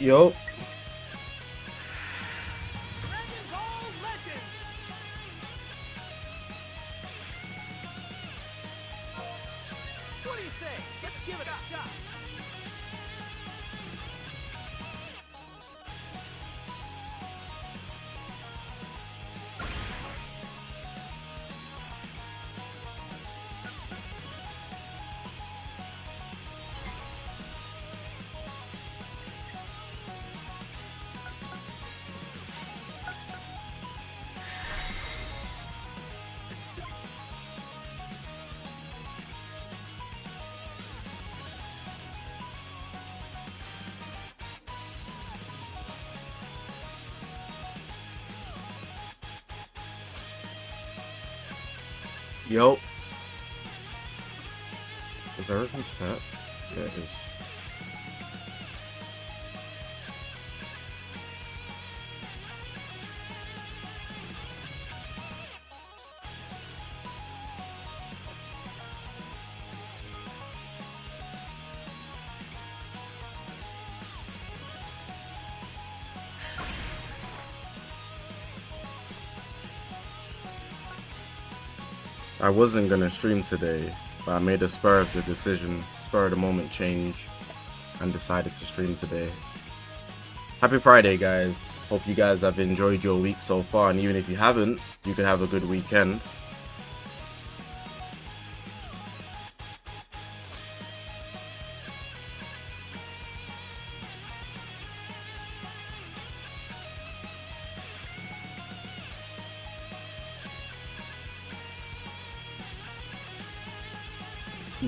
Yo. What do you say? Let's give it a shot. Yo. Is everything set? Yeah, it is. I wasn't gonna stream today, but I made a spur of the decision, spur of the moment change, and decided to stream today. Happy Friday, guys. Hope you guys have enjoyed your week so far, and even if you haven't, you can have a good weekend.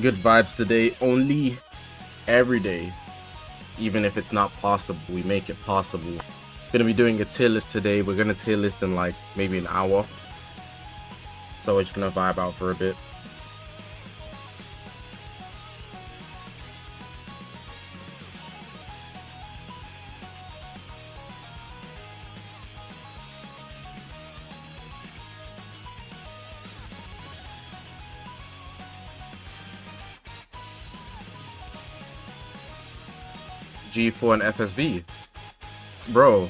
Good vibes today, only every day, even if it's not possible, we make it possible. Gonna be doing a tier list today. We're gonna tier list in like maybe an hour, so we're just gonna vibe out for a bit. G4 and FSV. Bro,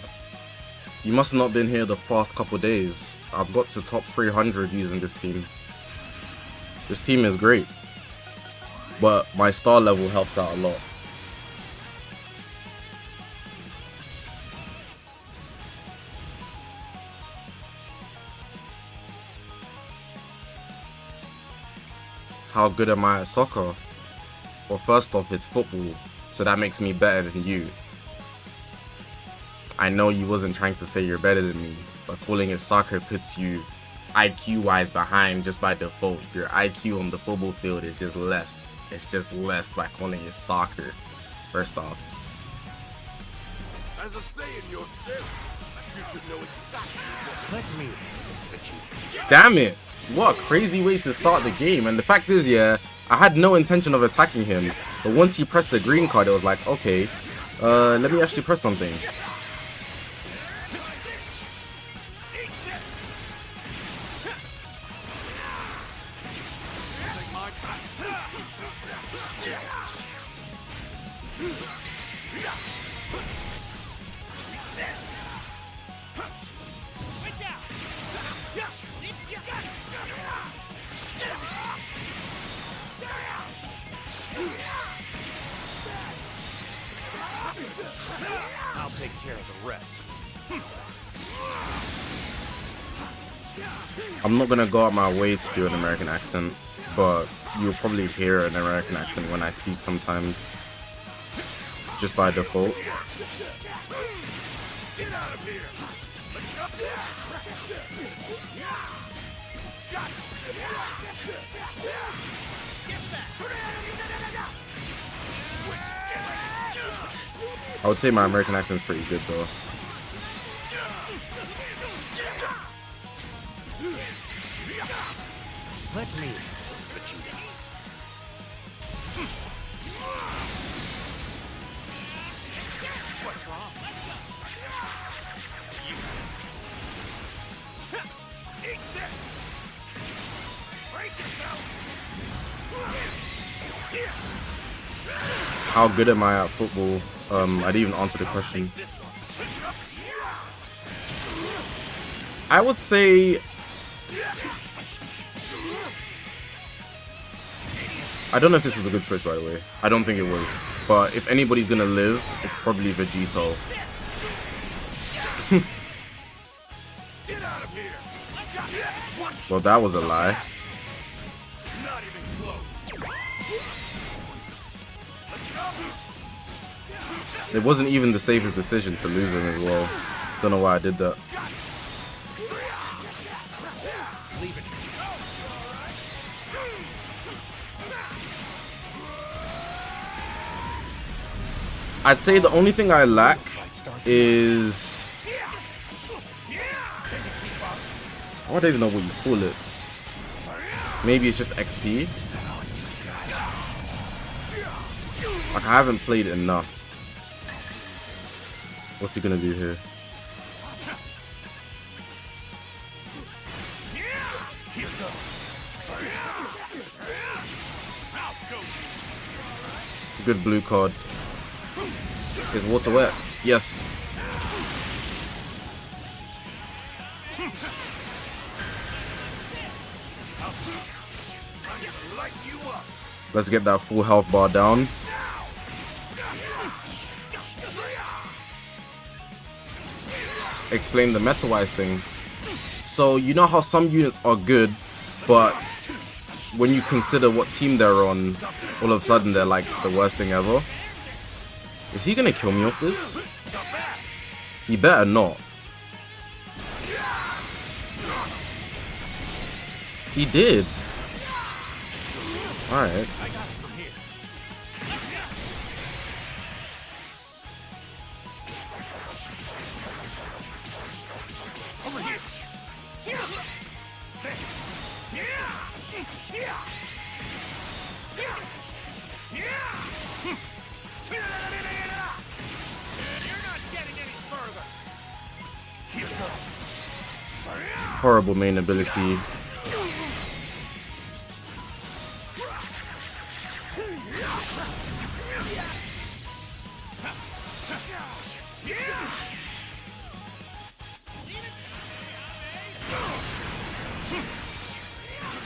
you must have not been here the past couple days. I've got to top 300 using this team. This team is great, but my star level helps out a lot. How good am I at soccer? Well, first off, it's football. So that makes me better than you. I know you wasn't trying to say you're better than me, but calling it soccer puts you IQ-wise behind just by default. Your IQ on the football field is just less. It's just less by calling it soccer, first off. As a saying yourself, you should know exactly Let me Vegeta. Damn it! What a crazy way to start the game. And the fact is, yeah, I had no intention of attacking him. But once he pressed the green card, it was like, okay, let me actually press something. I'll take care of the rest. I'm not gonna go out my way to do an American accent, but you'll probably hear an American accent when I speak sometimes, just by default. Get out of here! I would say my American accent's pretty good though. Let me Vegeta. What's wrong? Eat this! Brace yourself! How good am I at football? I didn't even answer the question. I would say I don't know if this was a good switch, by the way. I don't think it was. But if anybody's gonna live, it's probably Vegeta. Well, that was a lie. It wasn't even the safest decision to lose him as well. Don't know why I did that. I'd say the only thing I lack is... I don't even know what you call it. Maybe it's just XP. Like, I haven't played it enough. What's he gonna do here? Good blue card. Is water wet? Yes. Let's get that full health bar down. Explain the Metawise thing. So you know how some units are good, but when you consider what team they're on, all of a sudden they're like the worst thing ever. Is he gonna kill me off this? He better not. He did. Alright. Horrible main ability.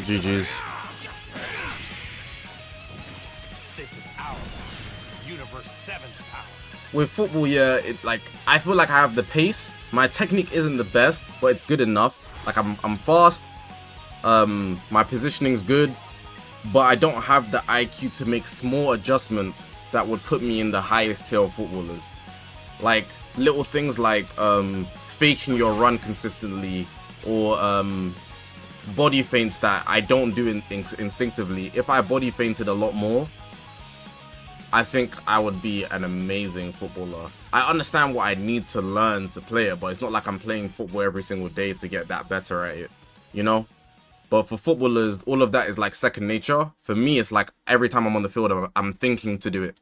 GG's. This is our Universe 7's power. With football, yeah, it like I feel like I have the pace. My technique isn't the best, but it's good enough. Like I'm fast. My positioning's good, but I don't have the IQ to make small adjustments that would put me in the highest tier of footballers. Like little things like faking your run consistently, or body feints that I don't do instinctively. If I body feinted a lot more, I think I would be an amazing footballer. I understand what I need to learn to play it, but it's not like I'm playing football every single day to get that better at it, you know? But for footballers, all of that is like second nature. For me, it's like every time I'm on the field, I'm thinking to do it.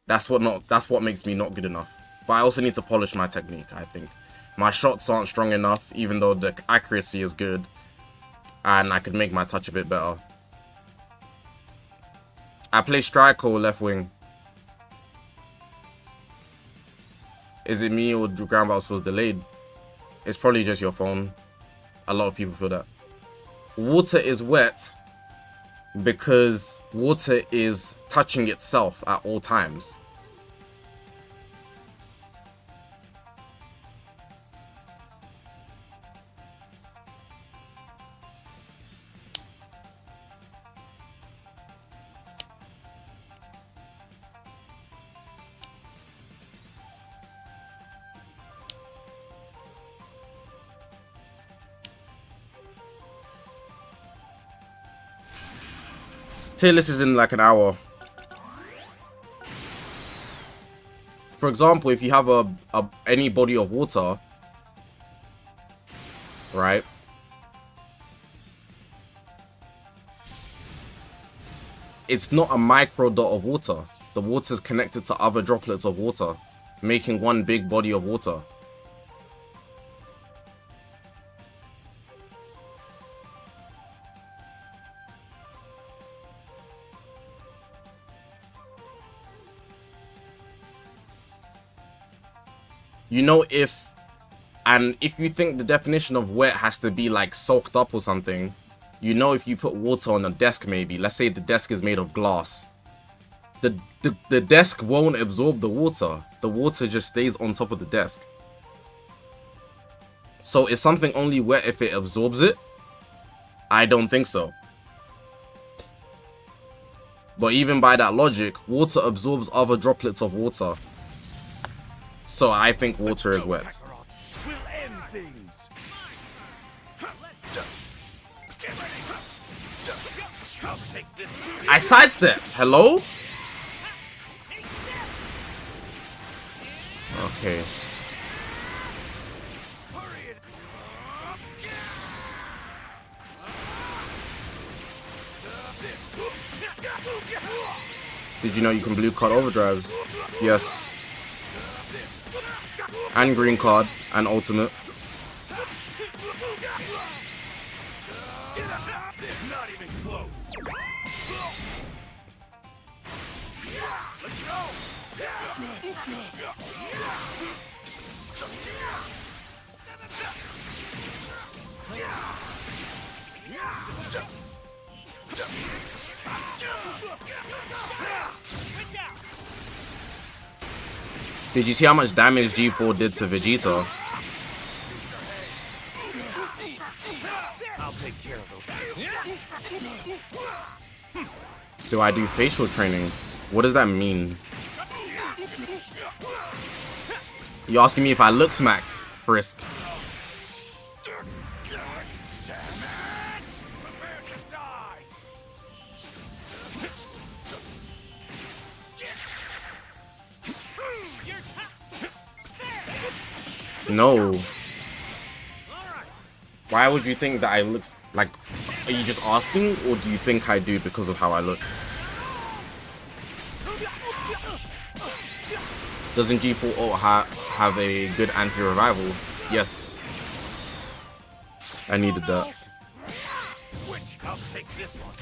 That's what makes me not good enough. But I also need to polish my technique, I think. My shots aren't strong enough, even though the accuracy is good. And I could make my touch a bit better. I play striker or left wing. Is it me or the ground bounce feels delayed? It's probably just your phone. A lot of people feel that. Water is wet because water is touching itself at all times. Tier list is in like an hour. For example, if you have any body of water, right? It's not a micro dot of water. The water is connected to other droplets of water, making one big body of water. You know if you think the definition of wet has to be like soaked up or something, you know if you put water on a desk maybe, let's say the desk is made of glass, the desk won't absorb the water just stays on top of the desk. So is something only wet if it absorbs it? I don't think so. But even by that logic, water absorbs other droplets of water. So I think water is wet. We'll end things. I'll take this. I sidestepped. Hello? Okay. Did you know you can blue card overdrives? Yes. And green card and ultimate. Not even close. Let's go. Did you see how much damage G4 did to Vegeta? I'll take care of them. Do I do facial training? What does that mean? You asking me if I look smacks, Frisk? No. Why would you think that I look like? Are you just asking, or do you think I do because of how I look? Doesn't G4 ult have a good anti-revival? Yes. I needed that. Switch. I'll take this one.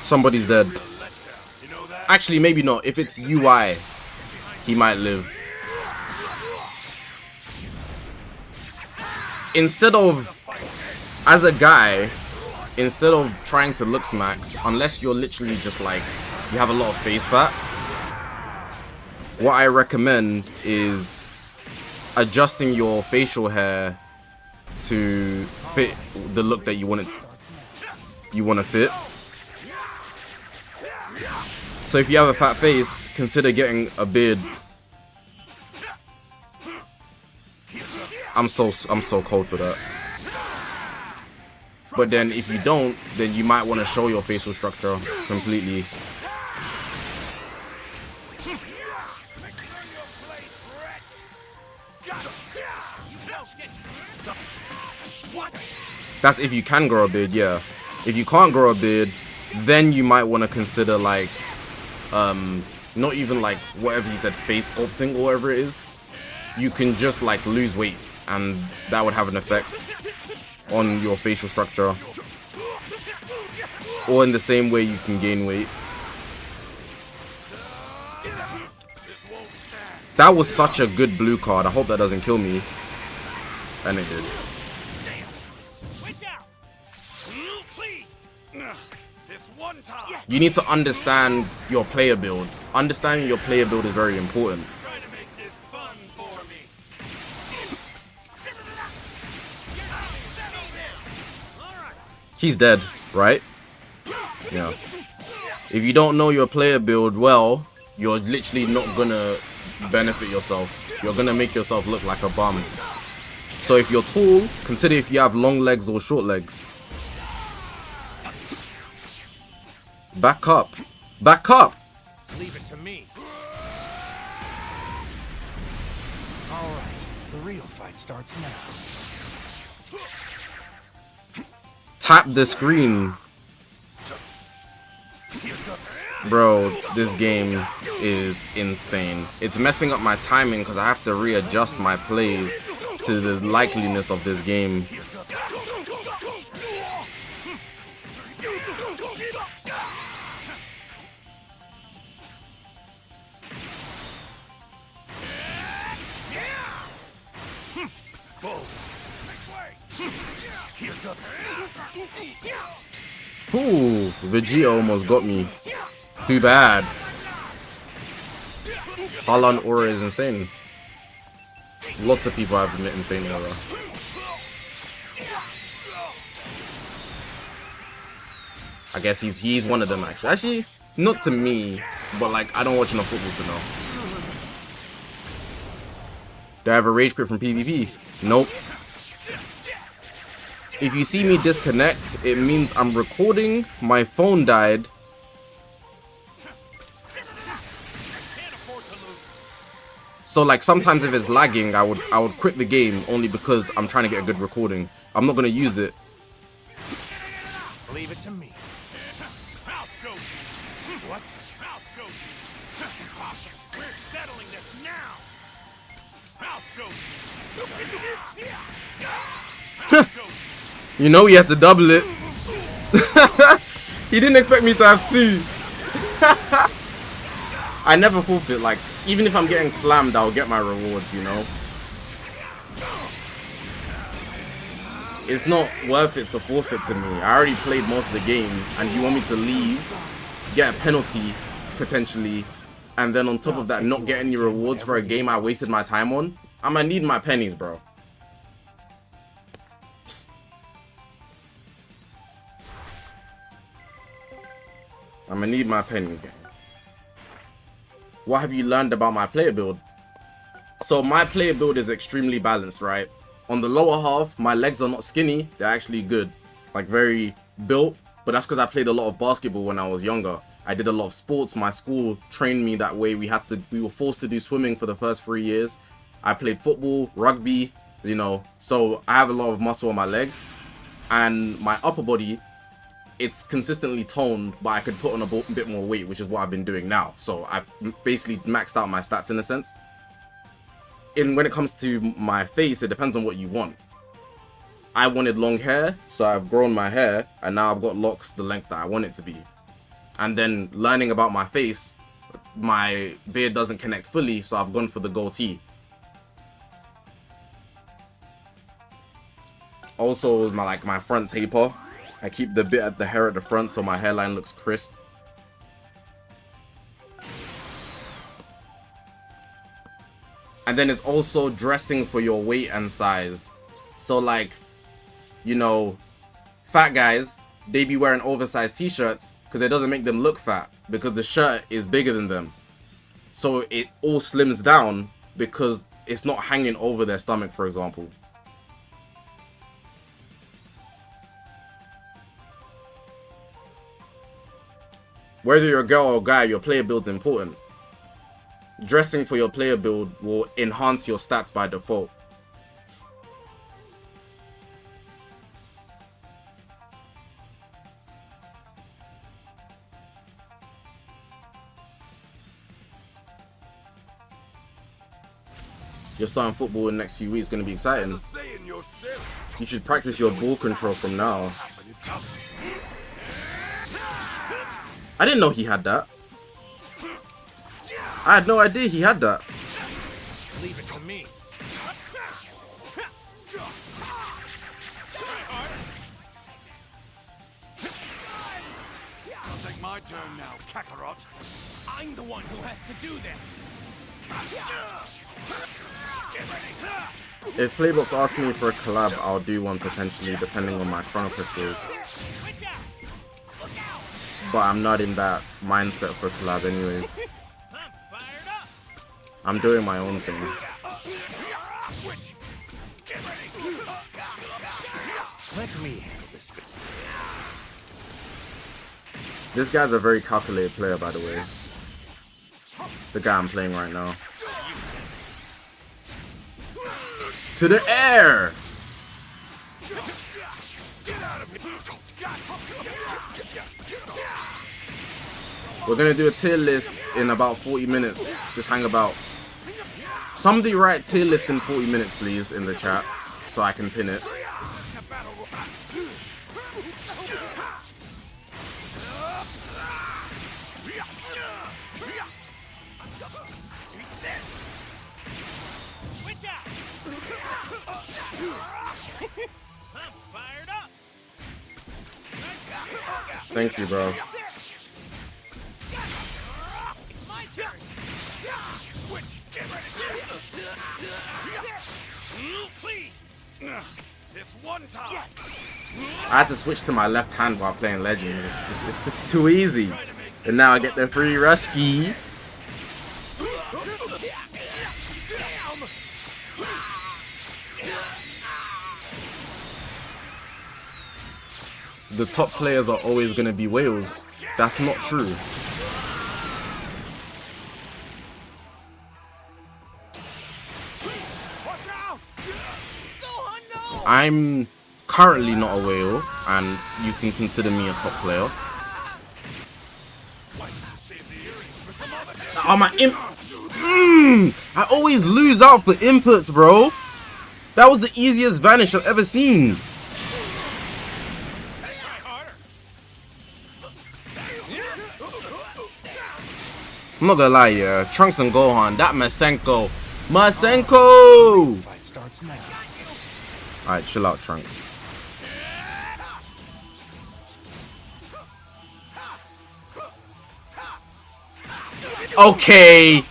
Somebody's dead. You know that? Actually, maybe not. If it's UI, he might live. Instead of, as a guy, instead of trying to look smacks, unless you're literally just like, you have a lot of face fat, what I recommend is adjusting your facial hair to fit the look that you want to fit. So if you have a fat face, consider getting a beard. I'm so cold for that. But then if you don't, then you might want to show your facial structure completely. That's if you can grow a beard, yeah. If you can't grow a beard, then you might want to consider like, not even like whatever you said, face sculpting or whatever it is. You can just like lose weight, and that would have an effect on your facial structure. Or in the same way you can gain weight. That was such a good blue card. I hope that doesn't kill me. And it did. You need to understand your player build. Understanding your player build is very important. He's dead, right? Yeah. If you don't know your player build well, you're literally not gonna benefit yourself. You're gonna make yourself look like a bum. So if you're tall, consider if you have long legs or short legs. Back up. Back up! Leave it to me. Alright, the real fight starts now. Tap the screen. Bro, this game is insane. It's messing up my timing because I have to readjust my plays to the likeliness of this game. Here goes. Ooh, Vegeta almost got me. Too bad. Harlan aura is insane. Lots of people have insane aura. I guess he's one of them actually. Actually, not to me, but like I don't watch enough football to know. Do I have a rage quit from PvP? Nope. If you see me disconnect, it means I'm recording, my phone died. So like sometimes if it's lagging, I would quit the game only because I'm trying to get a good recording. I'm not gonna use it. Leave it to me. I'll show you. What? I'll show you. Impossible. We're settling this now. I'll show you. I'll show you. You know he had to double it. He didn't expect me to have two. I never forfeit. Like even if I'm getting slammed, I'll get my rewards. You know. It's not worth it to forfeit to me. I already played most of the game, and you want me to leave, get a penalty potentially, and then on top of that, not get any rewards for a game I wasted my time on? I'm gonna need my pennies, bro. I'm gonna need my pennies. What have you learned about my player build? So my player build is extremely balanced, right? On the lower half, my legs are not skinny, they're actually good. Like very built, but that's because I played a lot of basketball when I was younger. I did a lot of sports, my school trained me that way. We were forced to do swimming for the first 3 years. I played football, rugby, you know, so I have a lot of muscle on my legs. And my upper body, it's consistently toned, but I could put on a bit more weight, which is what I've been doing now. So I've basically maxed out my stats in a sense. When it comes to my face, it depends on what you want. I wanted long hair, so I've grown my hair, and now I've got locks the length that I want it to be. And then learning about my face, my beard doesn't connect fully, so I've gone for the goatee. Also, my front taper. I keep the bit at the hair at the front so my hairline looks crisp. And then it's also dressing for your weight and size. So like, you know, fat guys, they be wearing oversized t-shirts because it doesn't make them look fat because the shirt is bigger than them. So it all slims down because it's not hanging over their stomach, for example. Whether you're a girl or a guy, your player build's important. Dressing for your player build will enhance your stats by default. You're starting football in the next few weeks, going to be exciting. You should practice your ball control from now. I didn't know he had that. I had no idea he had that. Leave it to me. I'll take my turn now, Kakarot. I'm the one who has to do this. If Playbox asks me for a collab, I'll do one potentially, depending on my chrono crystals. But I'm not in that mindset for collab anyways. I'm doing my own thing. Let me handle this. This guy's a very calculated player, by the way. The guy I'm playing right now. To the air! We're gonna do a tier list in about 40 minutes. Just hang about. Somebody write tier list in 40 minutes, please, in the chat, so I can pin it. I'm fired up. Thank you, bro. It's my turn. Switch. Get ready. Please. This one time. Yes. I had to switch to my left hand while playing Legends. It's just too easy. And now I get the free Rushki. The top players are always going to be whales. That's not true. Watch out. Gohan, no. I'm currently not a whale, and you can consider me a top player. Oh, my I always lose out for inputs, bro. That was the easiest vanish I've ever seen. I'm not gonna lie, yeah. Trunks and Gohan, that Masenko. Fight starts now. Alright, chill out, Trunks. Okay.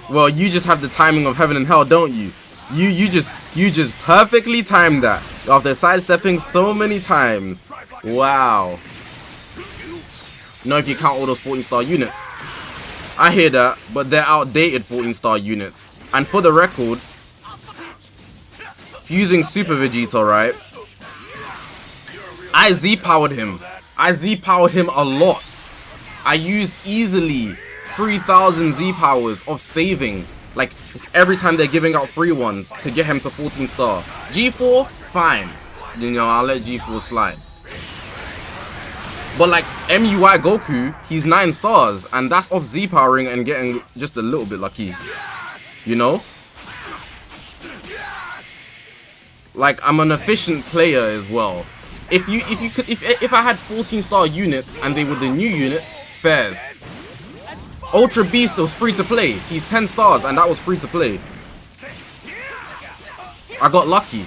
Well, you just have the timing of heaven and hell, don't you? You just perfectly timed that after sidestepping so many times. Wow. No, if you count all those 14-star units. I hear that, but they're outdated 14-star units. And for the record, fusing Super Vegeta, right? I Z-powered him. I Z-powered him a lot. I used easily 3,000 Z-powers of saving. Like, every time they're giving out free ones to get him to 14-star. G4, fine. You know, I'll let G4 slide. But like MUI Goku, he's 9 stars, and that's off Z-powering and getting just a little bit lucky. You know? Like, I'm an efficient player as well. If I had 14-star units and they were the new units, fairs. Ultra Beast was free to play. He's 10 stars and that was free to play. I got lucky.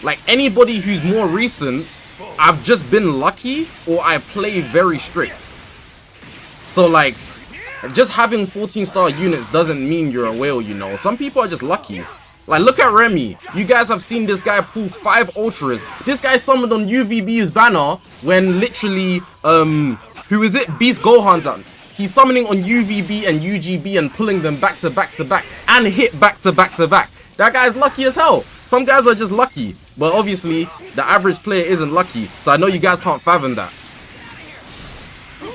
Like, anybody who's more recent, I've just been lucky or I play very strict. So like, just having 14-star units doesn't mean you're a whale, you know. Some people are just lucky. Like, look at Remy. You guys have seen this guy pull 5 ultras. This guy summoned on UVB's banner when literally, who is it? Beast Gohan's out. He's summoning on UVB and UGB and pulling them back to back to back and hit back to back to back. That guy's lucky as hell. Some guys are just lucky. But obviously, the average player isn't lucky. So I know you guys can't fathom that.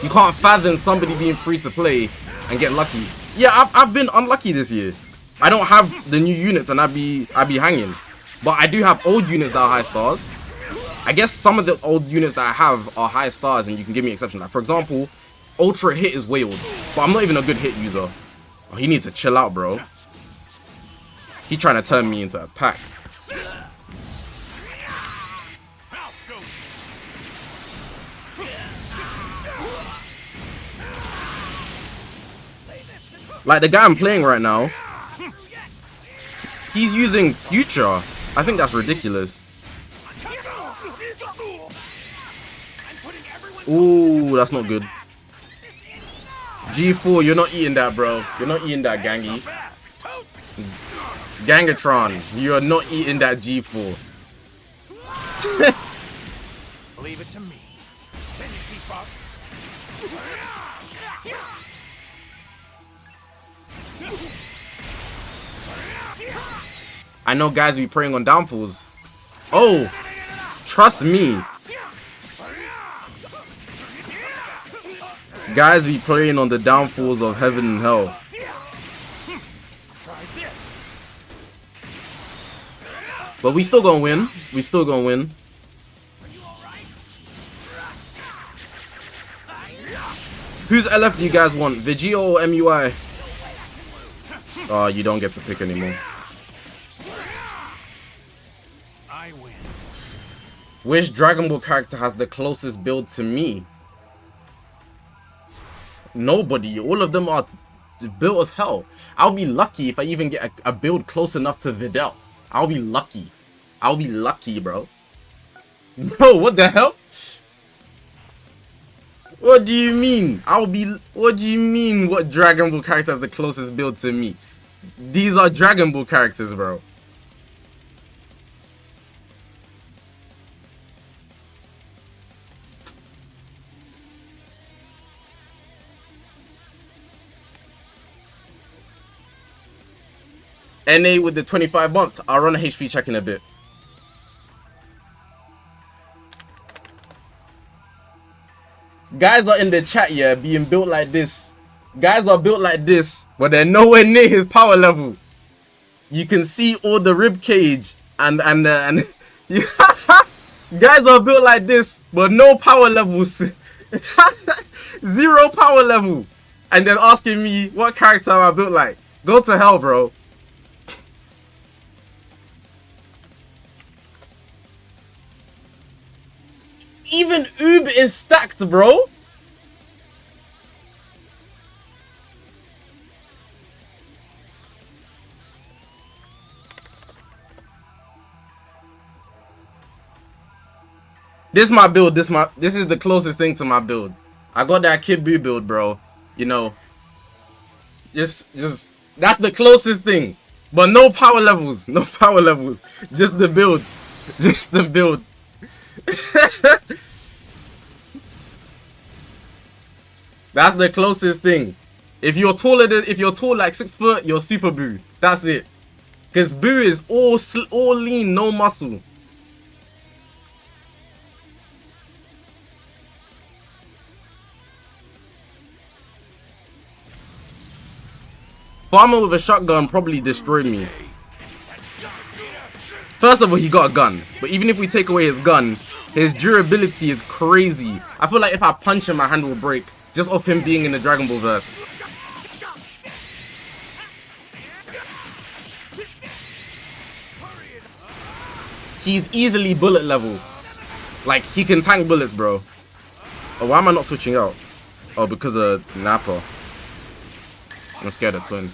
You can't fathom somebody being free to play and get lucky. Yeah, I've been unlucky this year. I don't have the new units and I'd be hanging. But I do have old units that are high stars. I guess some of the old units that I have are high stars and you can give me exception. Like, for example, Ultra Hit is whaled. But I'm not even a good hit user. Oh, he needs to chill out, bro. He trying to turn me into a pack. Like, the guy I'm playing right now, he's using Future. I think that's ridiculous. Ooh, that's not good. G4, you're not eating that, bro. You're not eating that, Gangy. Gangatron, you are not eating that G4. Leave it to me. Can you keep up? I know guys be preying on downfalls. Oh, trust me. Guys be preying on the downfalls of heaven and hell. But we still gonna win. We still gonna win. Whose LF do you guys want? Vegeta or MUI? Oh, you don't get to pick anymore. I win. Which Dragon Ball character has the closest build to me? Nobody. All of them are built as hell. I'll be lucky if I even get a build close enough to Videl. I'll be lucky. I'll be lucky, bro. Bro, what the hell? What do you mean? What do you mean? What Dragon Ball character is the closest build to me? These are Dragon Ball characters, bro. NA with the 25 months. I'll run a HP check in a bit. Guys are in the chat, yeah, being built like this. Guys are built like this, but they're nowhere near his power level. You can see all the rib cage and guys are built like this, but no power levels. 0 power level. And then asking me what character am I built like. Go to hell, bro. Even Oob is stacked, bro. This is my build. This is the closest thing to my build. I got that Kid Buu build, bro. You know, just that's the closest thing. But no power levels. No power levels. Just the build. Just the build. That's the closest thing. If you're tall like 6 foot, you're Super Buu. That's it. Cause Buu is all lean, no muscle. Farmer with a shotgun probably destroyed me. First of all, he got a gun. But even if we take away his gun, his durability is crazy. I feel like if I punch him, my hand will break. Just off him being in the Dragon Ball verse. He's easily bullet level. Like, he can tank bullets, bro. Oh, why am I not switching out? Oh, because of Nappa. I'm scared of Twin.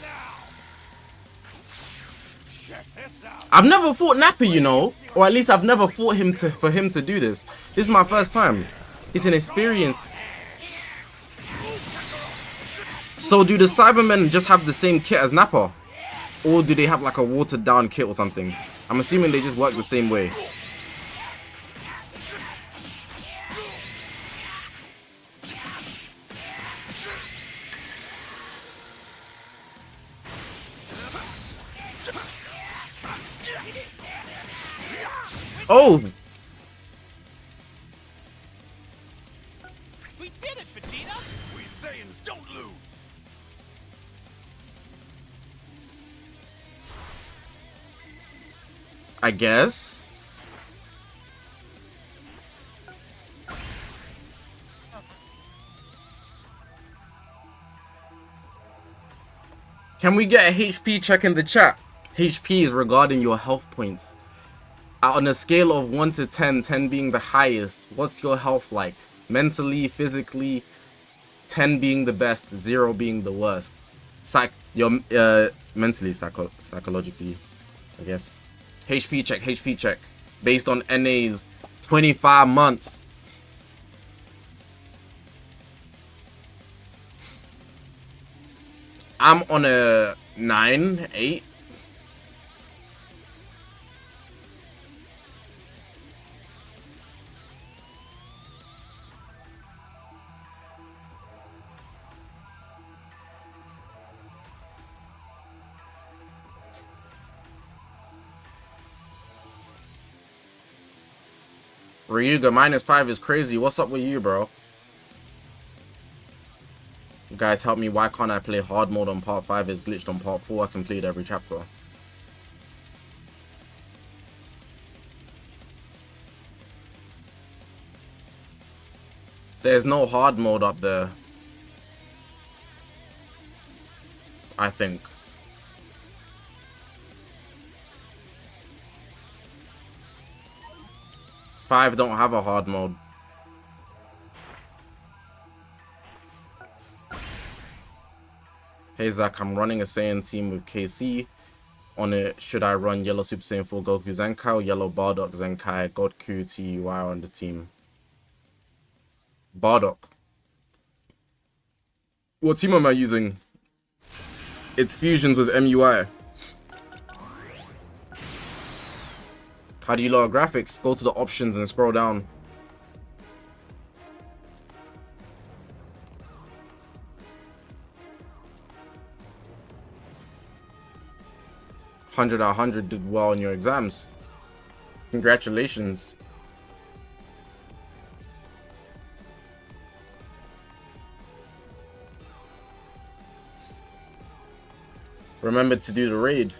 I've never fought Nappa, you know. Or at least I've never fought him for him to do this. This is my first time. It's an experience. So do the Cybermen just have the same kit as Nappa? Or do they have like a watered down kit or something? I'm assuming they just work the same way. Oh! We did it, Vegeta! We Saiyans don't lose. I guess. Can we get a HP check in the chat? HP is regarding your health points. On a scale of 1 to 10, 10 being the highest, what's your health like? Mentally, physically, 10 being the best, 0 being the worst. Mentally, psychologically, I guess. HP check, based on NA's 25 months. I'm on a 9, 8. Ryuga -5 is crazy. What's up with you, bro? Guys, help me. Why can't I play hard mode on part 5? It's glitched on part 4. I complete every chapter. There's no hard mode up there, I think. Five don't have a hard mode. Hey Zach, I'm running a Saiyan team with KC. On it, should I run yellow Super Saiyan 4 Goku Zenkai, yellow Bardock Zenkai, Godku TUI on the team? Bardock. What team am I using? It's fusions with MUI. How do you lower graphics? Go to the options and scroll down. Hundred out of 100 did well in your exams. Congratulations. Remember to do the raid.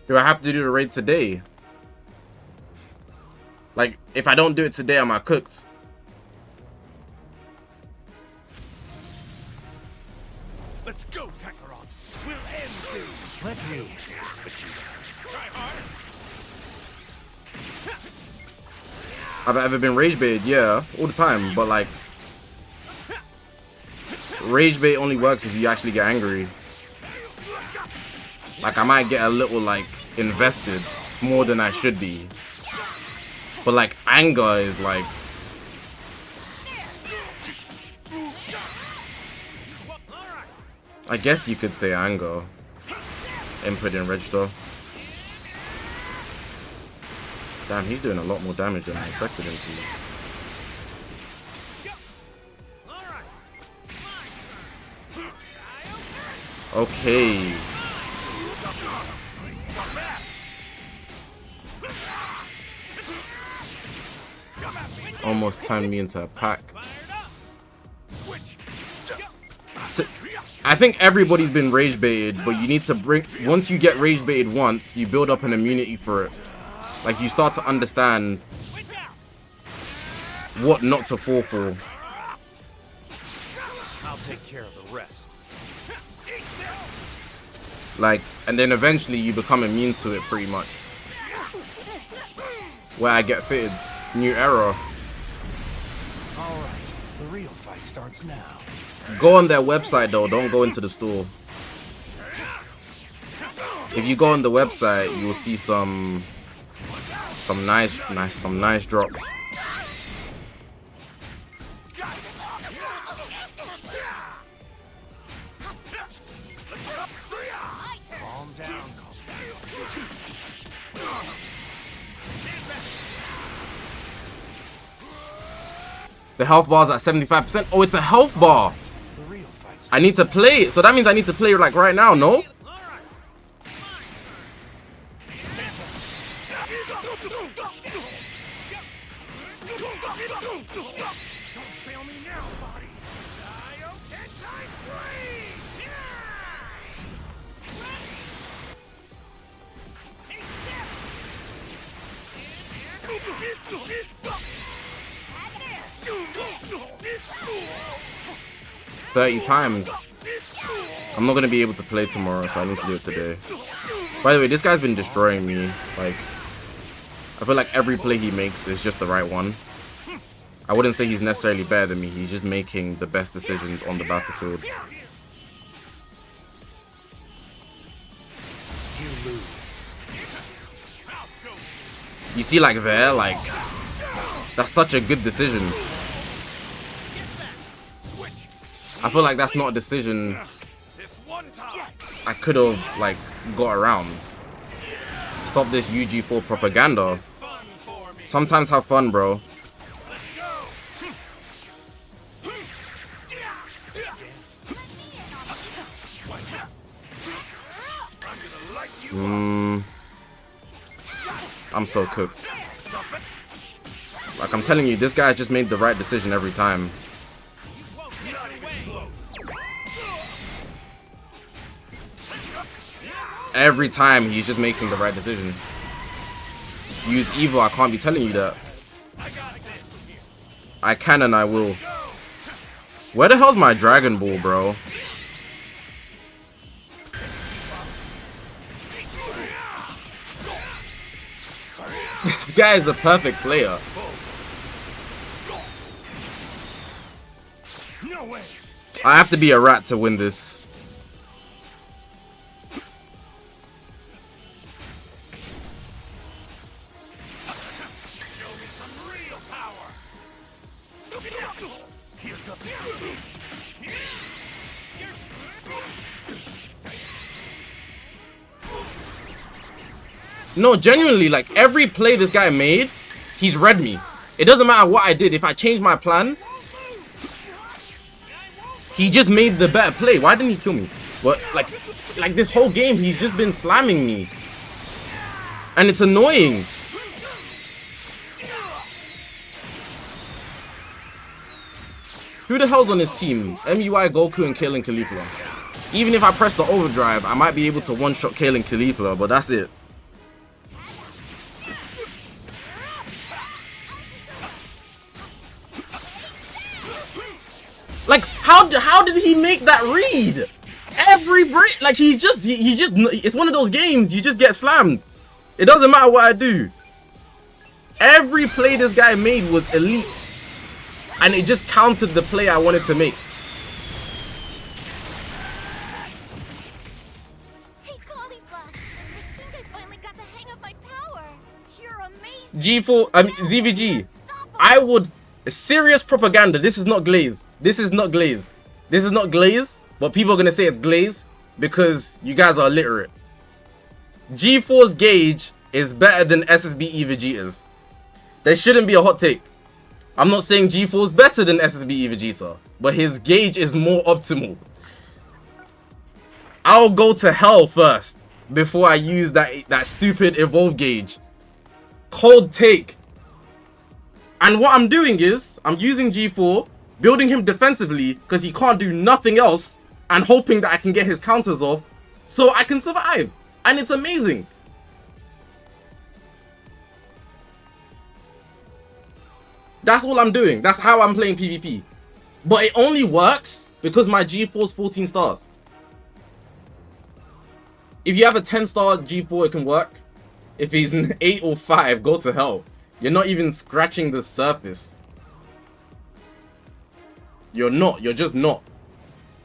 Do I have to do the raid today? Like, if I don't do it today, am I cooked? Let's go, Kakarot. We'll end this. Let me this, Vegeta. Try hard. Have I ever been rage baited? Yeah, all the time. But like, rage bait only works if you actually get angry. Like, I might get a little like invested more than I should be. But like, anger is like, I guess you could say anger. Input in register. Damn, he's doing a lot more damage than I expected him to. Okay. Almost turned me into a pack. So, I think everybody's been rage baited, but you need to bring, once you get rage baited once, you build up an immunity for it. Like, you start to understand what not to fall for. I'll take care of the rest. Like, and then eventually you become immune to it pretty much. Where I get fitted. New era. Alright, the real fight starts now. Go on their website though, don't go into the store. If you go on the website, you will see some nice drops. Calm down. The health bar's at 75%. Oh, it's a health bar. I need to play it. So that means I need to play it like right now, no? "30 times. I'm not gonna be able to play tomorrow, so I need to do it today. By the way, this guy's been destroying me. Like, I feel like every play he makes is just the right one. I wouldn't say he's necessarily better than me. He's just making the best decisions on the battlefield. You lose. You see, like there, like that's such a good decision. I feel like that's not a decision I could have like got around. Stop this UG4 propaganda. Sometimes have fun, bro. I'm so cooked. Like, I'm telling you, this guy just made the right decision every time. every time he's just making the right decision. Use evil, I can't be telling you that. I can and I will. Where the hell's my Dragon Ball, bro? This guy is a perfect player. I have to be a rat to win this. No, genuinely, like every play this guy made, he's read me. It doesn't matter what I did. If I change my plan, he just made the better play. Why didn't he kill me? But like this whole game, he's just been slamming me. And it's annoying. Who the hell's on his team? MUI, Goku, and Kale and Caulifla. Even if I press the overdrive, I might be able to one-shot Kale and Caulifla, but that's it. Like, how did he make that read? Every break, like he just, it's one of those games, you just get slammed. It doesn't matter what I do. Every play this guy made was elite. And it just countered the play I wanted to make. Hey, Caulifla, I think I finally got the hang of my power. You're amazing. G4, ZVG, I would, serious propaganda, this is not glaze. This is not glaze. This is not glaze, but people are going to say it's glaze because you guys are illiterate. G4's gauge is better than SSBE Vegeta's. There shouldn't be a hot take. I'm not saying G4 is better than SSBE Vegeta, but his gauge is more optimal. I'll go to hell first before I use that stupid evolve gauge. Cold take. And what I'm doing is, I'm using G4, building him defensively because he can't do nothing else, and hoping that I can get his counters off so I can survive. And it's amazing. That's all I'm doing. That's how I'm playing PvP. But it only works because my G4 is 14 stars. If you have a 10-star G4, it can work. If he's an 8 or 5, go to hell. You're not even scratching the surface. You're not. You're just not.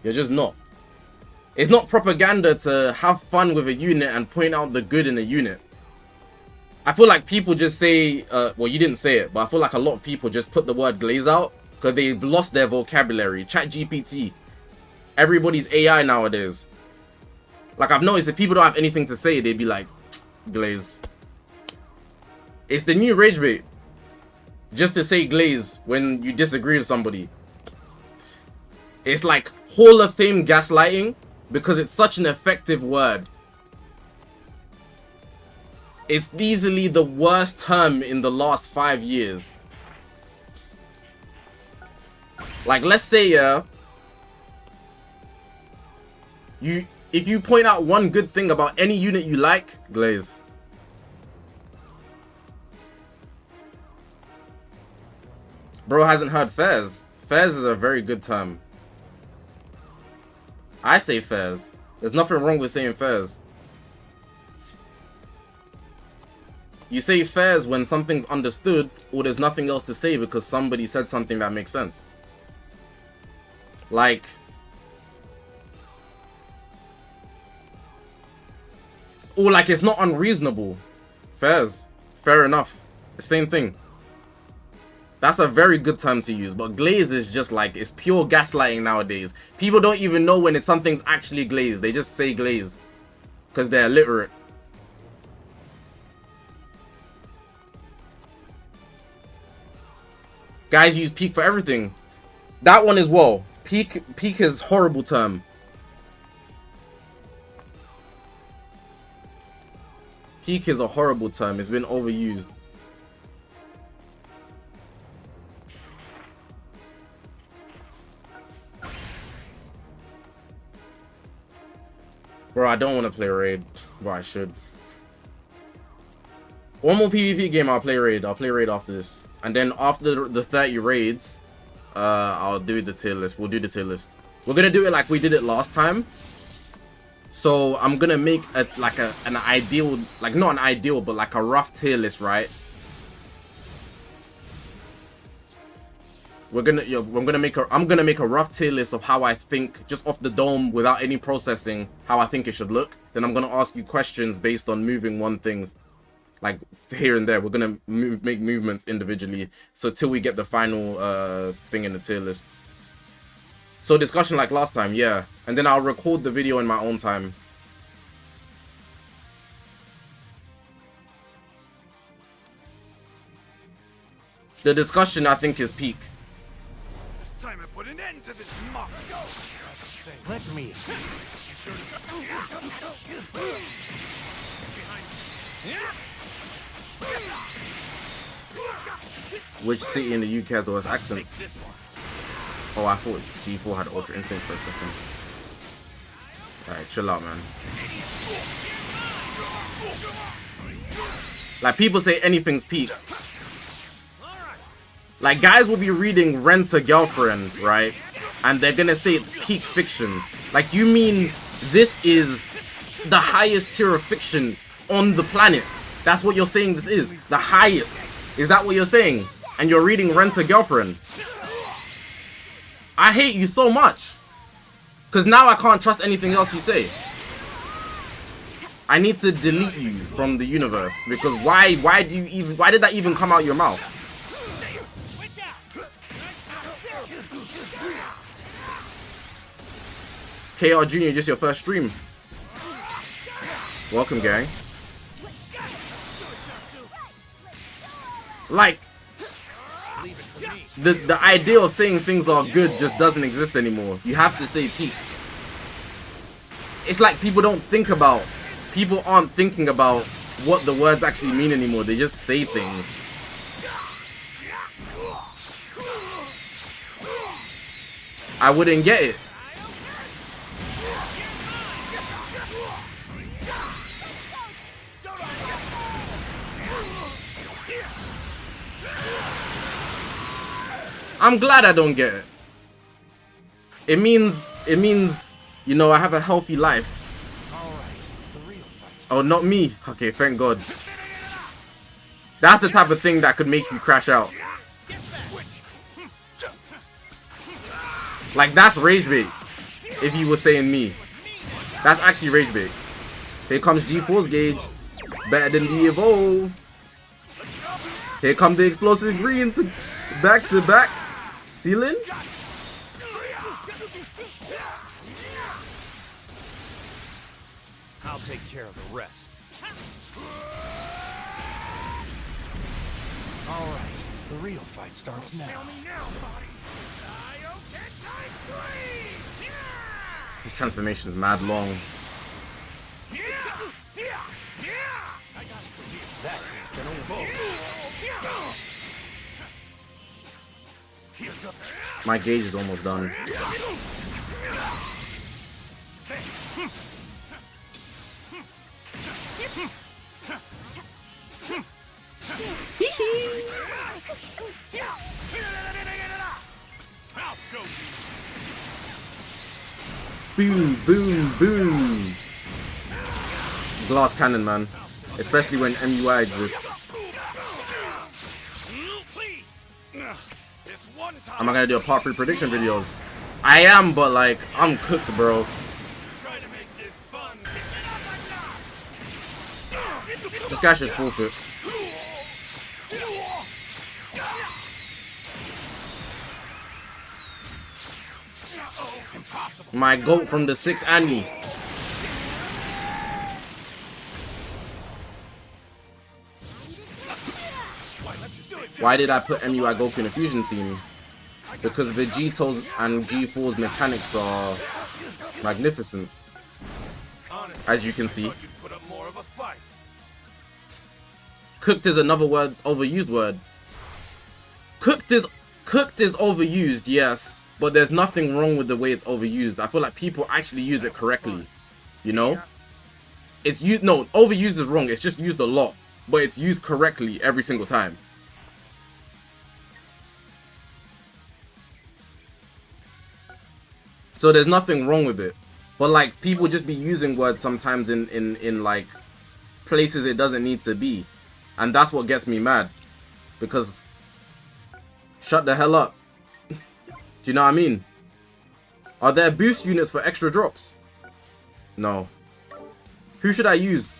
You're just not. It's not propaganda to have fun with a unit and point out the good in a unit. I feel like people just say, well, you didn't say it, but I feel like a lot of people just put the word glaze out because they've lost their vocabulary. ChatGPT. Everybody's AI nowadays. Like, I've noticed if people don't have anything to say, they'd be like, glaze. It's the new rage bait. Just to say glaze when you disagree with somebody. It's like Hall of Fame gaslighting because it's such an effective word. It's easily the worst term in the last 5 years. Like, let's say, if you point out one good thing about any unit you like, glaze. Bro hasn't heard Fairs. Fairs is a very good term. I say Fairs. There's nothing wrong with saying Fairs. You say Fairs when something's understood or there's nothing else to say because somebody said something that makes sense. Like, or like it's not unreasonable. Fairs. Fair enough. The same thing. That's a very good term to use, but glaze is just like, it's pure gaslighting nowadays. People don't even know when something's actually glazed. They just say glaze because they're illiterate. Guys use peak for everything. That one as well. Peak is horrible term. Peak is a horrible term. It's been overused. Bro, I don't want to play raid. Well, I should. One more PvP game, I'll play raid. I'll play raid after this. And then after the 30 raids, I'll do the tier list. We'll do the tier list. We're gonna do it like we did it last time. So I'm gonna make an ideal, like not an ideal, but like a rough tier list, right? I'm gonna make a rough tier list of how I think, just off the dome without any processing, how I think it should look. Then I'm gonna ask you questions based on moving one things, like here and there. We're gonna make movements individually, so till we get the final thing in the tier list. So discussion like last time, yeah. And then I'll record the video in my own time. The discussion, I think, is peak. It's time I put an end to this muck. Let me. Which city in the UK has the worst accents? Oh, I thought G4 had Ultra Instinct for a second. Alright, chill out, man. Like, people say anything's peak. Like, guys will be reading Rent a Girlfriend, right? And they're gonna say it's peak fiction. Like, you mean this is the highest tier of fiction on the planet? That's what you're saying this is? The highest? Is that what you're saying? And you're reading Rent a Girlfriend? I hate you so much. Because now I can't trust anything else you say. I need to delete you from the universe. Because why did that even come out your mouth? KR Jr., just your first stream. Welcome, gang. Like, the idea of saying things are good just doesn't exist anymore. You have to say peak. It's like people aren't thinking about what the words actually mean anymore. They just say things. I wouldn't get it. I'm glad I don't get it. It means, you know, I have a healthy life. Oh, not me. Okay, thank God. That's the type of thing that could make you crash out. Like, that's rage bait. If you were saying me. That's actually rage bait. Here comes G4's gauge. Better than the evolve. Here comes the explosive green to back ceiling. I'll take care of the rest. All right, the real fight starts now. This transformation is mad long. My gauge is almost done. Boom, boom, boom. Glass cannon, man. Especially when MUI exists. Am I gonna do a part 3 prediction videos? I am, but like, I'm cooked, bro. This guy should forfeit. My goat from the 6th Annie. Why did I put MUI Goku in a fusion team? Because Vegeta's and G4's mechanics are magnificent, as you can see. Cooked is another word, overused word. Cooked is overused, yes, but there's nothing wrong with the way it's overused. I feel like people actually use it correctly, you know? It's used, no, overused is wrong. It's just used a lot, but it's used correctly every single time. So there's nothing wrong with it. But like, people just be using words sometimes in like places it doesn't need to be. And that's what gets me mad. Because shut the hell up. Do you know what I mean? Are there boost units for extra drops? No. Who should I use?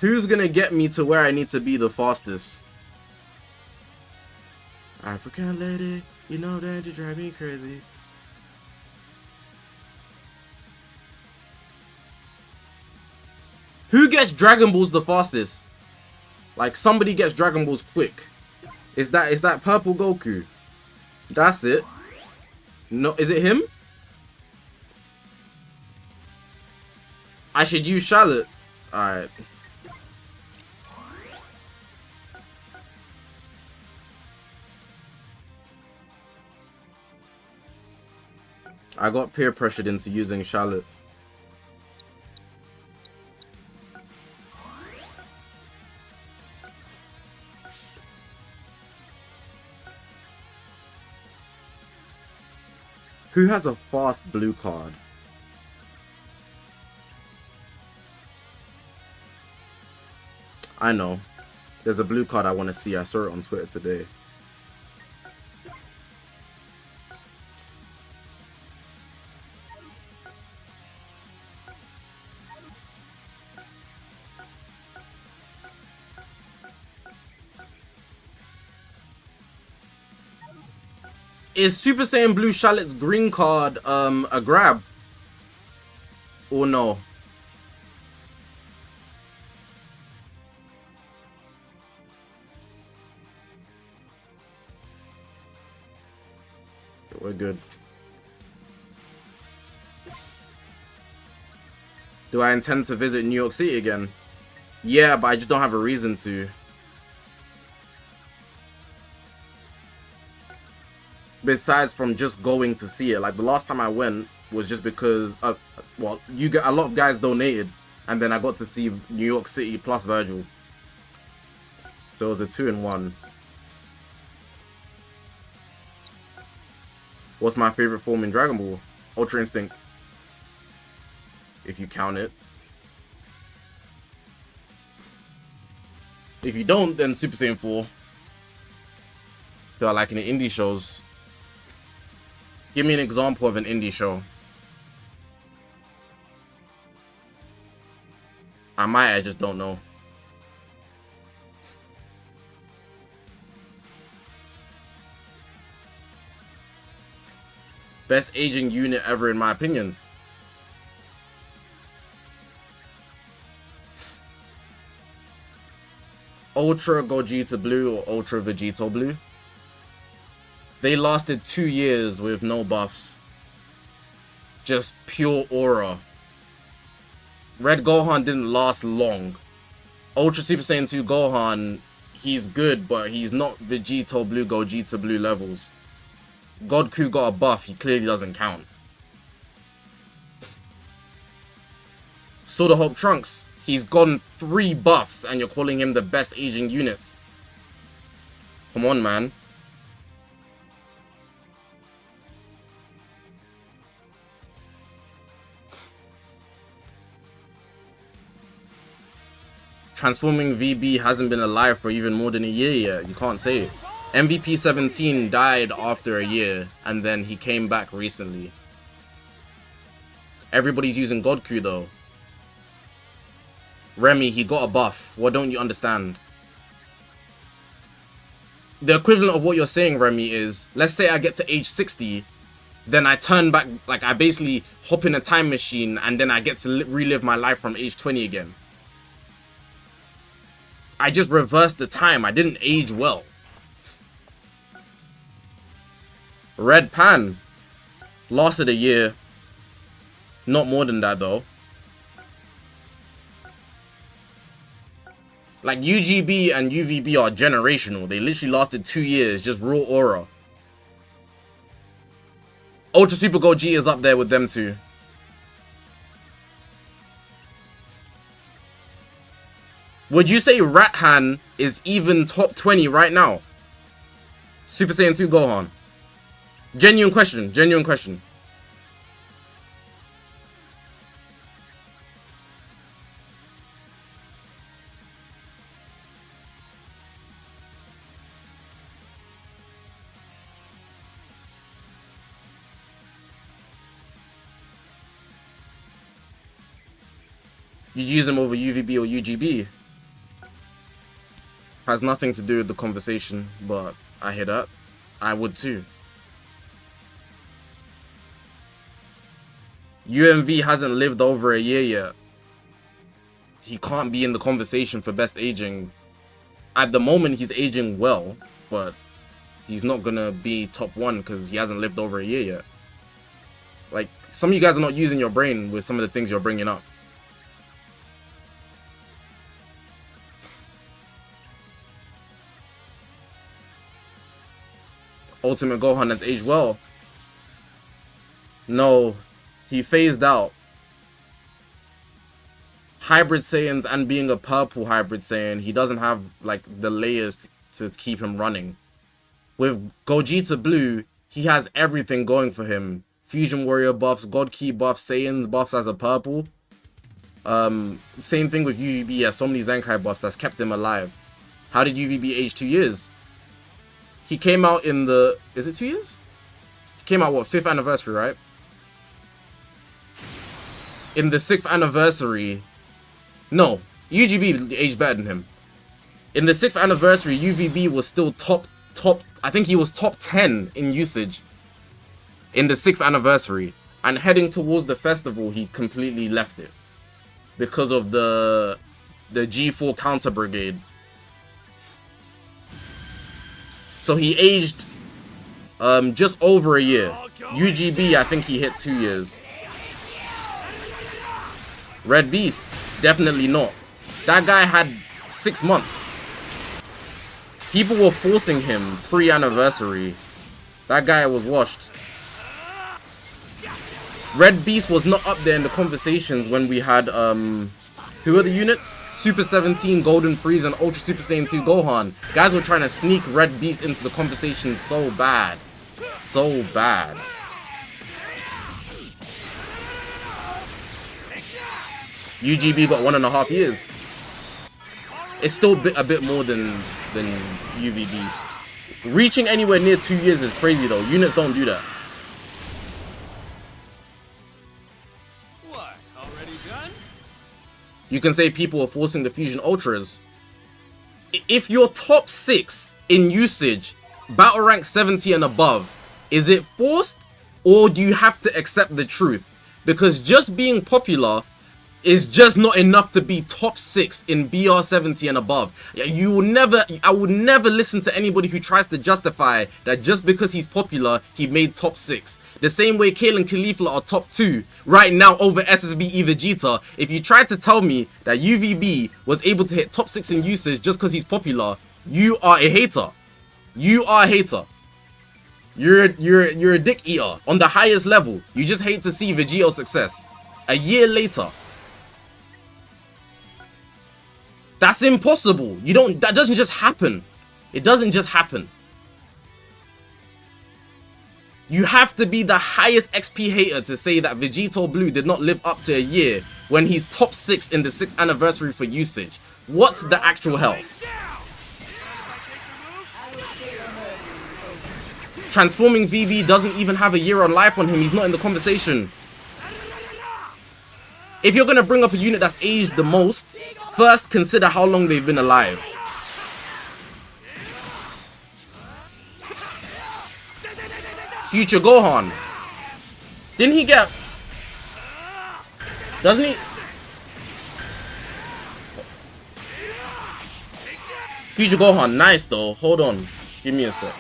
Who's gonna get me to where I need to be the fastest? African lady, you know that you drive me crazy. Who gets Dragon Balls the fastest? Like, somebody gets Dragon Balls quick. Is that purple Goku? That's it. No, is it him? I should use Shallot. Alright. I got peer pressured into using Shallot. Who has a fast blue card? I know. There's a blue card I want to see. I saw it on Twitter today. Is Super Saiyan Blue Shallot's green card a grab? Or no? We're good. Do I intend to visit New York City again? Yeah, but I just don't have a reason to. Besides from just going to see it. Like, the last time I went was just because well, a lot of guys donated, and then I got to see New York City plus Virgil, so it was a 2-in-1. What's my favorite form in Dragon Ball? Ultra Instinct, if you count it. If you don't, then Super Saiyan 4. Feel like in the indie shows. Give me an example of an indie show. I just don't know. Best aging unit ever in my opinion. Ultra Gogeta Blue or Ultra Vegeta Blue. They lasted 2 years with no buffs. Just pure aura. Red Gohan didn't last long. Ultra Super Saiyan 2 Gohan, he's good, but he's not Vegeta Blue, Gogeta Blue levels. Godku got a buff, he clearly doesn't count. Sword of Hope Trunks, he's gotten 3 buffs and you're calling him the best aging units. Come on, man. Transforming VB hasn't been alive for even more than a year yet. You can't say it. MVP 17 died after a year, and then he came back recently. Everybody's using Godku though. Remy, he got a buff. What don't you understand? The equivalent of what you're saying, Remy, is, let's say I get to age 60, then I turn back, like I basically hop in a time machine, and then I get to relive my life from age 20 again. I just reversed the time. I didn't age well. Red Pan lasted a year. Not more than that though. Like, UGB and UVB are generational. They literally lasted 2 years, just raw aura. Ultra Super Goji is up there with them too. Would you say Rathan is even top 20 right now? Super Saiyan 2 Gohan. Genuine question, genuine question. You use them over UVB or UGB. Has nothing to do with the conversation, but I hear that. I would too. UMV hasn't lived over a year yet. He can't be in the conversation for best aging. At the moment, he's aging well, but he's not gonna be top 1 because he hasn't lived over a year yet. Like, some of you guys are not using your brain with some of the things you're bringing up. Ultimate Gohan has aged well. No, he phased out. Hybrid Saiyans and being a purple Hybrid Saiyan, he doesn't have like the layers to keep him running. With Gogeta Blue, he has everything going for him. Fusion Warrior buffs, God Ki buffs, Saiyans buffs as a purple. Same thing with UVB, he has so many Zenkai buffs that's kept him alive. How did UVB age 2 years? He came out in the... Is it 2 years? He came out, what, 5th anniversary, right? In the 6th anniversary... No, UGB aged better than him. In the 6th anniversary, UVB was still top... I think he was top 10 in usage. In the 6th anniversary. And heading towards the festival, he completely left it. Because of the G4 counter brigade. So he aged just over a year. UGB, I think he hit 2 years. Red Beast, definitely not. That guy had 6 months. People were forcing him pre-anniversary. That guy was washed. Red Beast was not up there in the conversations when we had, who are the units? Super 17, Golden Freeze, and Ultra Super Saiyan 2 Gohan. Guys were trying to sneak Red Beast into the conversation so bad. So bad. UGB got 1.5 years. It's still a bit more than UVB. Reaching anywhere near 2 years is crazy though. Units don't do that. What? Already done? You can say people are forcing the Fusion Ultras. If you're top 6 in usage, battle rank 70 and above, is it forced or do you have to accept the truth? Because just being popular is just not enough to be top 6 in BR 70 and above. I would never listen to anybody who tries to justify that just because he's popular, he made top 6. The same way Kale and Caulifla are top 2 right now over SSBE Vegeta. If you tried to tell me that UVB was able to hit top 6 in usage just because he's popular, you are a hater. You are a hater. You're a dick eater on the highest level. You just hate to see Vegeto's success. A year later. That's impossible. That doesn't just happen. It doesn't just happen. You have to be the highest XP hater to say that Vegeta Blue did not live up to a year when he's top 6 in the 6th anniversary for usage. What's the actual hell? Transforming VB doesn't even have a year on life on him. He's not in the conversation. If you're going to bring up a unit that's aged the most, first consider how long they've been alive. Future Gohan. Didn't he get... Doesn't he? Future Gohan, nice though. Hold on. Give me a sec.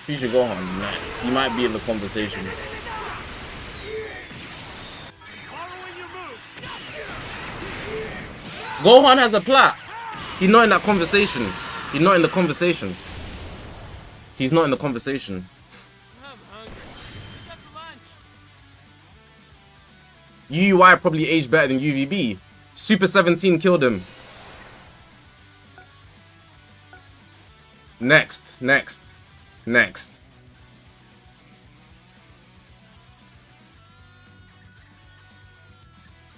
Future Gohan, nice. He might be in the conversation. Gohan has a plat. He's not in that conversation. He's not in the conversation. He's not in the conversation. I'm hungry. What's up for lunch? UUI probably aged better than UVB. Super 17 killed him. Next.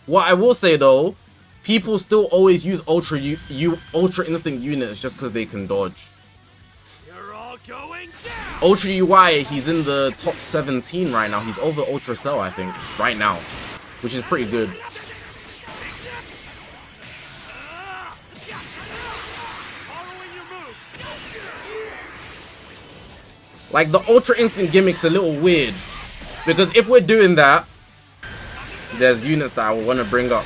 What I will say though, people still always use Ultra Instinct units just because they can dodge. You're all going down. Ultra UI, he's in the top 17 right now. He's over Ultra Cell, I think, right now, which is pretty good. Following your move. Like, the Ultra Instinct gimmick's a little weird, because if we're doing that, there's units that I want to bring up.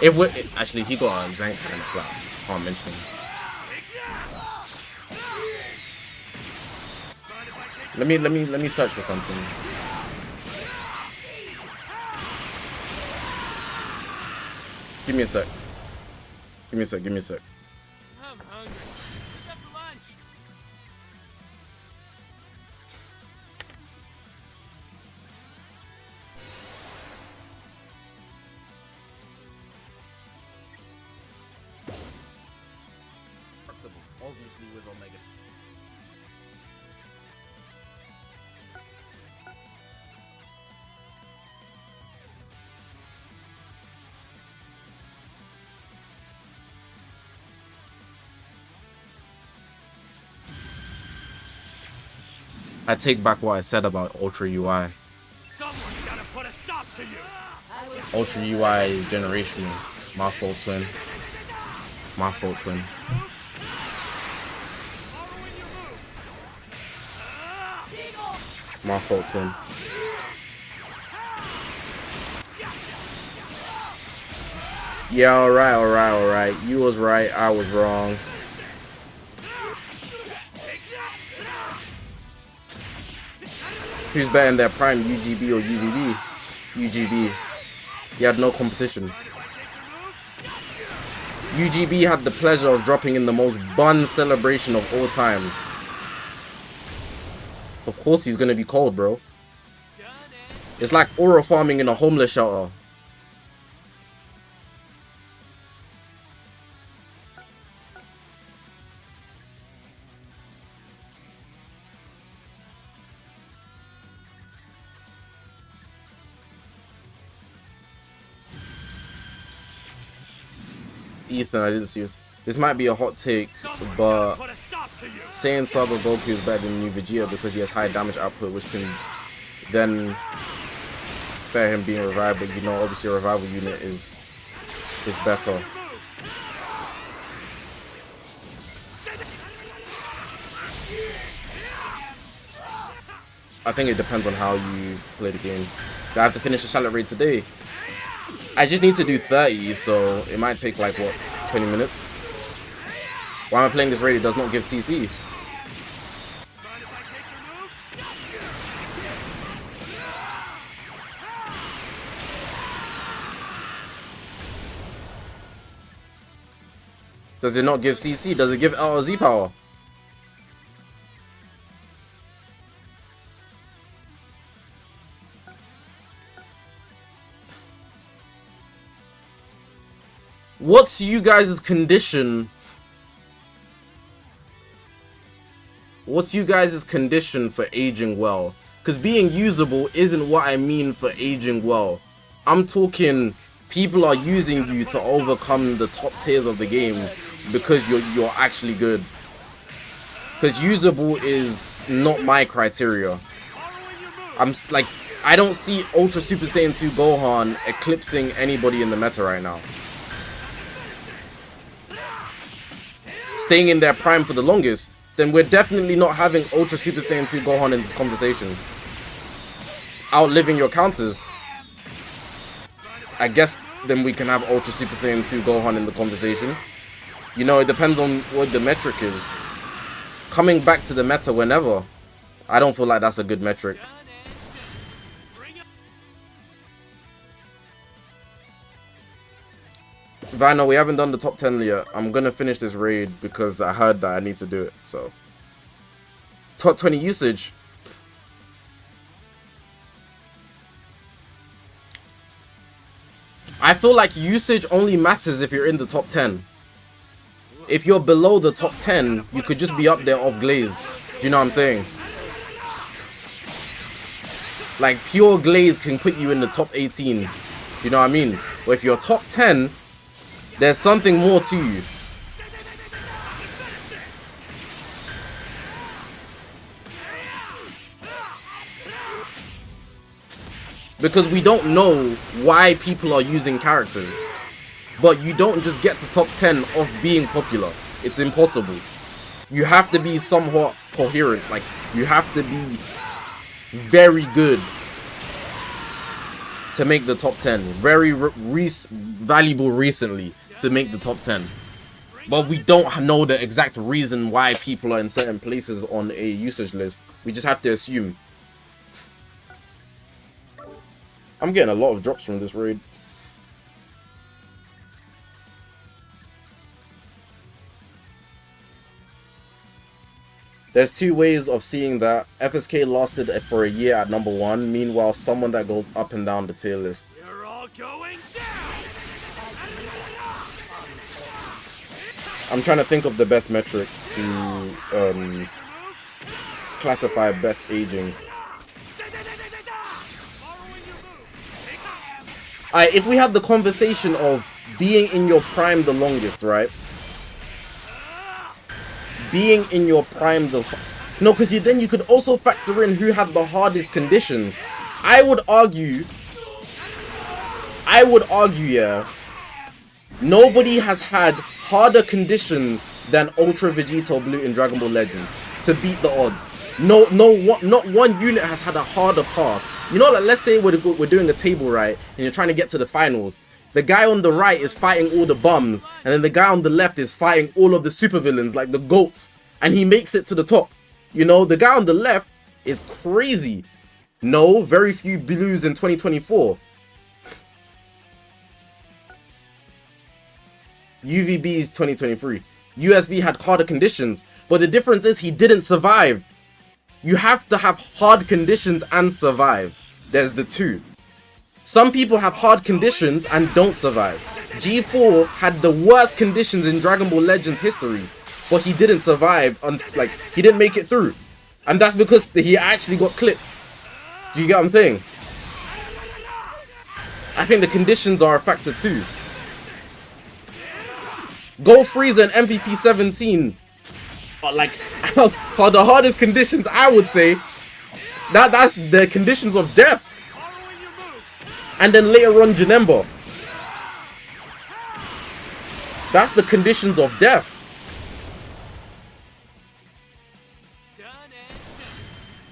If we're actually, he got a Zanker in the flat. Can't mention him. Let me search for something. Give me a sec. Give me a sec. I'm hungry. What's up for lunch? Obviously with Omega. I take back what I said about Ultra UI. Someone's gotta put a stop to you. Ultra UI is generational. My fault, twin. My fault, twin. Following your move. My fault, twin. Yeah, alright. You was right, I was wrong. Who's better in their prime, UGB or UVB? UGB. He had no competition. UGB had the pleasure of dropping in the most bun celebration of all time. Of course he's gonna be cold, bro. It's like aura farming in a homeless shelter. Ethan, I didn't see this. This might be a hot take, but Put a stop to you. saying Saga Goku is better than New Vegeta because he has high damage output, which can then better him being revived. But you know, obviously a revival unit is better. I think it depends on how you play the game. I have to finish the Shallot raid today. I just need to do 30, so it might take like, what, 20 minutes? Why am I playing this raid? It does not give CC. Does it not give CC? Does it give LRZ power? What's you guys' condition? What's you guys' condition for aging well? Because being usable isn't what I mean for aging well. I'm talking people are using you to overcome the top tiers of the game because you're actually good. Because usable is not my criteria. I don't see Ultra Super Saiyan 2 Gohan eclipsing anybody in the meta right now. Staying in their prime for the longest, then we're definitely not having Ultra Super Saiyan 2 Gohan in this conversation. Outliving your counters. I guess then we can have Ultra Super Saiyan 2 Gohan in the conversation. You know, it depends on what the metric is. Coming back to the meta whenever, I don't feel like that's a good metric. Vanna, we haven't done the top 10 yet. I'm gonna finish this raid because I heard that I need to do it. So, top 20 usage. I feel like usage only matters if you're in the top 10. If you're below the top 10, you could just be up there off glaze. Do you know what I'm saying? Like, pure glaze can put you in the top 18. Do you know what I mean? But if you're top 10, there's something more to you. Because we don't know why people are using characters. But you don't just get to top 10 of being popular. It's impossible. You have to be somewhat coherent. Like, you have to be very good to make the top 10. Very valuable recently to make the top 10. But we don't know the exact reason why people are in certain places on a usage list. We just have to assume. I'm getting a lot of drops from this raid. There's two ways of seeing that. FSK lasted for a year at number 1. Meanwhile, someone that goes up and down the tier list. You're all going down. I'm trying to think of the best metric to classify best aging. Alright, if we had the conversation of being in your prime the longest, right? Being in your prime no, because then you could also factor in who had the hardest conditions. I would argue, yeah, nobody has had harder conditions than Ultra Vegeta Blue in Dragon Ball Legends to beat the odds. Not one unit has had a harder path. You know, like, let's say we're doing a table, right, and you're trying to get to the finals. The guy on the right is fighting all the bums, and then the guy on the left is fighting all of the supervillains, like the GOATs, and he makes it to the top. You know, the guy on the left is crazy. No, very few blues in 2024. UVB's 2023. USV had harder conditions, but the difference is he didn't survive. You have to have hard conditions and survive. There's the two. Some people have hard conditions and don't survive. G4 had the worst conditions in Dragon Ball Legends history, but he didn't survive, like, he didn't make it through. And that's because he actually got clipped. Do you get what I'm saying? I think the conditions are a factor too. Gold Frieza and MVP 17 are like are the hardest conditions, I would say. That's the conditions of death. And then later on, Janemba. That's the conditions of death. Done and done.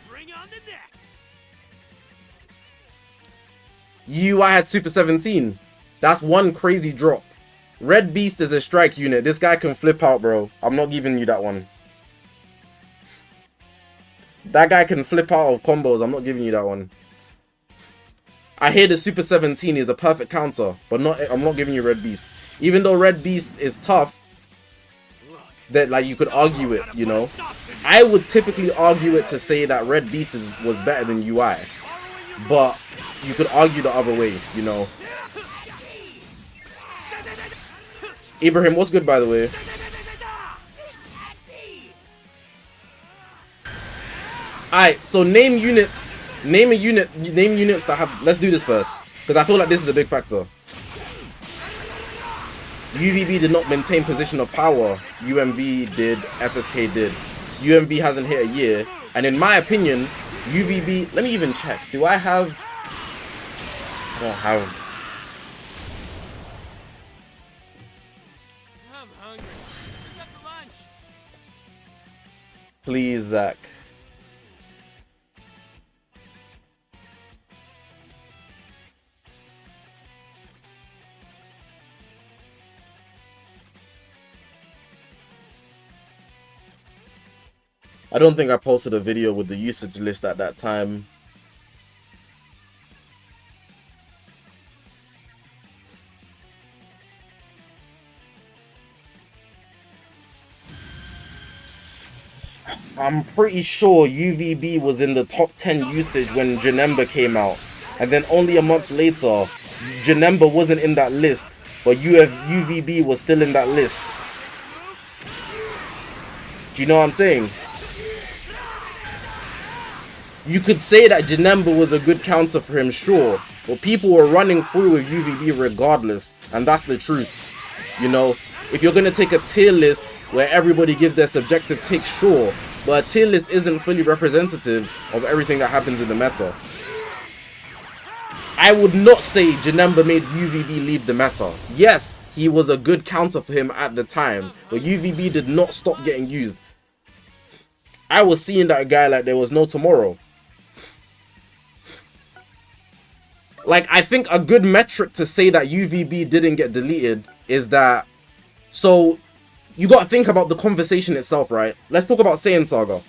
Bring on the next. UI had Super 17. That's one crazy drop. Red Beast is a strike unit. This guy can flip out, bro. I'm not giving you that one. That guy can flip out of combos. I'm not giving you that one. I hear the Super 17 is a perfect counter, but I'm not giving you Red Beast. Even though Red Beast is tough, that, like, you could argue it, you know. I would typically argue it to say that Red Beast was better than UI, but you could argue the other way, you know. Ibrahim, what's good, by the way? Alright, so name units. Name units that have... Let's do this first, because I feel like this is a big factor. UVB did not maintain position of power. UMV did. FSK did. UMV hasn't hit a year. And in my opinion, UVB... Let me even check. Do I have... I don't have... I'm hungry. What's up for lunch? Please, Zach. I don't think I posted a video with the usage list at that time. I'm pretty sure UVB was in the top 10 usage when Janemba came out. And then only a month later, Janemba wasn't in that list, but UVB was still in that list. Do you know what I'm saying? You could say that Janemba was a good counter for him, sure, but people were running through with UVB regardless, and that's the truth. You know, if you're going to take a tier list where everybody gives their subjective take, sure, but a tier list isn't fully representative of everything that happens in the meta. I would not say Janemba made UVB leave the meta. Yes, he was a good counter for him at the time, but UVB did not stop getting used. I was seeing that guy like there was no tomorrow. Like, I think a good metric to say that UVB didn't get deleted is that... So, you gotta think about the conversation itself, right? Let's talk about Saiyan Saga.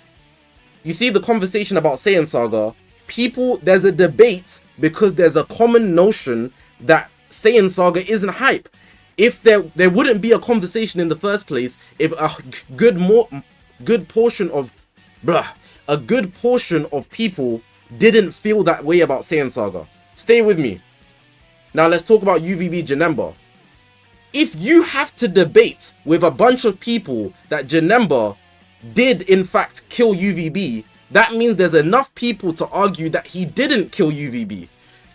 You see the conversation about Saiyan Saga, people, there's a debate because there's a common notion that Saiyan Saga isn't hype. If there wouldn't be a conversation in the first place if a good portion of people didn't feel that way about Saiyan Saga. Stay with me. Now let's talk about UVB Janemba. If you have to debate with a bunch of people that Janemba did in fact kill UVB, that means there's enough people to argue that he didn't kill UVB.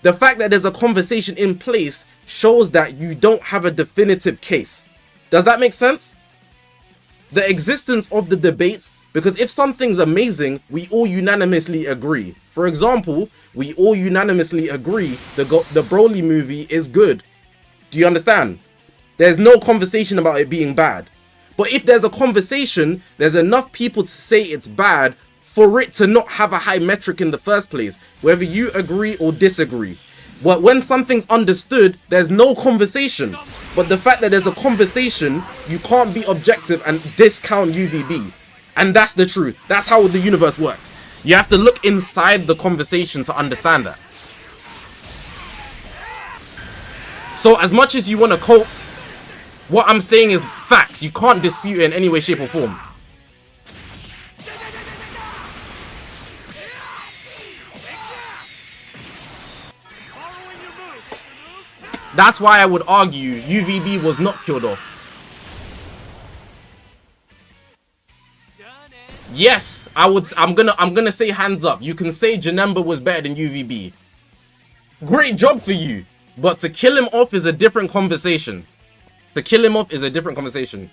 The fact that there's a conversation in place shows that you don't have a definitive case. Does that make sense? The existence of the debate, because if something's amazing, we all unanimously agree. For example, we all unanimously agree the Broly movie is good. Do you understand? There's no conversation about it being bad. But if there's a conversation, there's enough people to say it's bad for it to not have a high metric in the first place, whether you agree or disagree. But when something's understood, there's no conversation. But the fact that there's a conversation, you can't be objective and discount UVB. And that's the truth. That's how the universe works. You have to look inside the conversation to understand that. So as much as you want to cope, what I'm saying is facts. You can't dispute it in any way, shape, or form. That's why I would argue UVB was not killed off. Yes, I'm gonna say hands up. You can say Janemba was better than UVB. Great job for you. But to kill him off is a different conversation. To kill him off is a different conversation.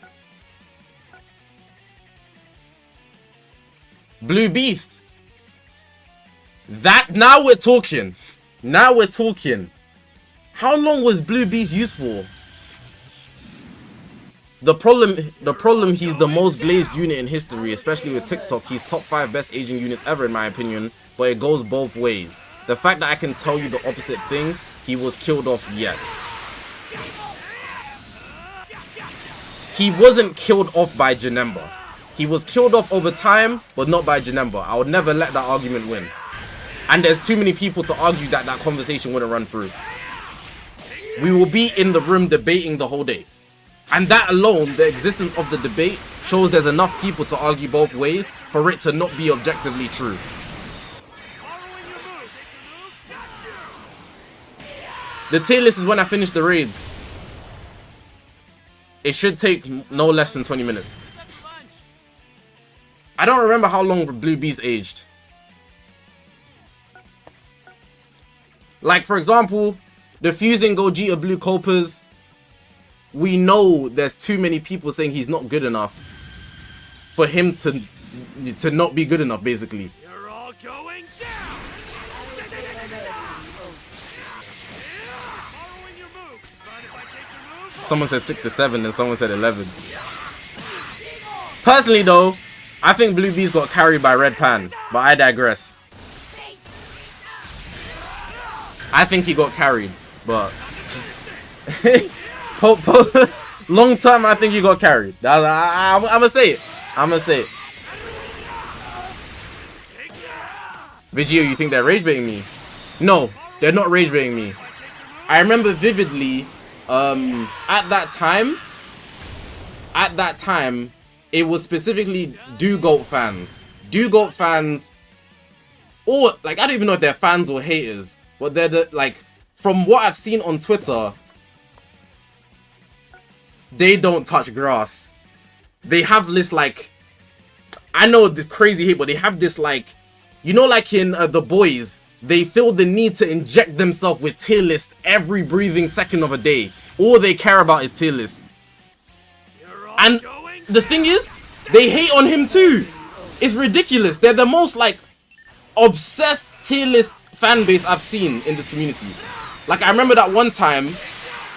Blue Beast. Now we're talking. Now we're talking. How long was Blue Beast used for? The problem, he's the most glazed unit in history, especially with TikTok. He's top 5 best aging units ever in my opinion, but it goes both ways. The fact that I can tell you the opposite thing, he was killed off, yes. He wasn't killed off by Janemba. He was killed off over time, but not by Janemba. I would never let that argument win. And there's too many people to argue that that conversation wouldn't run through. We will be in the room debating the whole day. And that alone, the existence of the debate, shows there's enough people to argue both ways for it to not be objectively true. The tier list is when I finish the raids. It should take no less than 20 minutes. I don't remember how long Blue Beast aged. Like, for example, the fusing Gogeta Blue Copas. We know there's too many people saying he's not good enough for him to not be good enough, basically. You're all going down. Following your move. Mind if I take your move? Someone said 6 to 7 and someone said 11. Personally though, I think Blue Beast got carried by Red Pan, but I digress. I think he got carried, but long time I think he got carried. I'm gonna say it. I'm gonna say it. Vegeta, you think they're rage baiting me? No, they're not rage baiting me. I remember vividly, at that time, it was specifically Do Goat fans. Do Goat fans, or like I don't even know if they're fans or haters, but they're the like from what I've seen on Twitter, they don't touch grass. They have this like, I know this crazy hate, but they have this like, you know, like in The Boys, they feel the need to inject themselves with tier list every breathing second of a day. All they care about is tier list. And the thing is, they hate on him too. It's ridiculous. They're the most like obsessed tier list fan base I've seen in this community. Like I remember that one time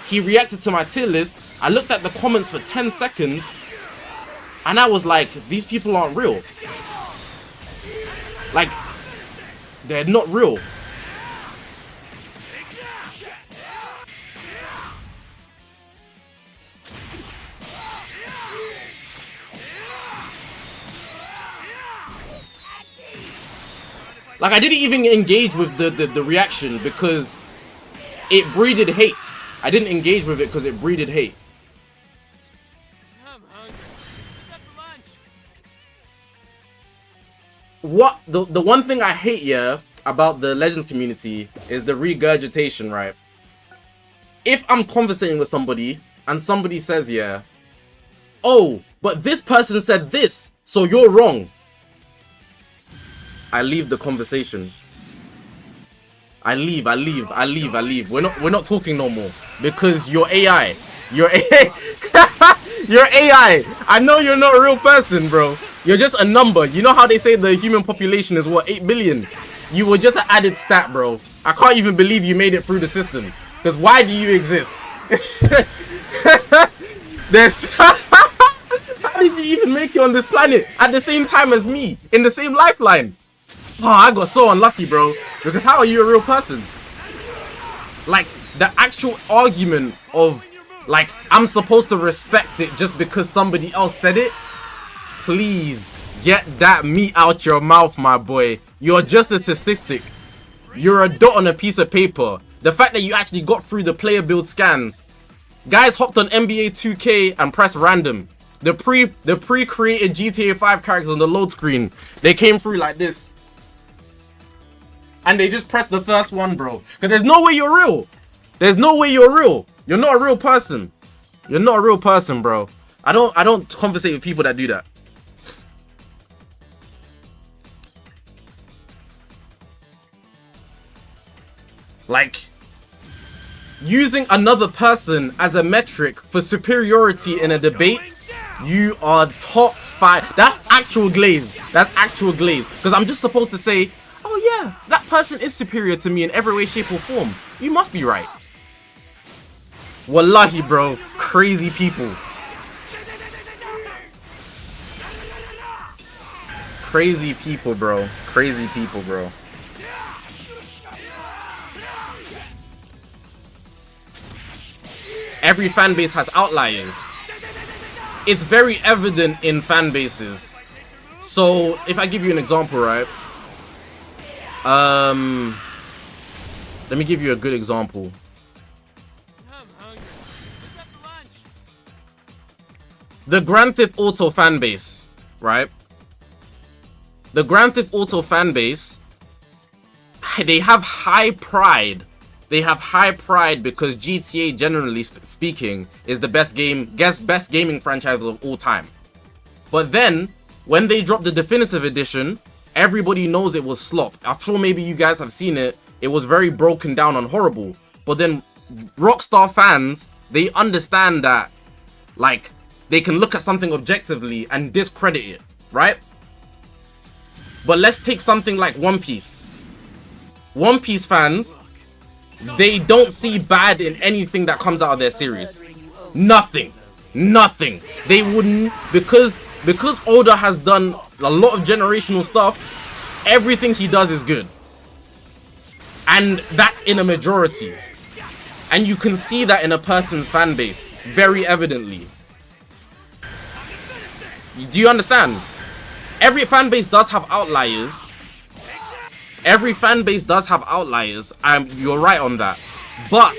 he reacted to my tier list. I looked at the comments for 10 seconds and I was like, these people aren't real. Like, they're not real. Like, I didn't even engage with the reaction because it breeded hate. I didn't engage with it because it breeded hate. I'm hungry. What's for lunch? What the one thing I hate, yeah, about the Legends community is the regurgitation, right? If I'm conversating with somebody and somebody says, yeah, oh, but this person said this, so you're wrong. I leave the conversation. I leave. We're not talking no more because you're AI. You're AI. You're AI. I know you're not a real person, bro. You're just a number. You know how they say the human population is what, 8 billion? You were just an added stat, bro. I can't even believe you made it through the system. Because why do you exist? There's how did you even make it on this planet at the same time as me in the same lifeline? Oh, I got so unlucky, bro. Because how are you a real person? Like, the actual argument of, like, I'm supposed to respect it just because somebody else said it? Please, get that meat out your mouth, my boy. You're just a statistic. You're a dot on a piece of paper. The fact that you actually got through the player build scans. Guys hopped on NBA 2K and pressed random. The pre-created GTA 5 characters on the load screen. They came through like this. And they just pressed the first one, bro. Because there's no way you're real. There's no way you're real. You're not a real person. You're not a real person, bro. I don't conversate with people that do that. Like, using another person as a metric for superiority in a debate, you are top 5. That's actual glaze. That's actual glaze. Because I'm just supposed to say, oh yeah, that person is superior to me in every way, shape, or form. You must be right. Wallahi, bro. Crazy people. Crazy people, bro. Crazy people, bro. Every fan base has outliers. It's very evident in fan bases. So, if I give you an example, right? Let me give you a good example. I'm hungry. What's for lunch? The Grand Theft Auto fan base, right? The Grand Theft Auto fan base, they have high pride. They have high pride because GTA, generally speaking, is the best gaming franchise of all time. But then, when they dropped the definitive edition, everybody knows it was slop. I'm sure maybe you guys have seen it. It was very broken down and horrible. But then Rockstar fans, they understand that, like, they can look at something objectively and discredit it, right? But let's take something like One Piece. One Piece fans, they don't see bad in anything that comes out of their series. Nothing. They wouldn't, because Oda has done a lot of generational stuff, everything he does is good. And that's in a majority. And you can see that in a person's fan base, very evidently. Do you understand? Every fan base does have outliers. Every fan base does have outliers. You're right on that. But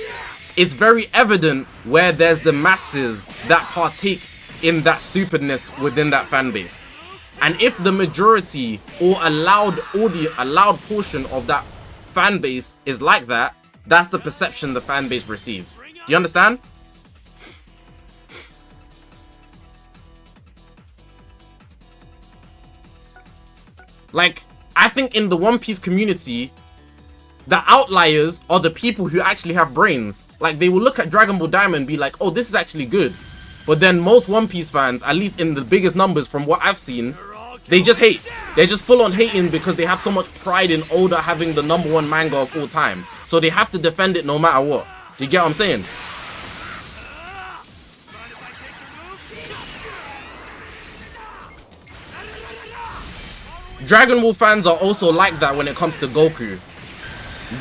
it's very evident where there's the masses that partake in that stupidness within that fan base. And if the majority or a loud portion of that fan base is like that, that's the perception the fan base receives. Do you understand? Like, I think in the One Piece community, the outliers are the people who actually have brains. Like, they will look at Dragon Ball Diamond and be like, oh, this is actually good. But then most One Piece fans, at least in the biggest numbers from what I've seen, they just hate. They're just full on hating because they have so much pride in Oda having the #1 manga of all time. So they have to defend it no matter what. Do you get what I'm saying? Dragon Ball fans are also like that when it comes to Goku.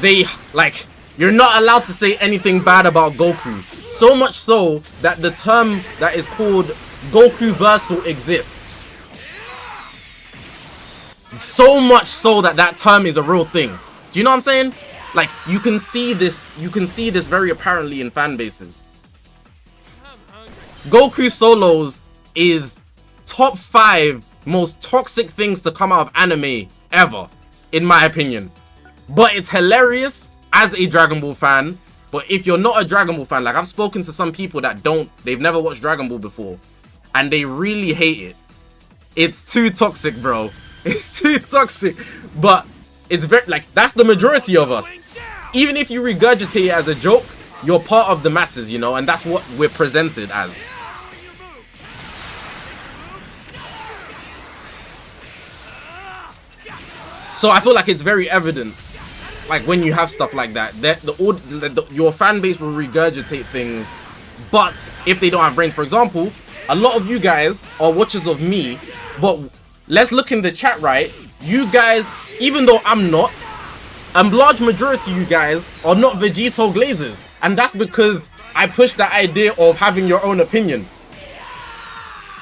They, like, you're not allowed to say anything bad about Goku. So much so that the term that is called Goku-versal exists. So much so that that term is a real thing. Do you know what I'm saying? Like, you can see this very apparently in fan bases. Goku solos is top 5 most toxic things to come out of anime ever, in my opinion. But it's hilarious as a Dragon Ball fan. But if you're not a Dragon Ball fan, like, I've spoken to some people that they've never watched Dragon Ball before, and they really hate it. It's too toxic, bro. It's too toxic. But it's very, like, that's the majority of us. Even if you regurgitate it as a joke, you're part of the masses, you know, and that's what we're presented as. So I feel like it's very evident, like, when you have stuff like that, your fan base will regurgitate things. But if they don't have brains, for example, a lot of you guys are watchers of me, but let's look in the chat, right? You guys, even though I'm not, a large majority of you guys are not Vegeta glazers. And that's because I push that idea of having your own opinion.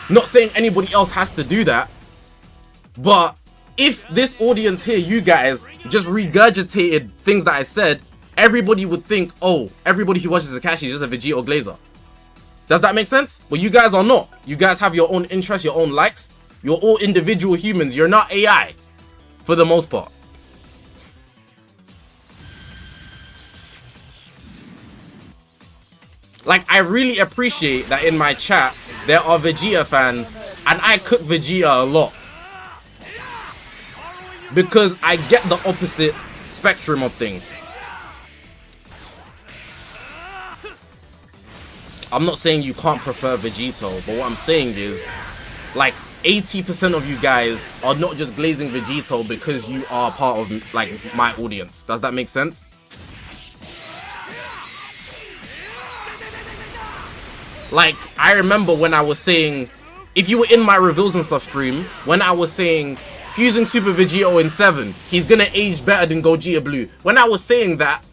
Not saying anybody else has to do that, but if this audience here, you guys, just regurgitated things that I said, everybody would think, oh, everybody who watches Akashi is just a Vegeta glazer. Does that make sense? But you guys are not. You guys have your own interests, your own likes. You're all individual humans. You're not AI, for the most part. Like, I really appreciate that in my chat, there are Vegeta fans, and I cook Vegeta a lot. Because I get the opposite spectrum of things. I'm not saying you can't prefer Vegeta, but what I'm saying is, like, 80% of you guys are not just glazing Vegeta because you are part of, like, my audience. Does that make sense? Like, I remember when I was saying, if you were in my reveals and stuff stream, when I was saying fusing Super Vegeta in 7, he's gonna age better than Gogeta Blue. When I was saying that,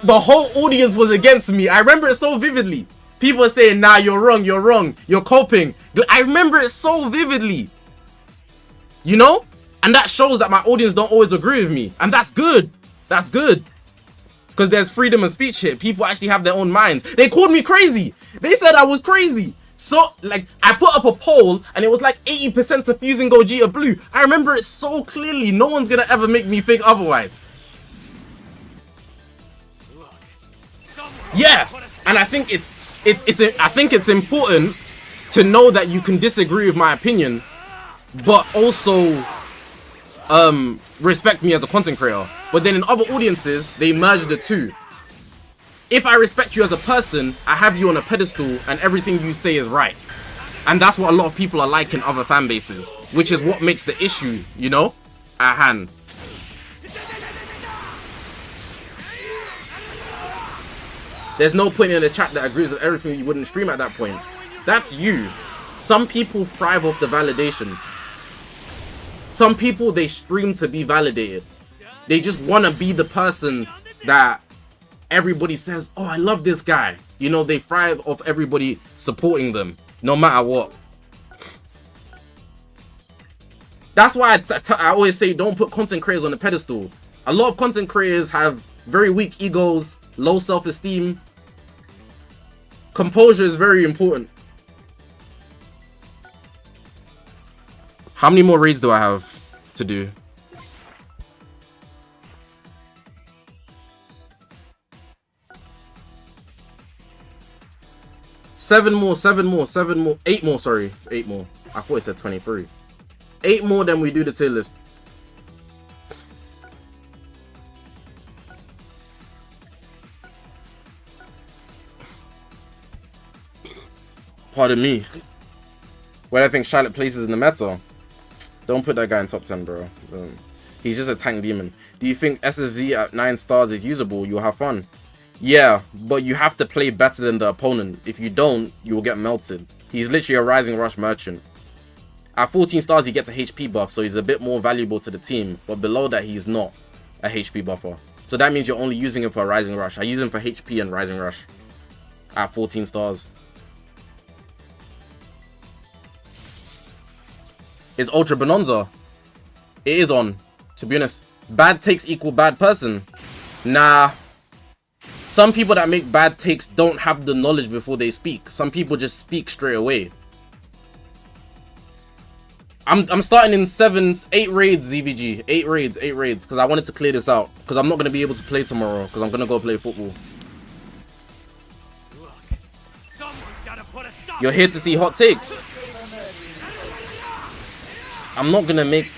the whole audience was against me. I remember it so vividly. People are saying, nah, you're wrong, you're coping. I remember it so vividly. You know? And that shows that my audience don't always agree with me. And that's good. That's good. Because there's freedom of speech here. People actually have their own minds. They called me crazy. They said I was crazy. So, like, I put up a poll and it was like 80% to fusing Gogeta Blue. I remember it so clearly. No one's gonna ever make me think otherwise. Yeah, and I think it's important to know that you can disagree with my opinion, but also respect me as a content creator. But then in other audiences, they merge the two. If I respect you as a person, I have you on a pedestal and everything you say is right. And that's what a lot of people are like in other fan bases, which is what makes the issue, you know, at hand. There's no point in the chat that agrees with everything. You wouldn't stream at that point. That's you. Some people thrive off the validation. Some people, they stream to be validated. They just want to be the person that everybody says, oh, I love this guy. You know, they thrive off everybody supporting them, no matter what. That's why I always say, don't put content creators on a pedestal. A lot of content creators have very weak egos, low self-esteem. Composure is very important. How many more raids do I have to do? Seven more, eight more, sorry. 8 more. I thought it said 23. 8 more, then we do the tier list. Pardon me. Where do I think Shallot places in the meta? Don't put that guy in top 10, bro. He's just a tank demon. Do you think SSV at 9 stars is usable? You'll have fun. Yeah, but you have to play better than the opponent. If you don't, you will get melted. He's literally a Rising Rush merchant. At 14 stars, he gets a HP buff, so he's a bit more valuable to the team. But below that, he's not a HP buffer. So that means you're only using him for a Rising Rush. I use him for HP and Rising Rush. At 14 stars. It's Ultra Bonanza. It is on. To be honest, bad takes equal bad person. Nah. Some people that make bad takes don't have the knowledge before they speak. Some people just speak straight away. I'm starting in 8 raids, ZVG. 8 raids, because I wanted to clear this out. Because I'm not going to be able to play tomorrow, because I'm going to go play football. Look, someone's gotta put a stop. You're here to see hot takes. I'm not going to make...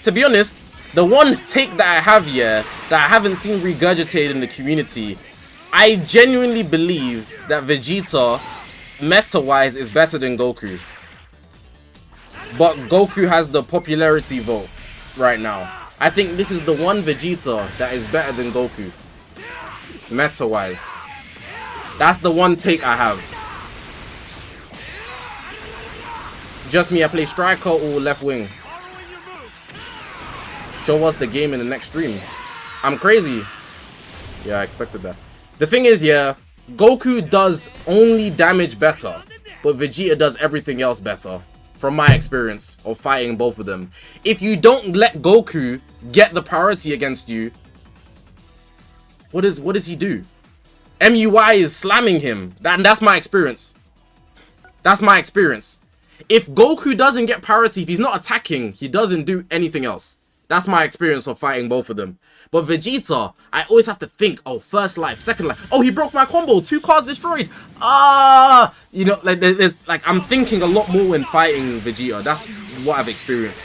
To be honest, the one take that I have here, that I haven't seen regurgitated in the community, I genuinely believe that Vegeta, meta-wise, is better than Goku. But Goku has the popularity vote right now. I think this is the one Vegeta that is better than Goku. Meta-wise. That's the one take I have. Just me, I play striker or left wing. Show us the game in the next stream. I'm crazy. Yeah, I expected that. The thing is, yeah, Goku does only damage better, but Vegeta does everything else better. From my experience of fighting both of them. If you don't let Goku get the priority against you, what does he do? MUI is slamming him. That's my experience. That's my experience. If Goku doesn't get priority, if he's not attacking, he doesn't do anything else. That's my experience of fighting both of them. But Vegeta, I always have to think, oh, first life, second life. Oh, he broke my combo. 2 cards destroyed. You know, like there's like I'm thinking a lot more when fighting Vegeta. That's what I've experienced.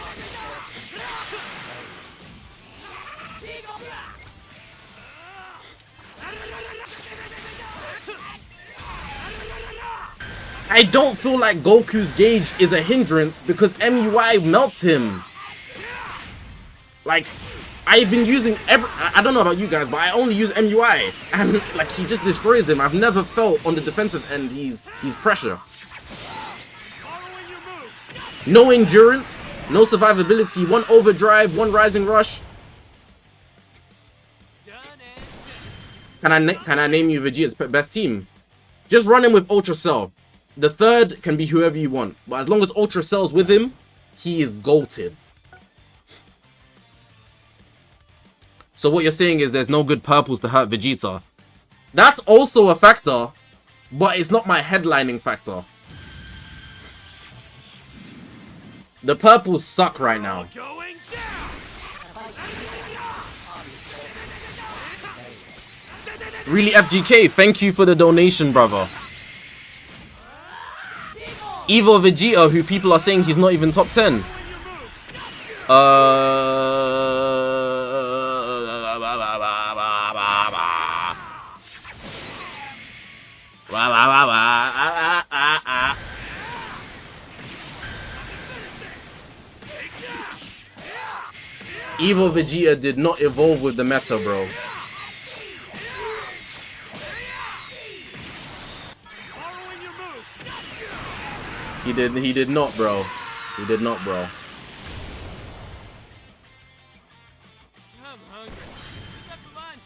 I don't feel like Goku's gauge is a hindrance because MUI melts him. Like, I've been using I don't know about you guys, but I only use MUI, and like he just destroys him. I've never felt on the defensive end he's pressure. No endurance, no survivability, 1 overdrive, 1 rising rush. Can I name you Vegeta's best team? Just run him with Ultra Cell. The third can be whoever you want, but as long as Ultra Cell's with him, he is golden. So what you're saying is there's no good purples to hurt Vegeta. That's also a factor, but it's not my headlining factor. The purples suck right now. Really, FGK, thank you for the donation, brother. Evil Vegeta, who people are saying he's not even top 10. Evil Vegeta did not evolve with the meta, bro. He did not, bro. He did not, bro. I'm hungry. What's up for lunch?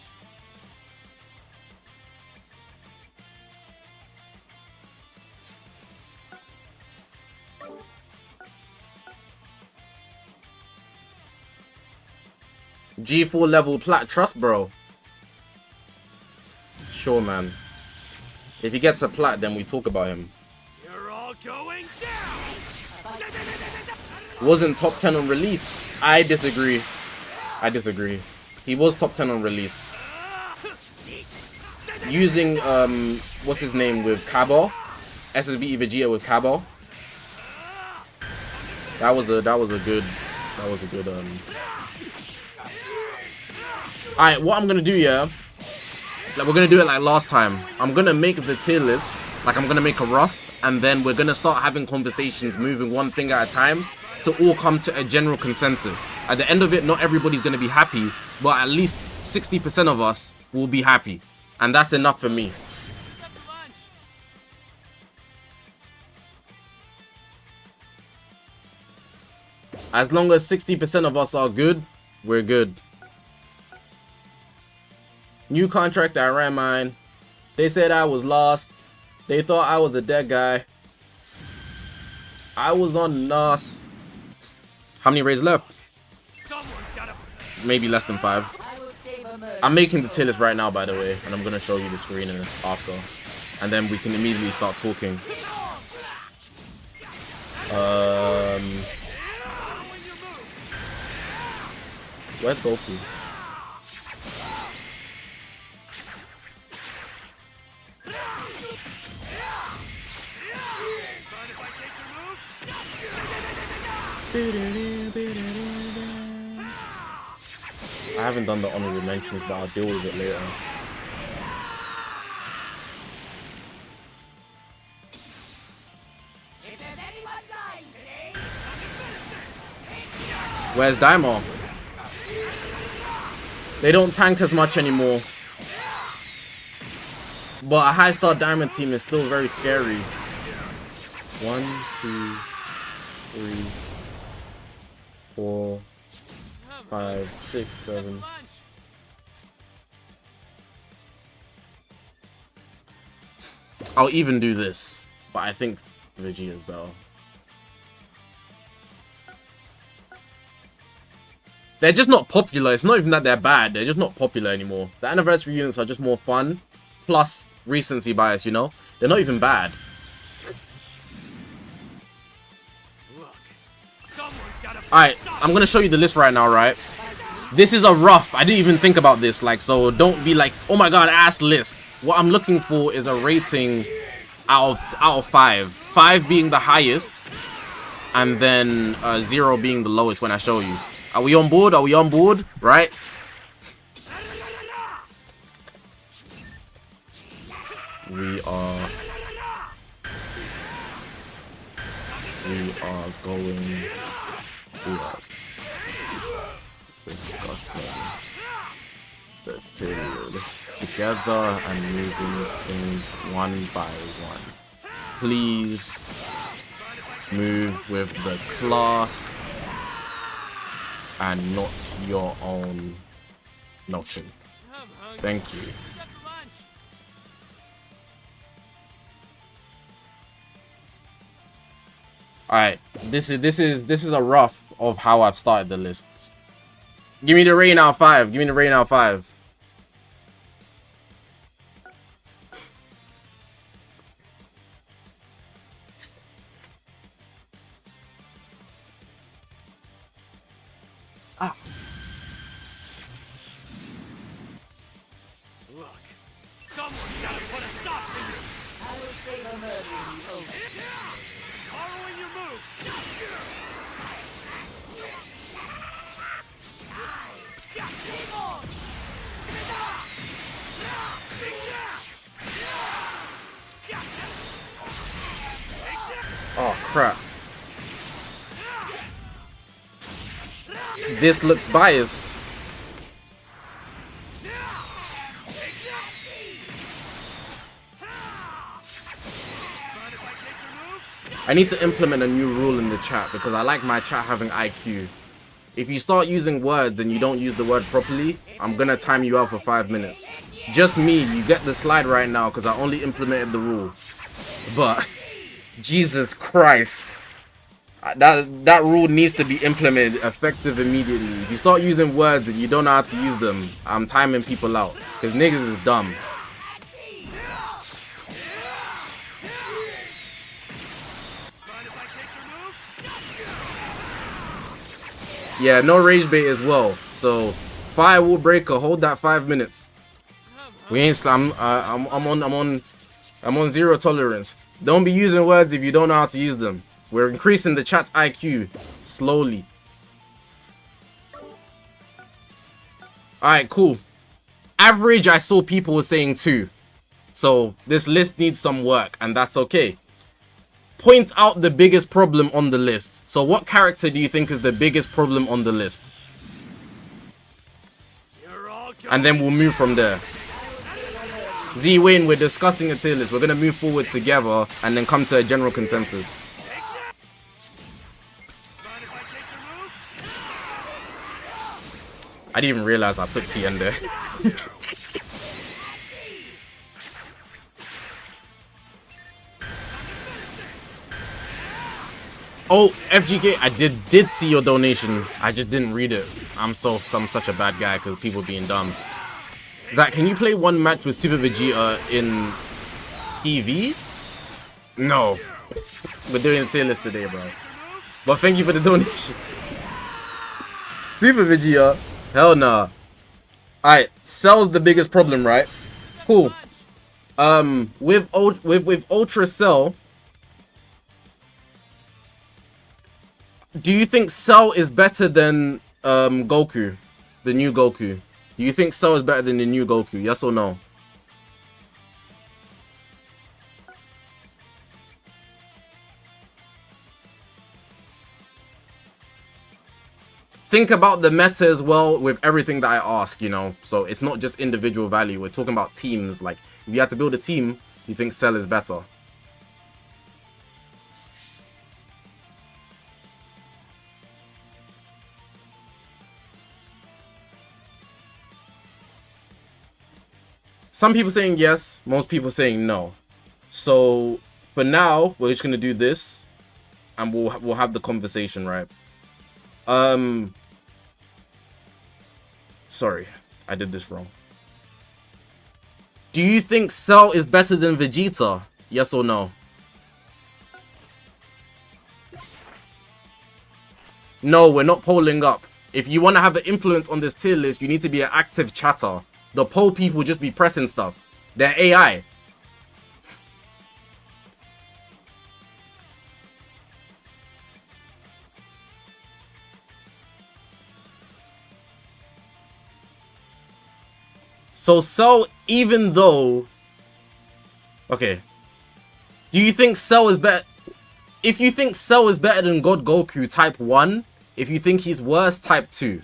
G4 level plat, trust, bro. Sure, man. If he gets a plat, then we talk about him. You're all going down. Wasn't top 10 on release. I disagree. He was top 10 on release. Using what's his name with Cabo, SSB Vegeta with Cabo. That was a good. Alright, what I'm gonna do, yeah, like we're gonna do it like last time. I'm gonna make the tier list, like I'm gonna make a rough, and then we're gonna start having conversations, moving one thing at a time to all come to a general consensus. At the end of it, not everybody's gonna be happy, but at least 60% of us will be happy, and that's enough for me. As long as 60% of us are good, we're good. New contract, I ran mine. They said I was lost. They thought I was a dead guy. I was on NOS. How many raids left? Maybe less than 5. I'm making the tier list right now, by the way, and I'm gonna show you the screen and after, and then we can immediately start talking. Where's Goku? I haven't done the honorable mentions, but I'll deal with it later. Where's Daimon? They don't tank as much anymore. But a high star diamond team is still very scary. 1, 2, 3, 4, 5, 6, 7. I'll even do this, but I think Vegeta's better. They're just not popular. It's not even that they're bad. They're just not popular anymore. The anniversary units are just more fun. Plus recency bias, you know? They're not even bad. Alright, I'm gonna show you the list right now, right? This is a rough. I didn't even think about this. Like, so don't be like, oh my god, ass list. What I'm looking for is a rating out of 5. 5 being the highest. And then 0 being the lowest when I show you. Are we on board? Are we on board? Right? We are going. We are discussing the tier list together and moving things one by one. Please move with the class and not your own notion. Thank you. Alright, this is a rough of how I've started the list. Give me the rating out of 5. Give me the rating out of 5. Ah. Look, someone's gotta put a stop to you. I will save a murder. Following your move. Oh crap. This looks biased. I need to implement a new rule in the chat because I like my chat having IQ. If you start using words and you don't use the word properly, I'm gonna time you out for 5 minutes. Just me, you get the slide right now because I only implemented the rule. But Jesus Christ. That rule needs to be implemented effective immediately. If you start using words and you don't know how to use them, I'm timing people out. Because niggas is dumb. Yeah, no rage bait as well. So Firewall Breaker, hold that 5 minutes. We ain't. I'm on zero tolerance. Don't be using words if you don't know how to use them. We're increasing the chat IQ slowly. Alright, cool. Average, I saw people were saying 2. So this list needs some work, and that's okay. Point out the biggest problem on the list. So what character do you think is the biggest problem on the list? And then we'll move from there. Z-Wayne, we're discussing a tier list. We're going to move forward together and then come to a general consensus. I didn't even realize I put Tien there. Oh, FGK, I did see your donation. I just didn't read it. I'm such a bad guy because people being dumb. Zach, can you play one match with Super Vegeta in EV? No. We're doing a tier list today, bro. But thank you for the donation. Super Vegeta? Hell nah. Alright, Cell's the biggest problem, right? Cool. With Ultra Cell, do you think Cell is better than Goku? The new Goku? Do you think Cell is better than the new Goku? Yes or no? Think about the meta as well with everything that I ask, you know. So it's not just individual value. We're talking about teams. Like, if you had to build a team, you think Cell is better. Some people saying yes, most people saying no. So for now, we're just gonna do this, and we'll have the conversation, right? Sorry, I did this wrong. Do you think Cell is better than Vegeta? Yes or no? No, we're not polling up. If you want to have an influence on this tier list, you need to be an active chatter. The poll people just be pressing stuff. They're AI. So Cell, even though... Okay. Do you think Cell is better... If you think Cell is better than God Goku type 1, if you think he's worse, type 2.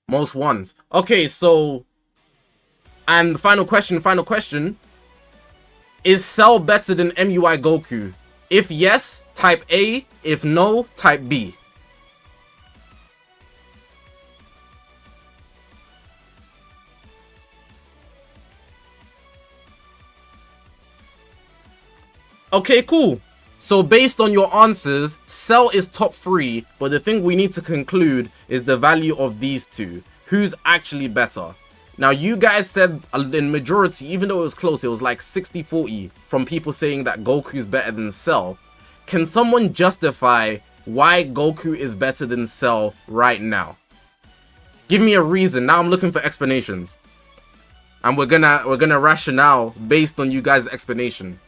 Most ones. Okay, so... And the final question. Is Cell better than MUI Goku? If yes, type A. If no, type B. Okay, cool. So based on your answers, Cell is top 3, but the thing we need to conclude is the value of these two. Who's actually better? Now, you guys said in majority, even though it was close, it was like 60-40 from people saying that Goku's better than Cell. Can someone justify why Goku is better than Cell right now? Give me a reason. Now I'm looking for explanations. And we're gonna rationale based on you guys' explanation.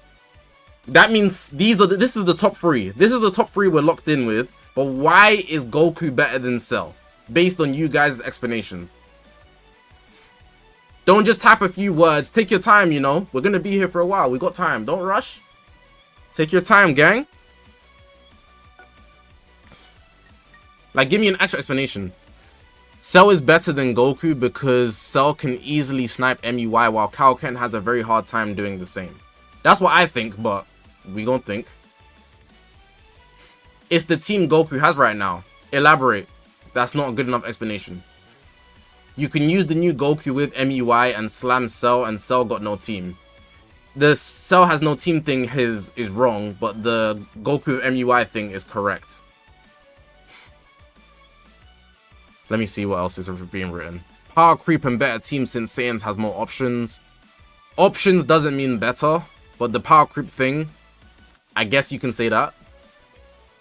That means this is the top 3. This is the top 3 we're locked in with. But why is Goku better than Cell? Based on you guys' explanation. Don't just type a few words. Take your time, you know. We're gonna be here for a while. We got time. Don't rush. Take your time, gang. Like, give me an actual explanation. Cell is better than Goku because Cell can easily snipe MUI while Kaioken has a very hard time doing the same. That's what I think, but we gonna think. It's the team Goku has right now. Elaborate. That's not a good enough explanation. You can use the new Goku with MUI and slam Cell, and Cell got no team. The Cell has no team thing is wrong, but the Goku MUI thing is correct. Let me see what else is being written. Power creep and better team since Saiyans has more options. Options doesn't mean better, but the power creep thing, I guess you can say that.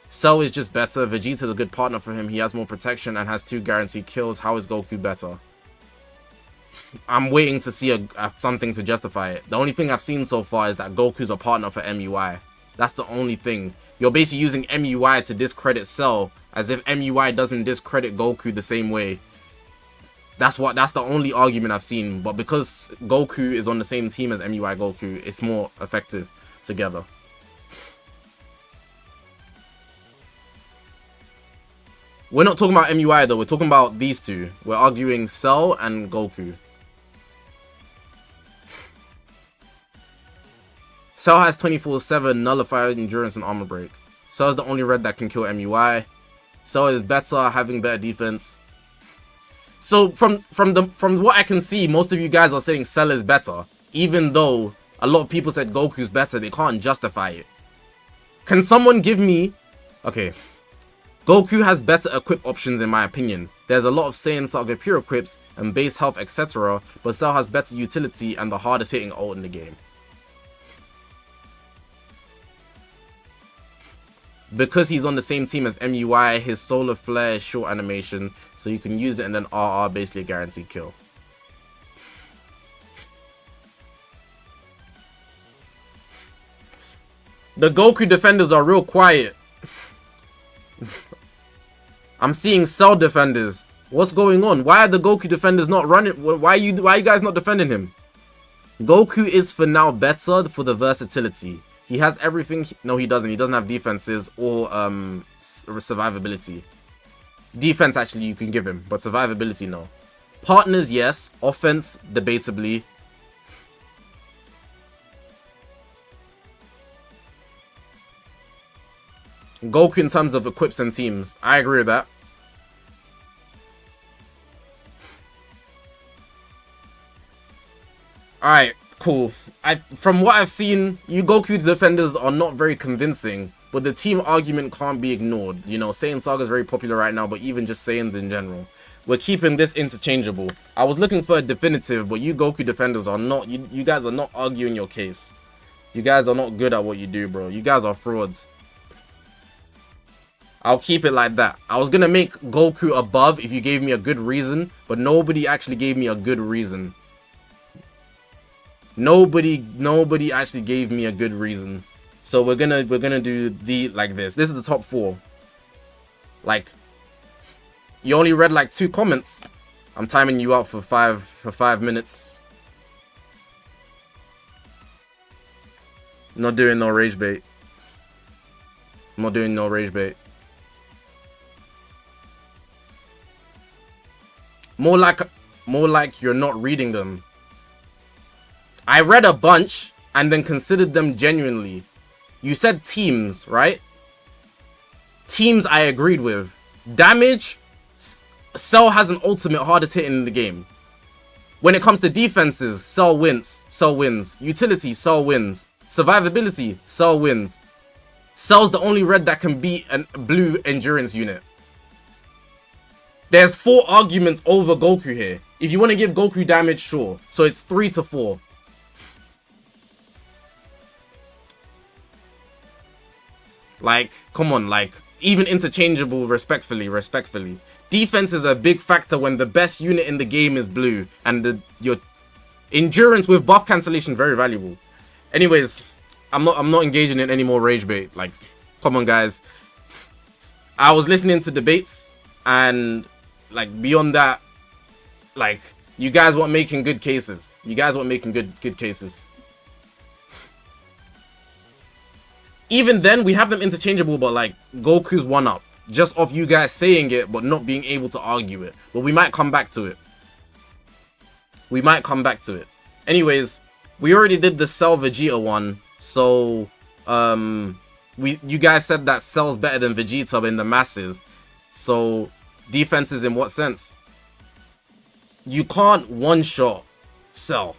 Cell is just better. Vegeta's a good partner for him. He has more protection and has 2 guaranteed kills. How is Goku better? I'm waiting to see something to justify it. The only thing I've seen so far is that Goku's a partner for MUI. That's the only thing. You're basically using MUI to discredit Cell, as if MUI doesn't discredit Goku the same way. That's the only argument I've seen. But because Goku is on the same team as MUI Goku, it's more effective together. We're not talking about MUI though, we're talking about these two. We're arguing Cell and Goku. Cell has 24/7 nullified endurance and armor break. Cell is the only red that can kill MUI. Cell is better, having better defense. So from what I can see, most of you guys are saying Cell is better, even though a lot of people said Goku's better. They can't justify it. Can someone give me... Okay. Goku has better equip options in my opinion. There's a lot of Saiyan Saga pure equips and base health etc, but Cell has better utility and the hardest hitting ult in the game. Because he's on the same team as MUI, his solar flare is short animation, so you can use it and then RR, basically a guaranteed kill. The Goku defenders are real quiet. I'm seeing Cell defenders. What's going on? Why are the Goku defenders not running? Why are you guys not defending him? Goku is for now better for the versatility. He has everything. No, he doesn't. He doesn't have defenses or survivability. Defense, actually, you can give him, but survivability, no. Partners, yes. Offense, debatably. Goku in terms of equips and teams. I agree with that. Alright, cool. From what I've seen, you Goku defenders are not very convincing, but the team argument can't be ignored. You know, Saiyan Saga is very popular right now, but even just Saiyans in general. We're keeping this interchangeable. I was looking for a definitive, but you Goku defenders are not. You guys are not arguing your case. You guys are not good at what you do, bro. You guys are frauds. I'll keep it like that. I was gonna make Goku above if you gave me a good reason, but nobody actually gave me a good reason. Nobody actually gave me a good reason. So we're gonna do the like this. This is the top 4. Like, you only read like 2 comments. I'm timing you out for 5 minutes. Not doing no rage bait. I'm not doing no rage bait. More like you're not reading them. I read a bunch and then considered them genuinely. You said teams, right? Teams I agreed with. Damage, Cell has an ultimate hardest hit in the game. When it comes to defenses, Cell wins. Cell wins. Utility, Cell wins. Survivability, Cell wins. Cell's the only red that can beat a blue endurance unit. There's 4 arguments over Goku here. If you want to give Goku damage, sure. So it's 3 to 4. Like, come on, like, even interchangeable, respectfully. Defense is a big factor when the best unit in the game is blue. And your endurance with buff cancellation, very valuable. Anyways, I'm not engaging in any more rage bait. Like, come on, guys. I was listening to debates, and like beyond that, like, you guys weren't making good cases. You guys weren't making good cases. Even then, we have them interchangeable, but like Goku's 1-up just off you guys saying it but not being able to argue it. But we might come back to it. Anyways, we already did the Cell Vegeta one, so you guys said that Cell's better than Vegeta in the masses. So defenses in what sense? You can't one-shot Cell.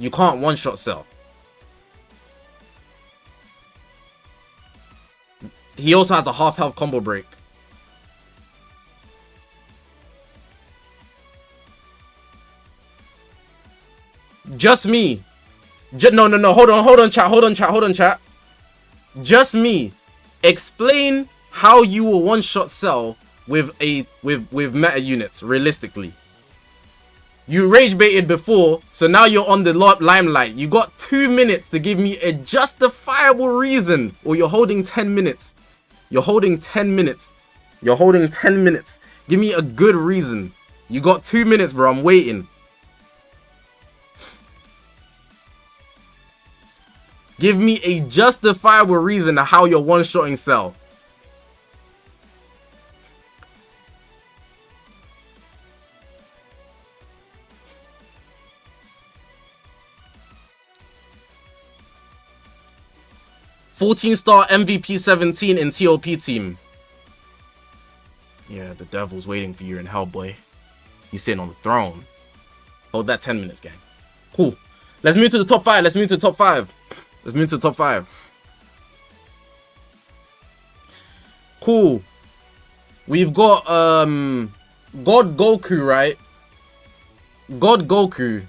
You can't one-shot Cell. He also has a half health combo break. Just me. No. Hold on, chat. Just me. Explain how you will one-shot Cell with meta units realistically. You rage baited before, so now you're on the limelight. You got 2 minutes to give me a justifiable reason, or you're holding 10 minutes. You're holding 10 minutes. Give me a good reason. You got 2 minutes, bro. I'm waiting. Give me a justifiable reason to how you're one-shotting Cell. $14-star MVP 17 in TOP team. Yeah, the devil's waiting for you in hell, boy. You sitting on the throne. Hold that 10 minutes, gang. Cool. Let's move to the top 5. Cool. We've got God Goku, right? God Goku.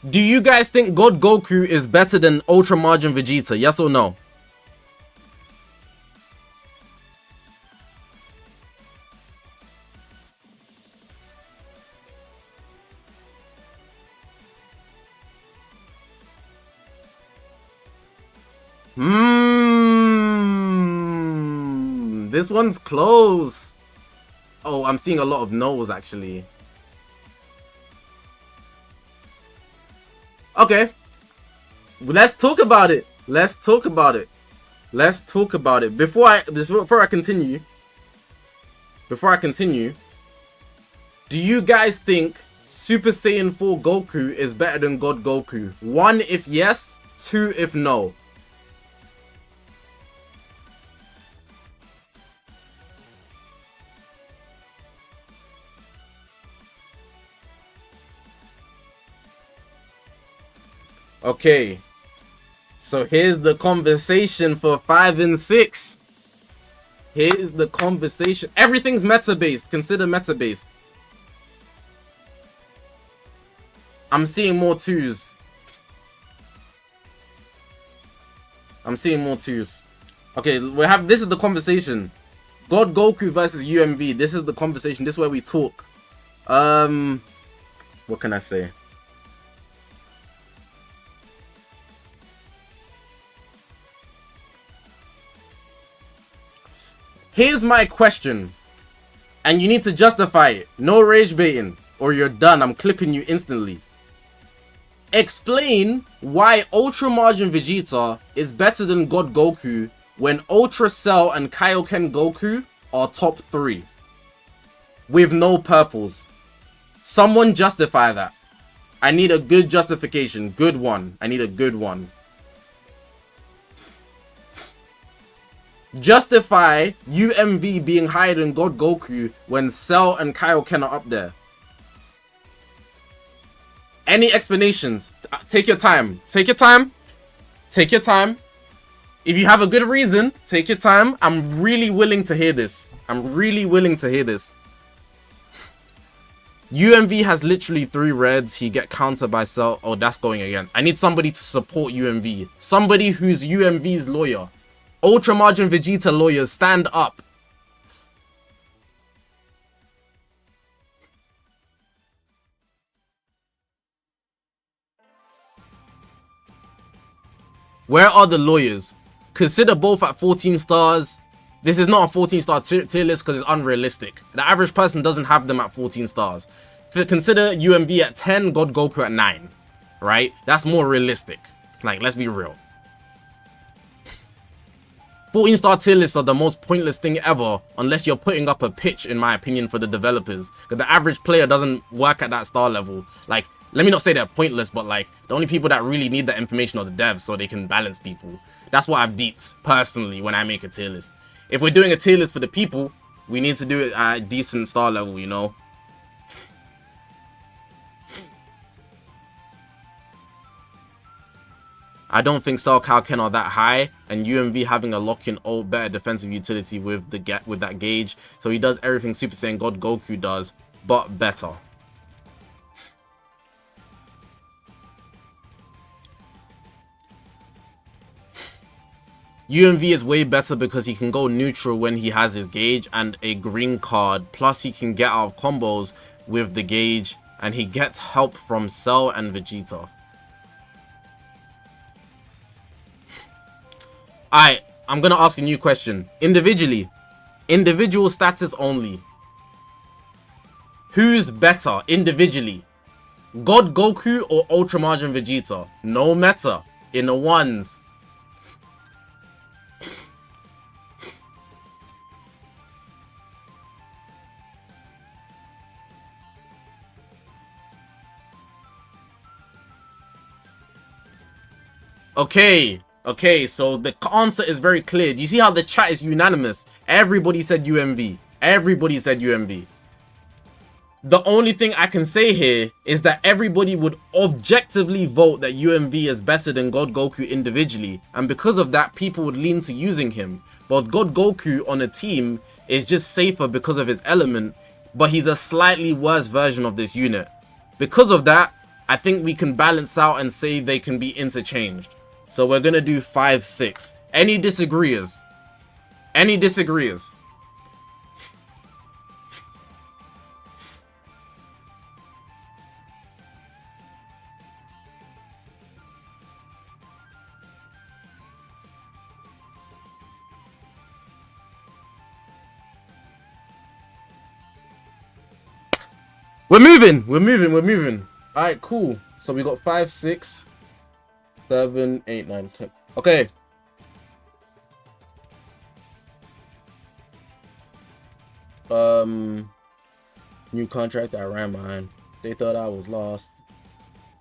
Do you guys think God Goku is better than Ultra Margin Vegeta? Yes or no? This one's close. Oh, I'm seeing a lot of no's actually. Okay. Let's talk about it. Before I continue, do you guys think Super Saiyan 4 Goku is better than God Goku? 1 if yes, 2 if no. Okay, so here's the conversation for 5 and 6. Here's the conversation. Everything's meta-based. Consider meta-based. I'm seeing more 2s. Okay, this is the conversation. God Goku versus UMV. This is the conversation. This is where we talk. What can I say? Here's my question, and you need to justify it. No rage baiting, or you're done. I'm clipping you instantly. Explain why Ultra Margin Vegeta is better than God Goku when Ultra Cell and Kaioken Goku are top 3. With no purples. Someone justify that. I need a good justification. Good one. I need a good one. Justify UMV being higher than God Goku when Cell and Kaioken are up there. Any explanations? Take your time. If you have a good reason, take your time. I'm really willing to hear this. UMV has literally 3 reds. He get countered by Cell. Oh, that's going against. I need somebody to support UMV. Somebody who's UMV's lawyer. Ultra Margin Vegeta lawyers, stand up. Where are the lawyers? Consider both at 14 stars. This is not a 14-star tier list because it's unrealistic. The average person doesn't have them at 14 stars. Consider UMV at 10, God Goku at 9. Right? That's more realistic. Like, let's be real. 14-star tier lists are the most pointless thing ever unless you're putting up a pitch, in my opinion, for the developers. Because the average player doesn't work at that star level. Like, let me not say they're pointless, but like, the only people that really need that information are the devs so they can balance people. That's what I've deeped, personally, when I make a tier list. If we're doing a tier list for the people, we need to do it at a decent star level, you know? I don't think Cell Calken are that high, and UMV having a lock-in better defensive utility with that gauge. So he does everything Super Saiyan God Goku does, but better. UMV is way better because he can go neutral when he has his gauge and a green card. Plus he can get out of combos with the gauge, and he gets help from Cell and Vegeta. Alright, I'm gonna ask a new question. Individually, individual status only. Who's better individually? God Goku or Ultra Majin Vegeta? No meta. In the ones. Okay, so the answer is very clear. Do you see how the chat is unanimous? Everybody said UMV. Everybody said UMV. The only thing I can say here is that everybody would objectively vote that UMV is better than God Goku individually. And because of that, people would lean to using him. But God Goku on a team is just safer because of his element. But he's a slightly worse version of this unit. Because of that, I think we can balance out and say they can be interchanged. So we're going to do 5, 6. Any disagreeers? Any disagreeers? We're moving. Alright, cool. So we got 5, 6, 7, 8, 9, 10. Okay. New contract I ran behind. They thought I was lost.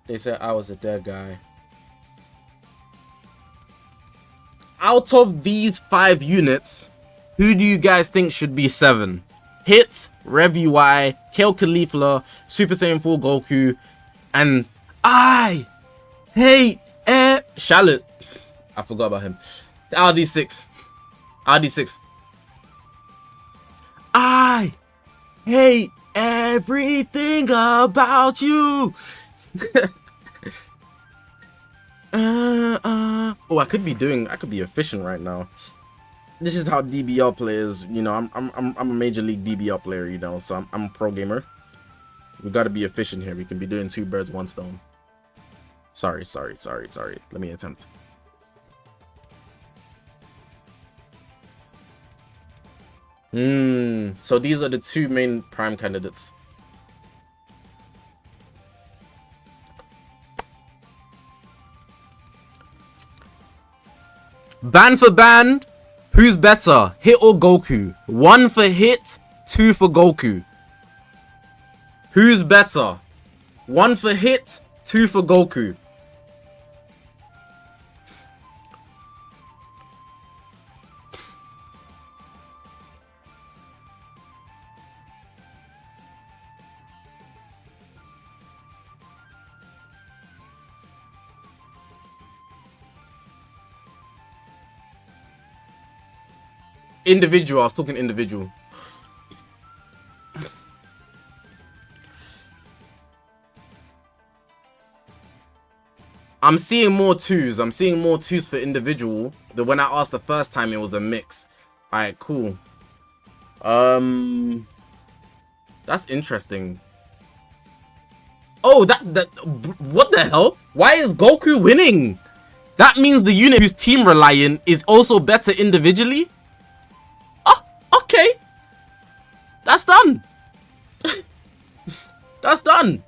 They said I was a dead guy. Out of these 5 units, who do you guys think should be 7? Hit, Rev UI, Kale Caulifla, Super Saiyan 4 Goku, and I hate Shallot. I forgot about him. RD6. I hate everything about you. Oh, I could be efficient right now. This is how DBL players, you know, I'm a major league DBL player, you know, so I'm a pro gamer. We gotta be efficient here. We can be doing 2 birds, 1 stone. Sorry. Let me attempt. So these are the 2 main prime candidates. Ban for ban, who's better, Hit or Goku? 1 for Hit, 2 for Goku. Who's better? 1 for Hit, 2 for Goku. Individual, I was talking individual. I'm seeing more 2s. I'm seeing more 2s for individual. The when I asked the first time, it was a mix. Alright, cool. That's interesting. Oh, what the hell? Why is Goku winning? That means the unit who's team reliant is also better individually? Oh, okay. That's done. That's done.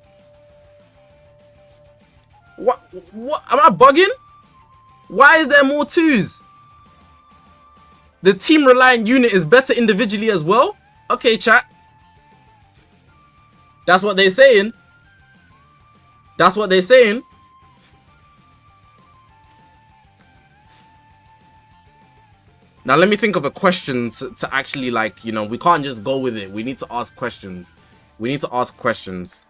What? Am I bugging? Why is there more 2s? The team reliant unit is better individually as well? Okay, chat. That's what they're saying. That's what they're saying. Now let me think of a question to actually, like, you know, we can't just go with it. We need to ask questions. We need to ask questions.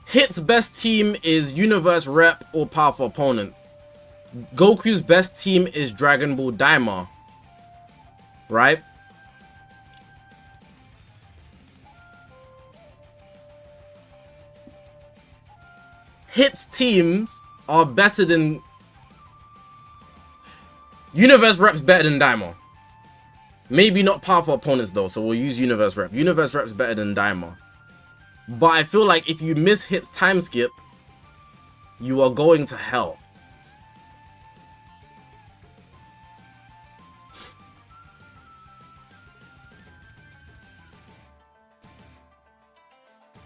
Hit's best team is Universe Rep or Powerful Opponents. Goku's best team is Dragon Ball Daima. Right? Hit's teams are better than... Universe Rep's better than Daima. Maybe not Powerful Opponents though, so we'll use Universe Rep. Universe Rep's better than Daima. But I feel like if you miss Hit's time skip, you are going to hell.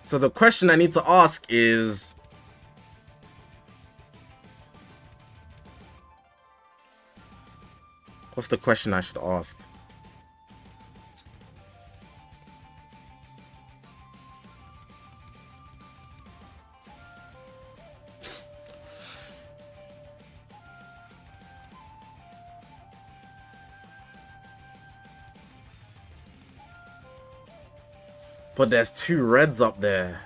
So the question I need to ask is... What's the question I should ask? But there's 2 reds up there.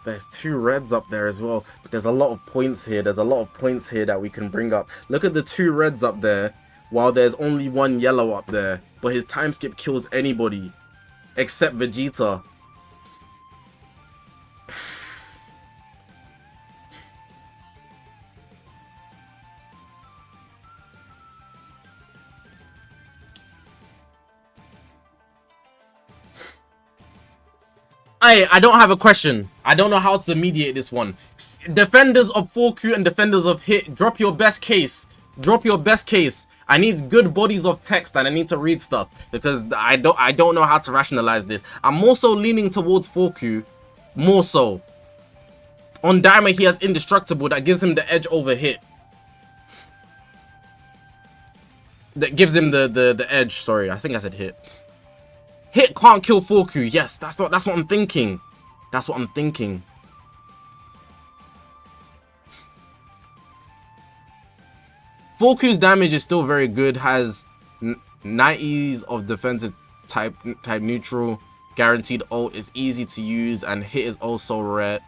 There's 2 reds up there as well. But there's a lot of points here. There's a lot of points here that we can bring up. Look at the 2 reds up there, while there's only 1 yellow up there. But his time skip kills anybody except Vegeta. I don't have a question. I don't know how to mediate this one. Defenders of 4Q and defenders of Hit, drop your best case. Drop your best case. I need good bodies of text and I need to read stuff because I don't know how to rationalize this. I'm more so leaning towards 4Q. More so. On Daima he has Indestructible that gives him the edge over Hit. That gives him the edge. Sorry, I think I said Hit. Hit can't kill 4Q. Yes, that's what I'm thinking. That's what I'm thinking. Q's damage is still very good. Has 90s of defensive type neutral. Guaranteed ult is easy to use, and Hit is also red.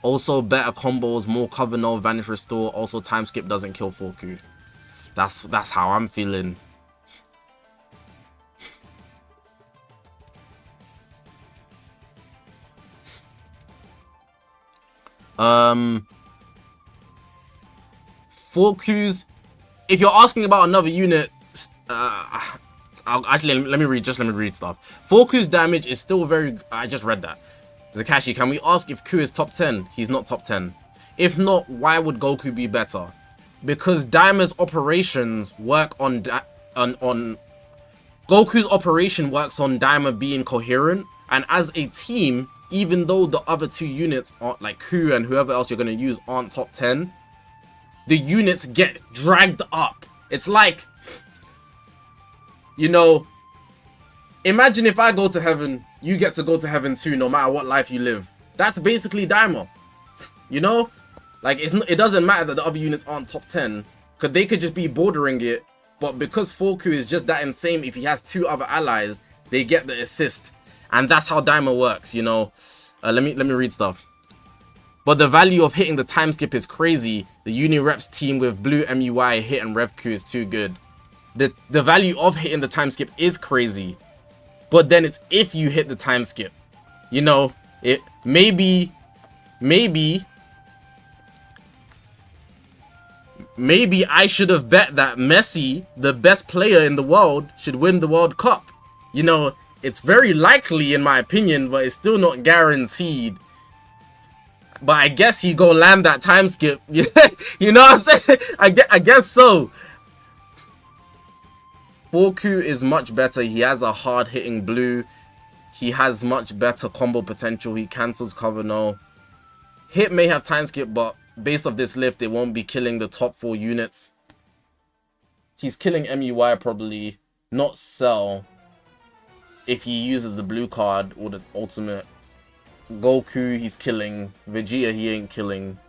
Also better combos, more cover no, vanish restore. Also time skip doesn't kill 4Q. That's how I'm feeling. Four Qs. If you're asking about another unit, let me read stuff. 4Q's damage is still very. I just read that. Zakashi, can we ask if Q is top 10? He's not top 10. If not, why would Goku be better? Because Daima's operations work on Goku's operation works on Daima being coherent, and as a team, even though the other 2 units aren't, like Q and whoever else you're going to use, aren't top 10, the units get dragged up. It's like, you know, imagine if I go to heaven, you get to go to heaven too, no matter what life you live. That's basically Daima. You know? Like, it doesn't matter that the other units aren't top 10, because they could just be bordering it, but because 4Q is just that insane, if he has 2 other allies, they get the assist. And that's how Daima works, you know. Let me read stuff. But the value of hitting the time skip is crazy. The Unireps team with blue MUI, Hit, and RevQ is too good. The value of hitting the time skip is crazy. But then it's if you hit the time skip. You know, it maybe I should have bet that Messi, the best player in the world, should win the World Cup. You know, it's very likely in my opinion, but it's still not guaranteed. But I guess he gonna land that time skip. You know what I'm saying? I guess so. 4Q is much better. He has a hard hitting blue. He has much better combo potential. He cancels cover no. Hit may have time skip, but based off this lift, it won't be killing the top 4 units. He's killing MUI probably, not Cell. If he uses the blue card or the ultimate. Goku, he's killing. Vegeta, he ain't killing.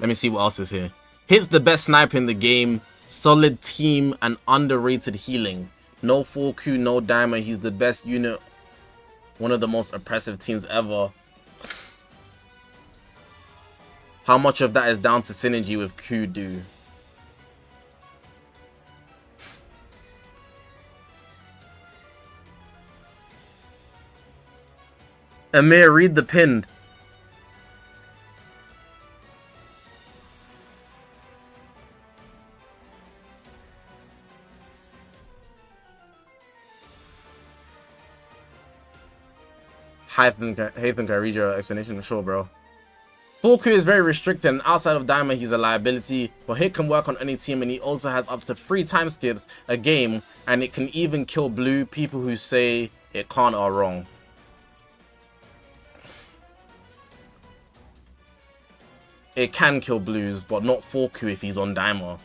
Let me see what else is here. Hit's the best sniper in the game. Solid team and underrated healing. No full Q, no Dimer. He's the best unit. One of the most oppressive teams ever. How much of that is down to synergy with Kudu? Amir, read the pinned. Haytham, can I read your explanation? Sure, bro. Full Q is very restricted, and outside of Diamond, he's a liability, but Hit can work on any team, and he also has up to 3 time skips a game, and it can even kill blue. People who say it can't are wrong. It can kill blues, but not full Q if he's on Dimer.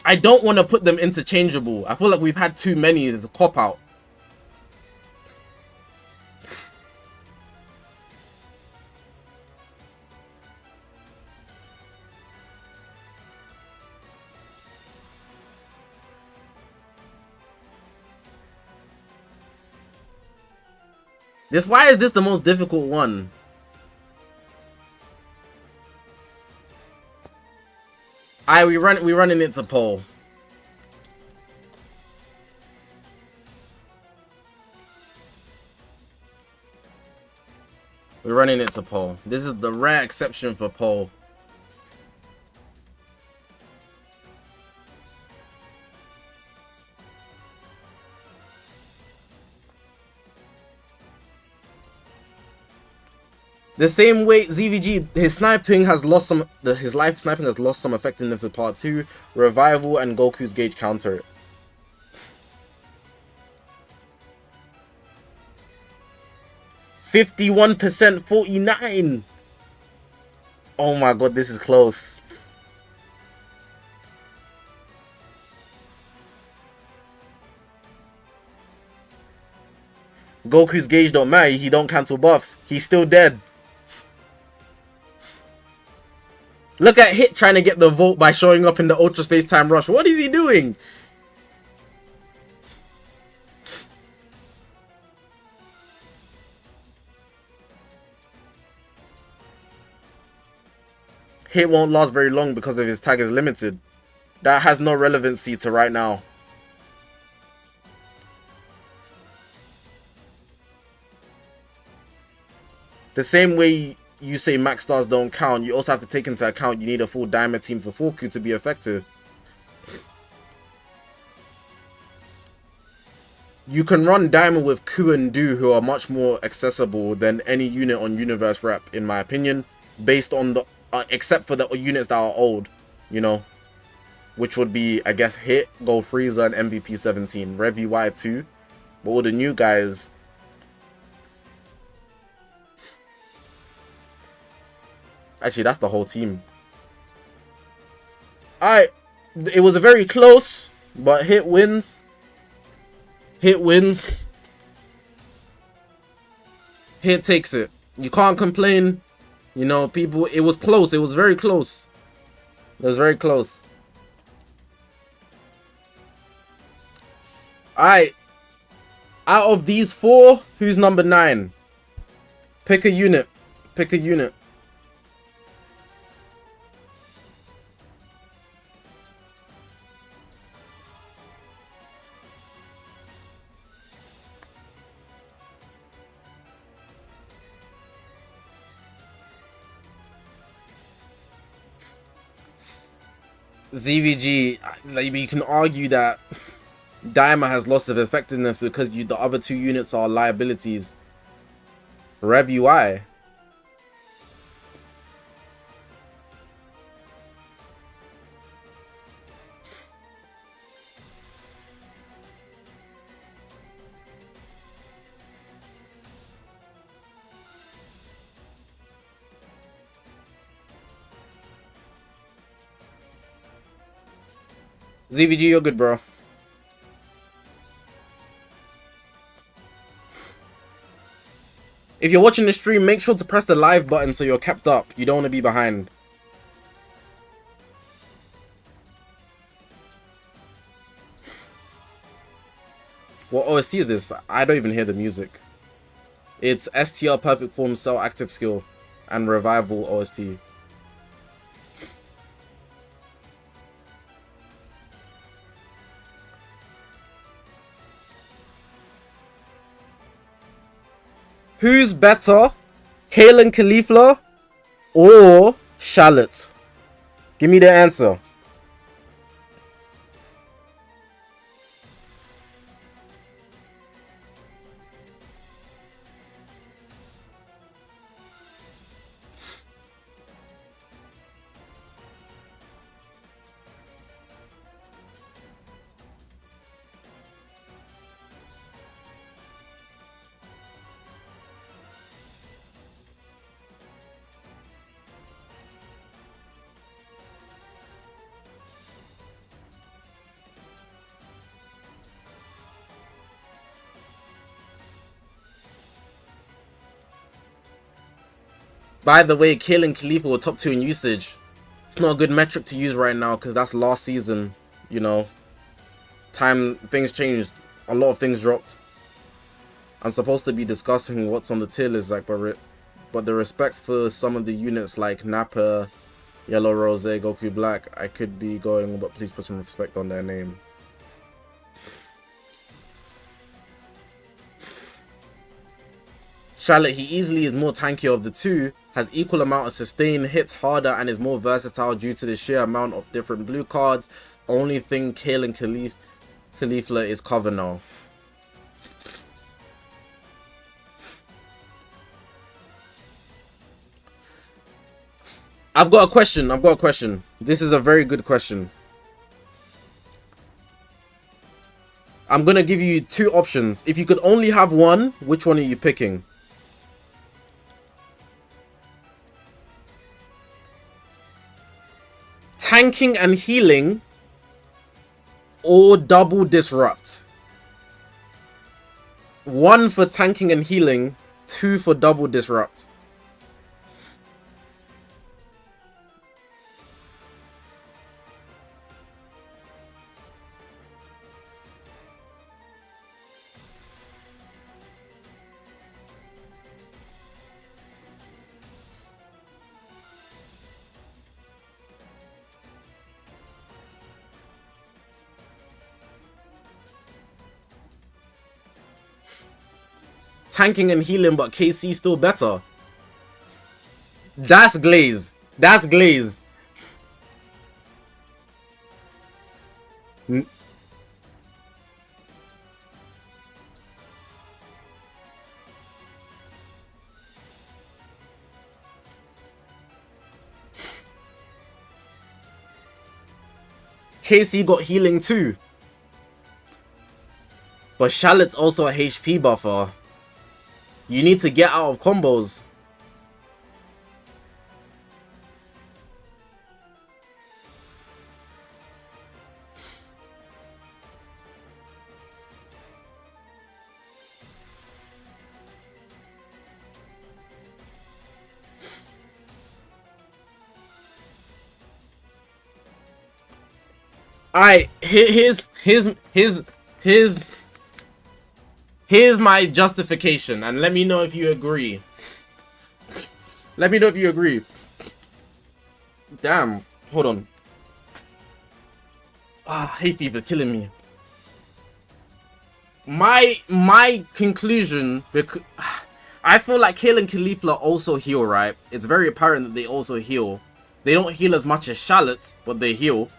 I don't want to put them interchangeable. I feel like we've had too many as a cop-out. Why is this the most difficult one? We're running it to poll. We're running it to poll. This is the rare exception for poll. The same way ZVG, his sniping has lost some. His life sniping has lost some effectiveness for part 2. Revival and Goku's gauge counter it. %, 49. Oh my god, this is close. Goku's gauge don't matter. He don't cancel buffs. He's still dead. Look at Hit trying to get the vote by showing up in the Ultra Space Time Rush. What is he doing? Hit won't last very long because of his tag is limited. That has no relevancy to right now. The same way you say max stars don't count, you also have to take into account you need a full diamond team for full Q to be effective. You can run diamond with Ku and Du, who are much more accessible than any unit on Universe Rep, in my opinion, based on the except for the units that are old, you know, which would be, I guess, Hit, Gold Frieza, and MVP 17, Rev UI 2, but all the new guys. Actually, that's the whole team. Alright, it was a very close, but Hit wins. Hit wins. Hit takes it. You can't complain. You know, people, it was close. It was very close. It was very close. Alright. Out of these 4, who's number 9? Pick a unit. Pick a unit. ZVG, like, you can argue that Daima has loss of effectiveness because the other 2 units are liabilities. Rev UI. ZVG, you're good, bro. If you're watching the stream, make sure to press the live button so you're kept up. You don't want to be behind. What OST is this? I don't even hear the music. It's STR Perfect Form Cell Active Skill and Revival OST. Who's better, Kalen Caulifla or Shallot? Give me the answer. By the way, Kalen Khalifa were top 2 in usage. It's not a good metric to use right now because that's last season, you know. Things changed. A lot of things dropped. I'm supposed to be discussing what's on the tier list, like, but the respect for some of the units like Nappa, Yellow Rose, Goku Black, I could be going, but please put some respect on their name. Charlotte, he easily is more tanky of the two, has equal amount of sustain, hits harder, and is more versatile due to the sheer amount of different blue cards. Only thing Kalen Khalifa is cover now. I've got a question. This is a very good question. I'm gonna give you 2 options. If you could only have one, which one are you picking? Tanking and healing or double disrupt? 1 for tanking and healing, 2 for double disrupt. Tanking and healing, but KC still better. That's glaze. That's glaze. KC got healing too. But Shallot's also a HP buffer. You need to get out of combos. Alright, here's my justification, and let me know if you agree. Let me know if you agree. Damn, hold on. Hay fever killing me. My conclusion, because I feel like Kalen Khalifa also heal, right? It's very apparent that they also heal. They don't heal as much as Shallot, but they heal.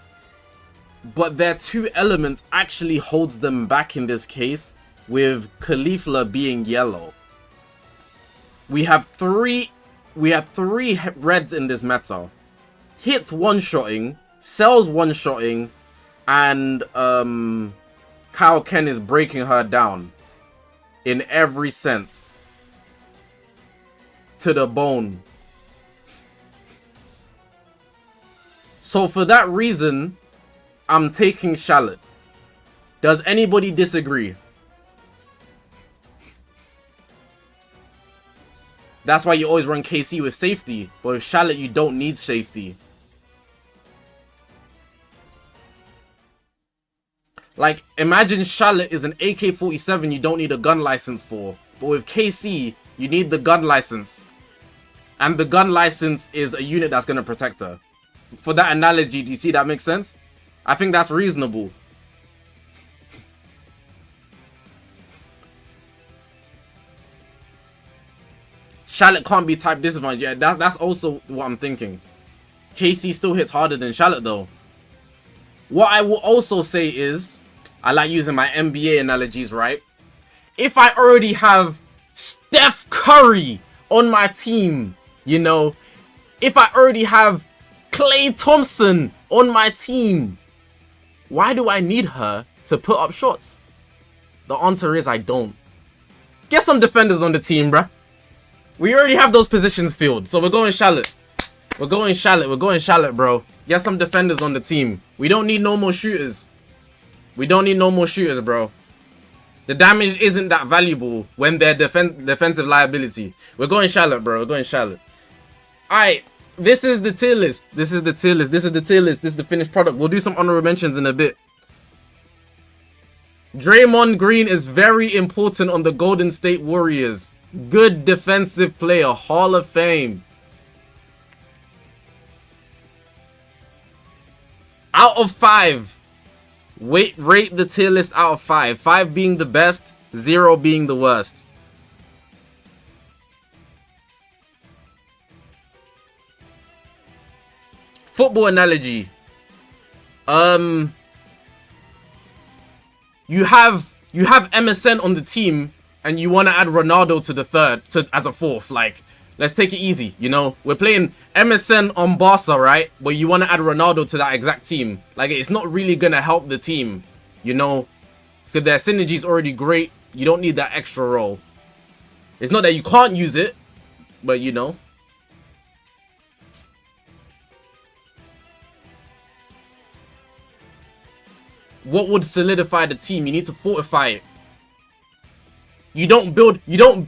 But their 2 elements actually holds them back in this case, with Khalifa being yellow. We have three reds in this meta. Hits one-shotting, Cells one-shotting, and Kyle Ken is breaking her down in every sense. To the bone. So for that reason, I'm taking Shallot. Does anybody disagree? That's why you always run KC with safety. But with Shallot, you don't need safety. Like, imagine Shallot is an AK-47 you don't need a gun license for. But with KC, you need the gun license. And the gun license is a unit that's going to protect her. For that analogy, do you see that makes sense? I think that's reasonable. Shallot can't be type disadvantage. Yeah, that's also what I'm thinking. KC still hits harder than Shallot though. What I will also say is, I like using my NBA analogies, right? If I already have Steph Curry on my team, you know, if I already have Klay Thompson on my team, why do I need her to put up shots? The answer is I don't. Get some defenders on the team, bruh. We already have those positions filled, so we're going Shallot. We're going Shallot. We're going Shallot, bro. Get some defenders on the team. We don't need no more shooters. We don't need no more shooters, bro. The damage isn't that valuable when they're defensive liability. We're going Shallot, bro. We're going Shallot. Alright, this is the tier list. This is the tier list. This is the tier list. This is the finished product. We'll do some honorable mentions in a bit. Draymond Green is very important on the Golden State Warriors. Good defensive player. Hall of Fame. Out of 5. Rate the tier list out of 5. 5 being the best, 0 being the worst. Football analogy. You have MSN on the team and you want to add Ronaldo to the third as a fourth. Like, let's take it easy, you know. We're playing MSN on Barca, right? But you want to add Ronaldo to that exact team. Like, it's not really going to help the team, you know. Because their synergy is already great. You don't need that extra role. It's not that you can't use it, but you know. What would solidify the team? You need to fortify it. You don't build, you know,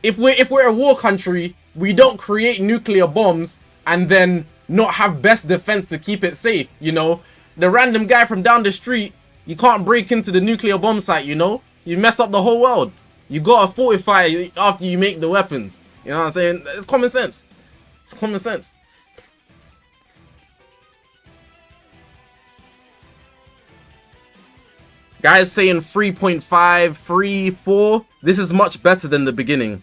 if we're a war country, we don't create nuclear bombs and then not have best defense to keep it safe, you know. The random guy from down the street, you can't break into the nuclear bomb site, you know. You mess up the whole world. You gotta fortify after you make the weapons. You know what I'm saying? It's common sense. It's common sense. Guys saying 3.5, 3, 4. This is much better than the beginning.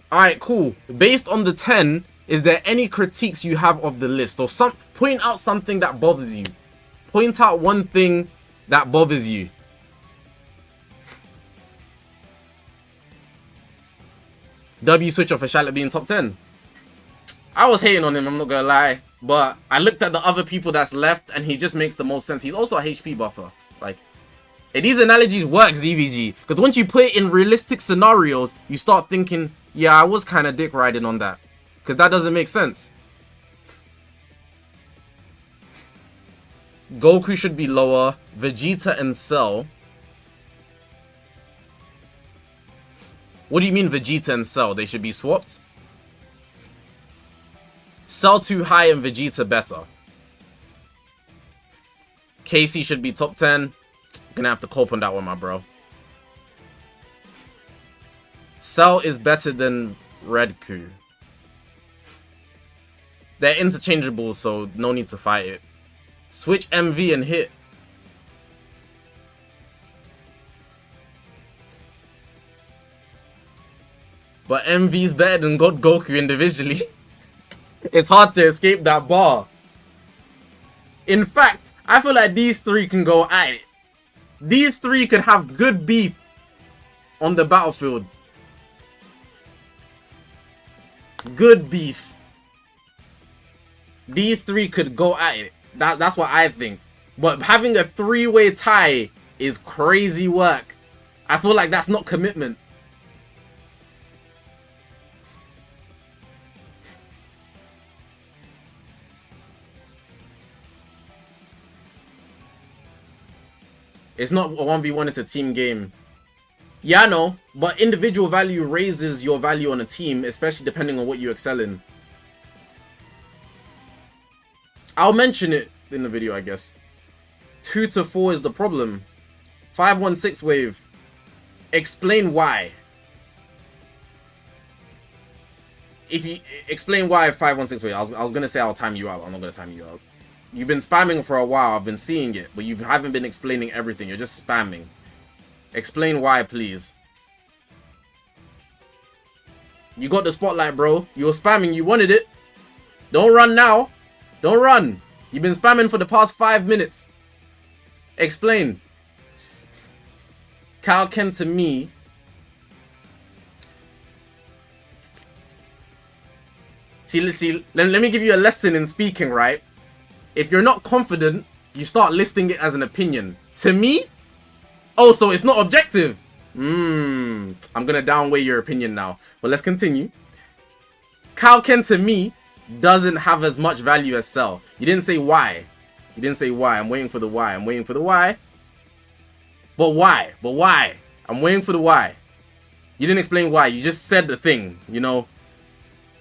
Alright, cool. Based on the 10, is there any critiques you have of the list? Or point out something that bothers you. Point out one thing that bothers you. W switcher for Shallot being top 10. I was hating on him, I'm not gonna lie. But I looked at the other people that's left and he just makes the most sense. He's also a HP buffer. Like, these analogies work, ZVG. Because once you put it in realistic scenarios, you start thinking, yeah, I was kind of dick riding on that. Because that doesn't make sense. Goku should be lower. Vegeta and Cell. What do you mean Vegeta and Cell? They should be swapped? Cell too high and Vegeta better. KC should be top 10. Gonna have to cope on that one, my bro. Cell is better than Redku. They're interchangeable, so no need to fight it. Switch MV and hit. But MV's better than Goku individually. It's hard to escape that bar. In fact, I feel like these three can go at it. These three could have good beef on the battlefield. Good beef. These three could go at it. That's what I think. But having a three-way tie is crazy work. I feel like that's not commitment. It's not a 1v1, it's a team game. Yeah, I know, but individual value raises your value on a team, especially depending on what you excel in. I'll mention it in the video, I guess. 2 to 4 is the problem. 516 wave. Explain why. If you explain why 516 wave, I was gonna say I'll time you out. I'm not gonna time you out. You've been spamming for a while. I've been seeing it, but you haven't been explaining everything. You're just spamming. Explain why, please. You got the spotlight, bro. You were spamming. You wanted it. Don't run now. Don't run. You've been spamming for the past 5 minutes. Explain. Kaioken to me. See, let me give you a lesson in speaking, right? If you're not confident, you start listing it as an opinion. To me, oh, so it's not objective. I'm gonna downweigh your opinion now. But let's continue. Kaioken to me doesn't have as much value as Cell. You didn't say why. You didn't say why. I'm waiting for the why. I'm waiting for the why. But why? But why? I'm waiting for the why. You didn't explain why. You just said the thing, you know.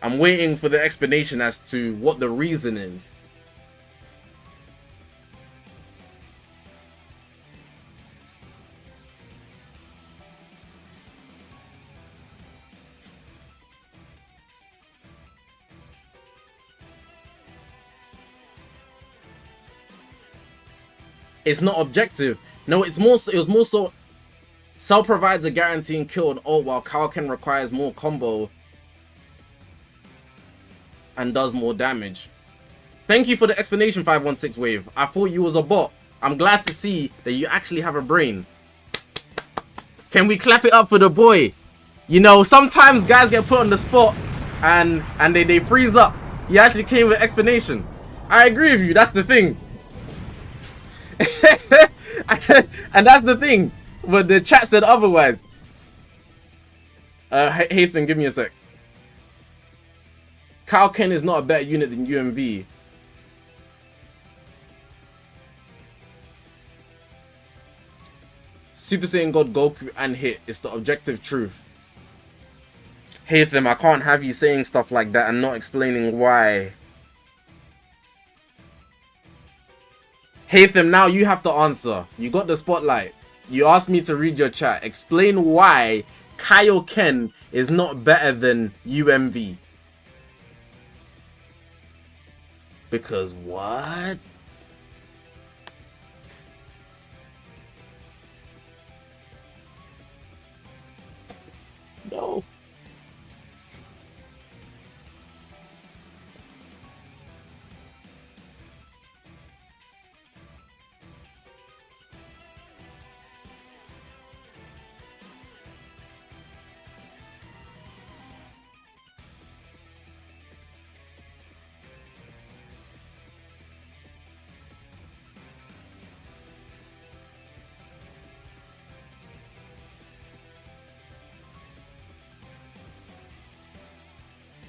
I'm waiting for the explanation as to what the reason is. It's not objective. No, it was more so Cell provides a guaranteeing kill on ult while Kaioken requires more combo and does more damage. Thank you for the explanation, 516 wave. I thought you was a bot. I'm glad to see that you actually have a brain. Can we clap it up for the boy? You know, sometimes guys get put on the spot and they freeze up. He actually came with explanation. I agree with you. That's the thing. And that's the thing. But the chat said otherwise. Hathan, give me a sec. Kaioken is not a better unit than UMV. Super Saiyan God Goku and hit. It's the objective truth. Haytham, I can't have you saying stuff like that and not explaining why. Haytham, now you have to answer. You got the spotlight. You asked me to read your chat. Explain why Kaioken is not better than UMV. Because what? No.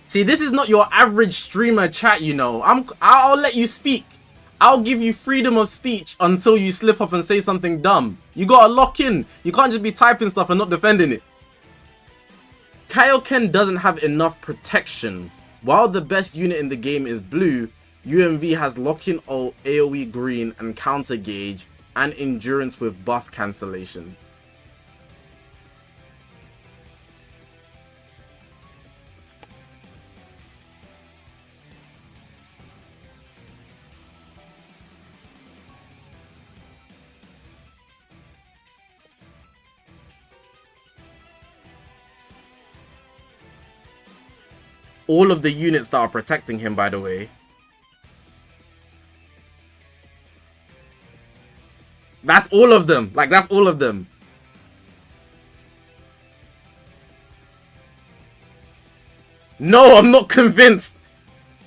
See, this is not your average streamer chat, you know. I'll let you speak. I'll give you freedom of speech until you slip up and say something dumb. You gotta lock in. You can't just be typing stuff and not defending it. Kaioken doesn't have enough protection. While the best unit in the game is blue, UMV has lock-in ult, AoE green, and counter gauge, and endurance with buff cancellation. All of the units that are protecting him, by the way. That's all of them. Like, that's all of them. No, I'm not convinced.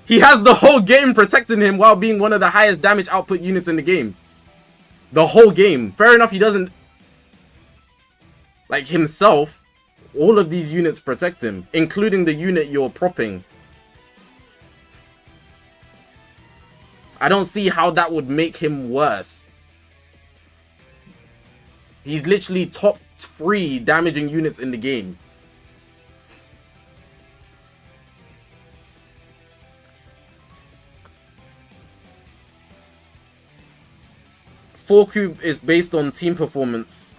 He has the whole game protecting him while being one of the highest damage output units in the game. The whole game. Fair enough, he doesn't... like, himself... all of these units protect him, including the unit you're propping. I don't see how that would make him worse. He's literally top free damaging units in the game. Four cube is based on team performance.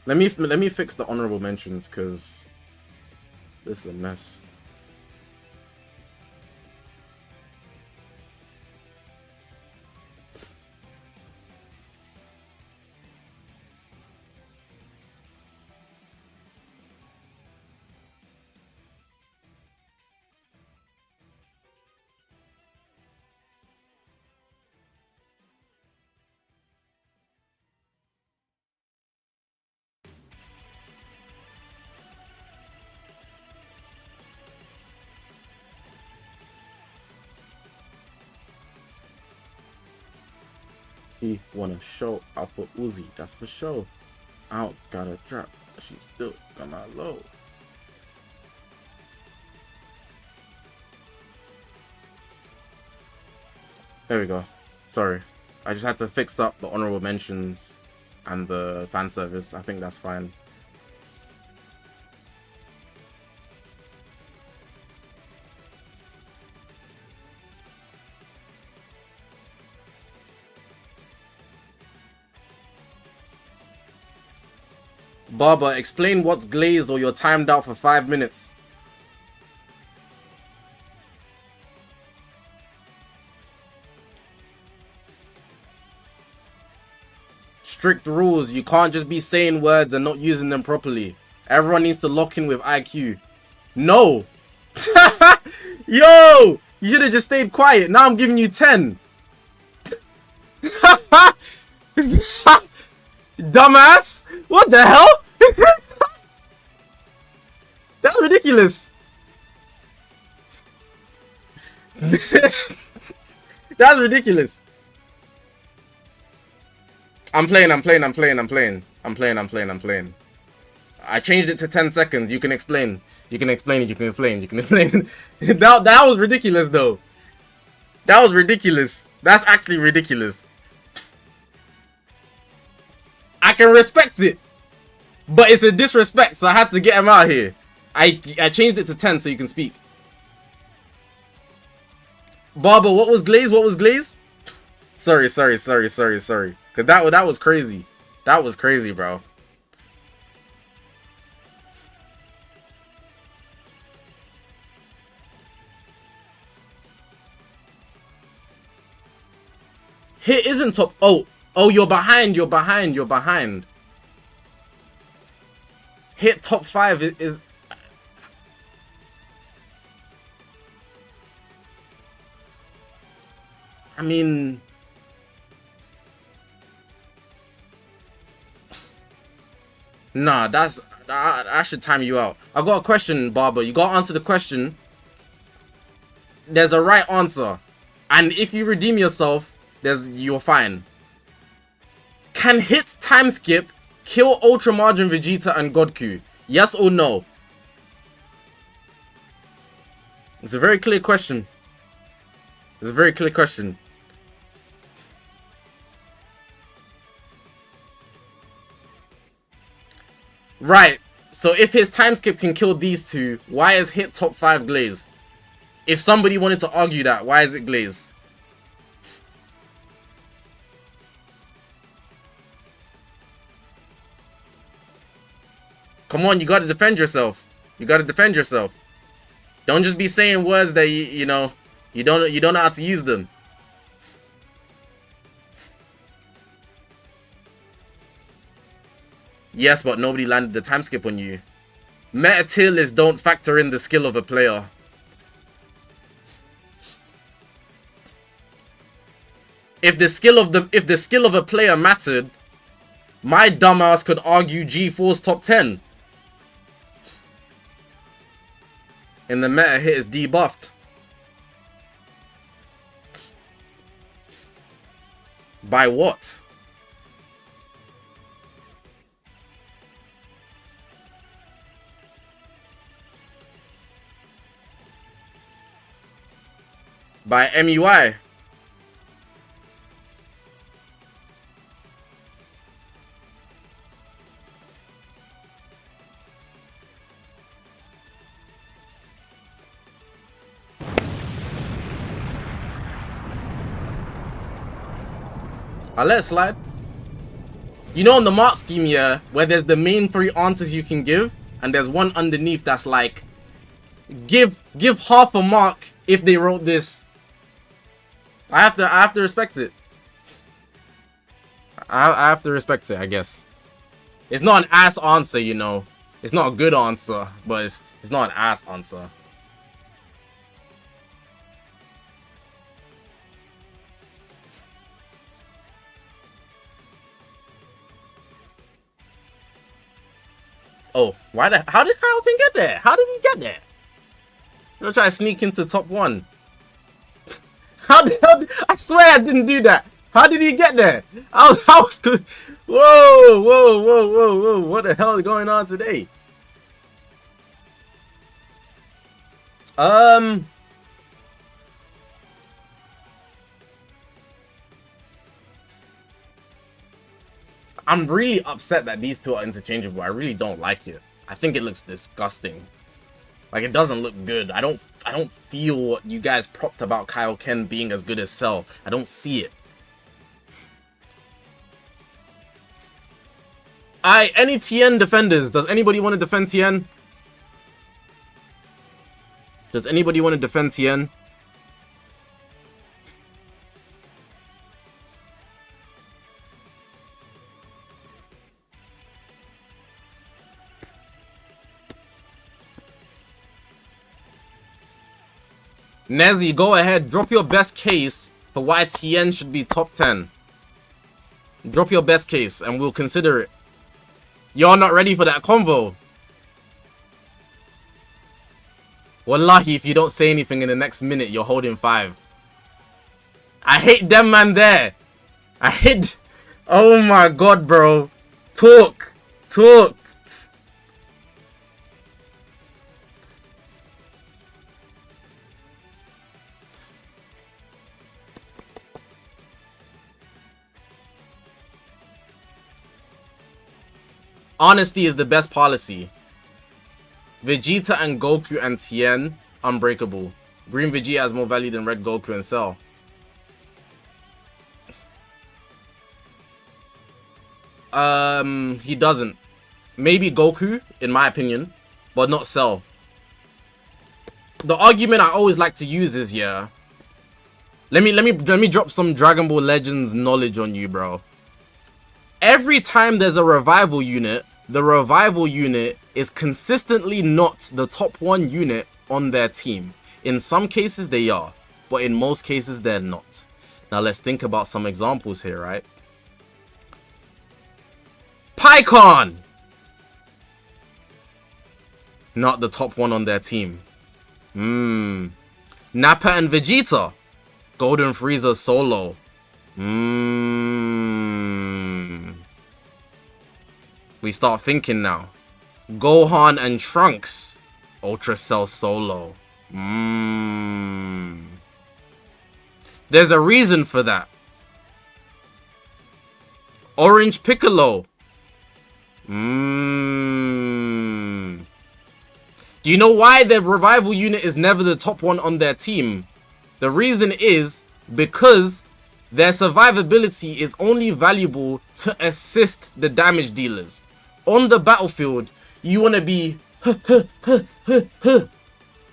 Let me fix the honorable mentions, because this is a mess. He wanna show out for Uzi, that's for sure. Out got a trap, she's still got my low. There we go. Sorry, I just had to fix up the honorable mentions and the fan service. I think that's fine. Barber, explain what's glazed or you're timed out for 5 minutes. Strict rules. You can't just be saying words and not using them properly. Everyone needs to lock in with IQ. No. Yo, you should have just stayed quiet. Now I'm giving you 10. Dumbass. What the hell? That's ridiculous. That's ridiculous. I'm playing. I changed it to 10 seconds. You can explain. That was ridiculous though. That was ridiculous. That's actually ridiculous. I can respect it, but it's a disrespect, so I had to get him out here. I changed it to 10 so you can speak. Barber, what was glaze? Sorry. Cause that was crazy. That was crazy, bro. Hit isn't top. Oh, you're behind. Hit top 5 is. I mean, nah, I should time you out. I got a question, Barber. You gotta answer the question. There's a right answer, and if you redeem yourself, you're fine. Can hit time skip kill Ultra Margin Vegeta and Godku? Yes or no? It's a very clear question. Right. So if his time skip can kill these two, why is hit top 5 glaze? If somebody wanted to argue that, why is it glaze? Come on, you gotta defend yourself. Don't just be saying words that you don't know how to use them. Yes, but nobody landed the time skip on you. Meta tier lists don't factor in the skill of a player. If the skill of a player mattered, my dumbass could argue G4's top 10. And the meta hit is debuffed. By what? by MUI. I'll let it slide. You know, on the mark scheme, yeah, where there's the main 3 answers you can give, and there's one underneath that's like, give half a mark if they wrote this. I have to respect it. I have to respect it, I guess. It's not an ass answer, you know. It's not a good answer, but it's not an ass answer. Oh, how did Falcon get there? How did he get there? You're trying to sneak into top 1. I swear I didn't do that. How did he get there? I was good. Whoa. What the hell is going on today? I'm really upset that these two are interchangeable. I really don't like it. I think it looks disgusting. Like, it doesn't look good. I don't feel what you guys propped about Kaioken being as good as Cell. I don't see it. Any Tien defenders? Does anybody want to defend Tien? Does anybody want to defend Tien? Nezzy, go ahead. Drop your best case for why Tien should be top 10. Drop your best case and we'll consider it. You're not ready for that convo. Wallahi, if you don't say anything in the next minute, you're holding 5. I hate them man there. I hate... Oh my god, bro. Talk. Honesty is the best policy. Vegeta and Goku and Tien, unbreakable. Green Vegeta has more value than red Goku and Cell. He doesn't. Maybe Goku, in my opinion, but not Cell. The argument I always like to use is, yeah. Let me drop some Dragon Ball Legends knowledge on you, bro. Every time there's a revival unit, the revival unit is consistently not the top 1 unit on their team. In some cases they are, but in most cases they're not. Now let's think about some examples here, right? Pycon! Not the top 1 on their team. Nappa and Vegeta. Golden Frieza solo. We start thinking now. Gohan and Trunks. Ultra Cell solo. There's a reason for that. Orange Piccolo. Do you know why the revival unit is never the top 1 on their team? The reason is because their survivability is only valuable to assist the damage dealers. On the battlefield, you want to be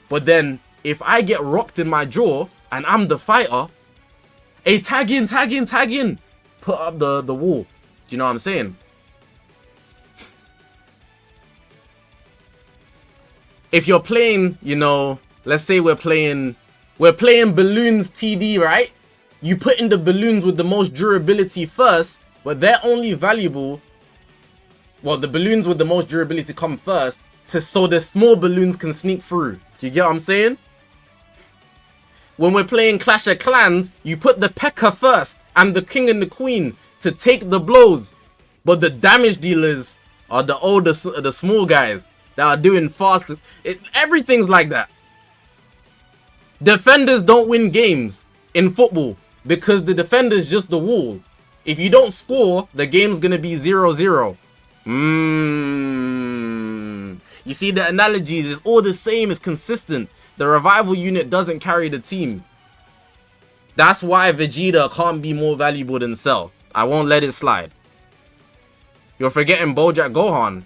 but then if I get rocked in my jaw and I'm the fighter, hey, tag in, put up the wall. Do you know what I'm saying? If you're playing, you know, let's say we're playing balloons TD, right? You put in the balloons with the most durability first, but they're only valuable. Well, the balloons with the most durability come first, so the small balloons can sneak through. Do you get what I'm saying? When we're playing Clash of Clans, you put the P.E.K.K.A first and the King and the Queen to take the blows, but the damage dealers are the small guys that are doing fast. Everything's like that. Defenders don't win games in football because the defender's just the wall. If you don't score, the game's gonna be 0-0. You see, the analogies is all the same, it's consistent. The revival unit doesn't carry the team. That's why Vegeta can't be more valuable than Cell. I won't let it slide. You're forgetting Bojack Gohan.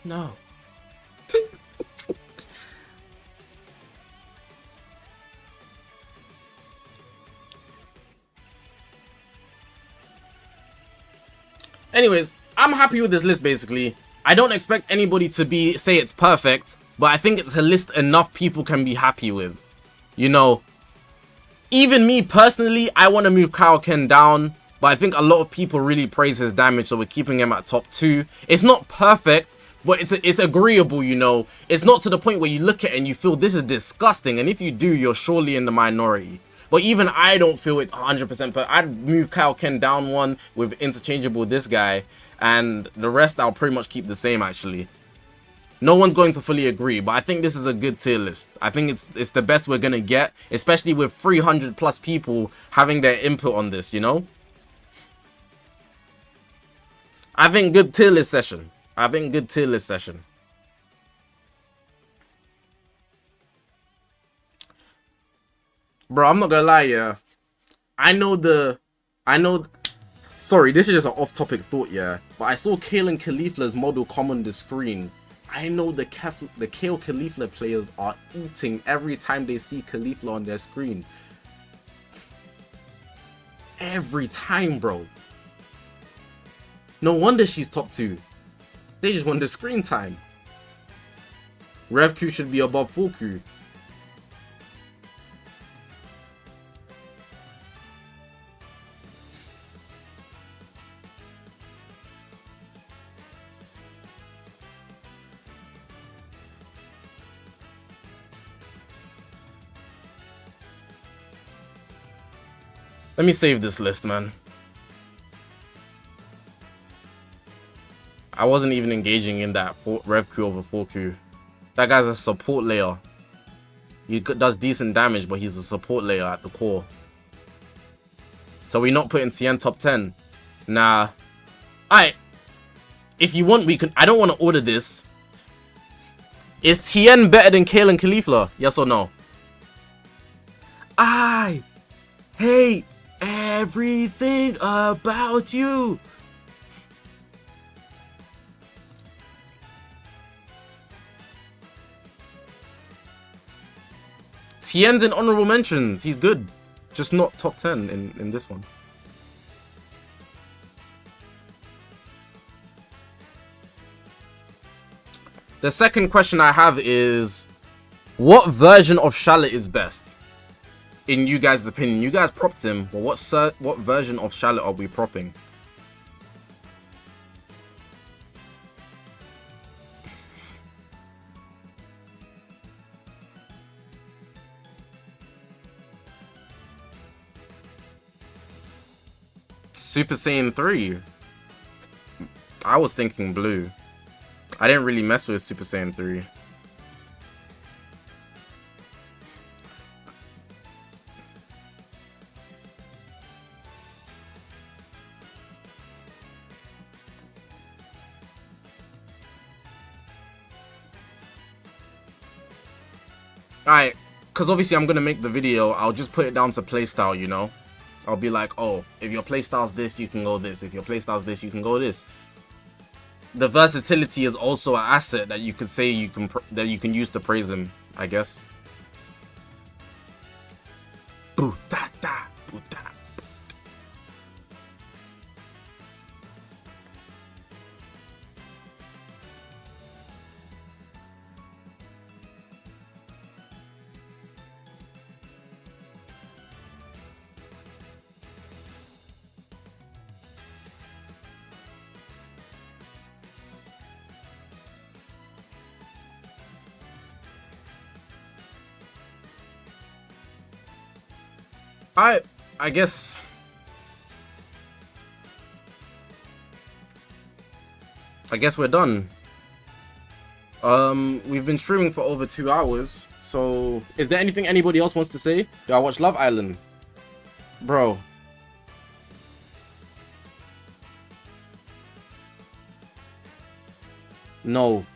No. Anyways, I'm happy with this list basically. I don't expect anybody to say it's perfect, but I think it's a list enough people can be happy with. You know, even me personally, I want to move Kaioken down, but I think a lot of people really praise his damage, so we're keeping him at top 2. It's not perfect, but it's agreeable, you know. It's not to the point where you look at it and you feel this is disgusting, and if you do, you're surely in the minority. But even I don't feel it's 100%, but I'd move Kaioken down 1 with interchangeable with this guy, and the rest I'll pretty much keep the same actually. No one's going to fully agree, but I think this is a good tier list. I think it's the best we're gonna get, especially with 300 plus people having their input on this, you know? I think good tier list session. Bro, I'm not gonna lie, yeah. Sorry, this is just an off-topic thought, yeah. But I saw Kale and Caulifla's model come on the screen. I know the Kale Caulifla players are eating every time they see Caulifla on their screen. Every time, bro. No wonder she's top 2. They just want the screen time. RevQ should be above 4Q. Let me save this list, man. I wasn't even engaging in that RevQ over 4Q. That guy's a support layer. He does decent damage, but he's a support layer at the core. So we're not putting Tien top 10. Nah. Alright. If you want, we can. I don't want to order this. Is Tien better than Kale and Caulifla? Yes or no? I hate everything about you. Tien's in honorable mentions. He's good. Just not top 10 in this one. The second question I have is, what version of Shallot is best? In you guys' opinion. You guys propped him, but what version of Shallot are we propping? Super Saiyan 3. I was thinking blue. I didn't really mess with Super Saiyan 3. Alright, because obviously I'm going to make the video, I'll just put it down to playstyle, you know? I'll be like, oh, if your playstyle's this, you can go this. If your playstyle's this, you can go this. The versatility is also an asset that you could say you can use to praise him, I guess. Putata, puta. I guess we're done. We've been streaming for over 2 hours. So, is there anything anybody else wants to say? Do I watch Love Island? Bro. No.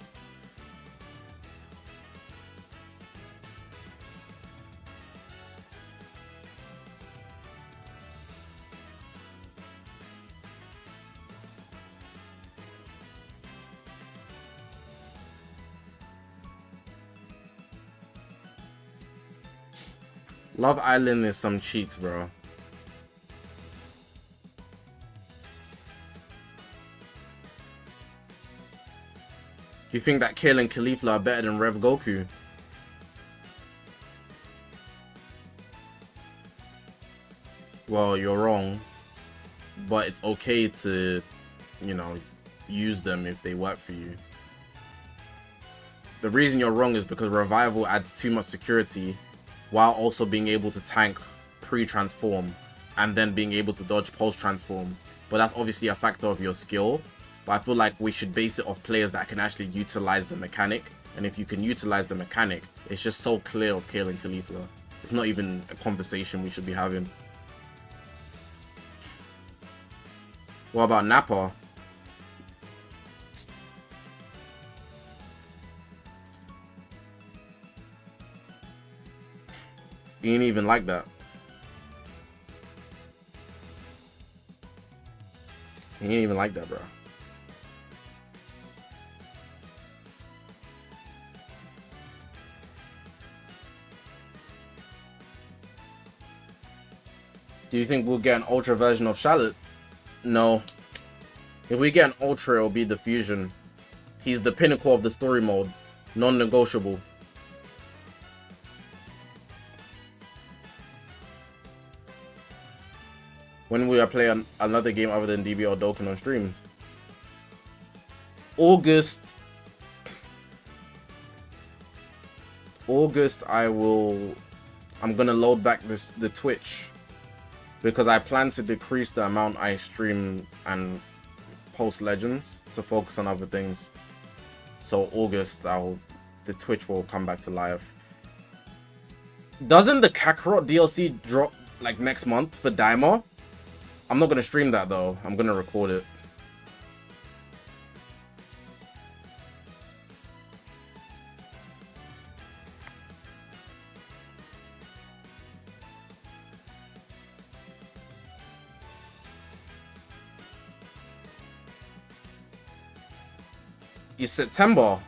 Love Island is some cheeks, bro. You think that Kale and Caulifla are better than Rev Goku? Well, you're wrong. But it's okay to, you know, use them if they work for you. The reason you're wrong is because Revival adds too much security while also being able to tank pre-transform and then being able to dodge post-transform. But that's obviously a factor of your skill. But I feel like we should base it off players that can actually utilize the mechanic. And if you can utilize the mechanic, it's just so clear of Kale and Caulifla. It's not even a conversation we should be having. What about Nappa? You ain't even like that. You ain't even like that, bro. Do you think we'll get an ultra version of Shallot? No. If we get an ultra, it'll be the fusion. He's the pinnacle of the story mode. Non-negotiable. When will I play another game other than DB or Dokkan on stream? August, I'm gonna load back the Twitch because I plan to decrease the amount I stream and post Legends to focus on other things. So August, the Twitch will come back to life. Doesn't the Kakarot DLC drop like next month for Daima? I'm not gonna stream that though. I'm gonna record it. It's September.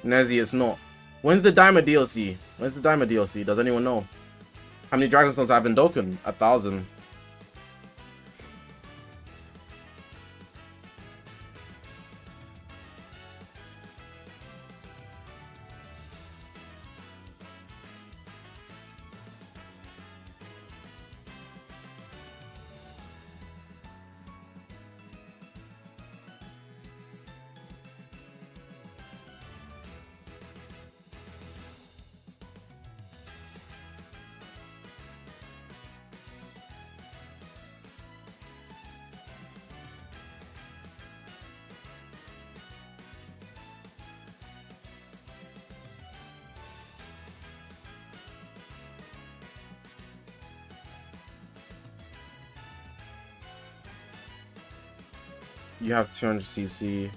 Nezzy, it's not. When's the Diamond DLC? When's the Diamond DLC? Does anyone know? How many Dragonstones I have in Dokkan? 1,000. You have 200cc.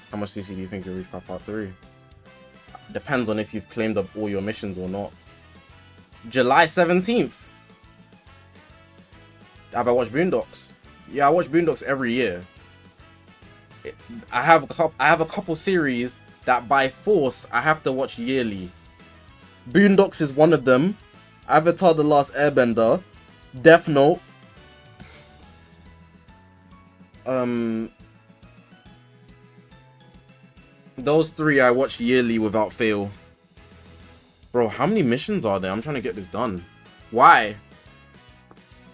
How much CC do you think you'll reach by part 3? Depends on if you've claimed up all your missions or not. July 17th. Have I watched Boondocks? Yeah, I watch Boondocks every year. I have a couple series that by force I have to watch yearly. Boondocks is one of them. Avatar: The Last Airbender. Death Note. Those 3 I watch yearly without fail. Bro, how many missions are there? I'm trying to get this done. Why?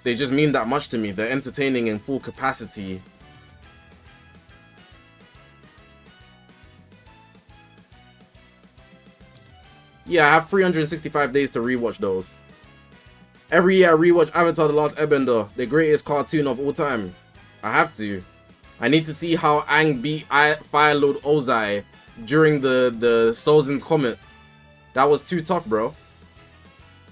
They just mean that much to me. They're entertaining in full capacity. Yeah, I have 365 days to rewatch those. Every year I rewatch Avatar: The Last Airbender, the greatest cartoon of all time. I have to. I need to see how Aang beat Fire Lord Ozai during the Sozin's Comet. That was too tough, bro.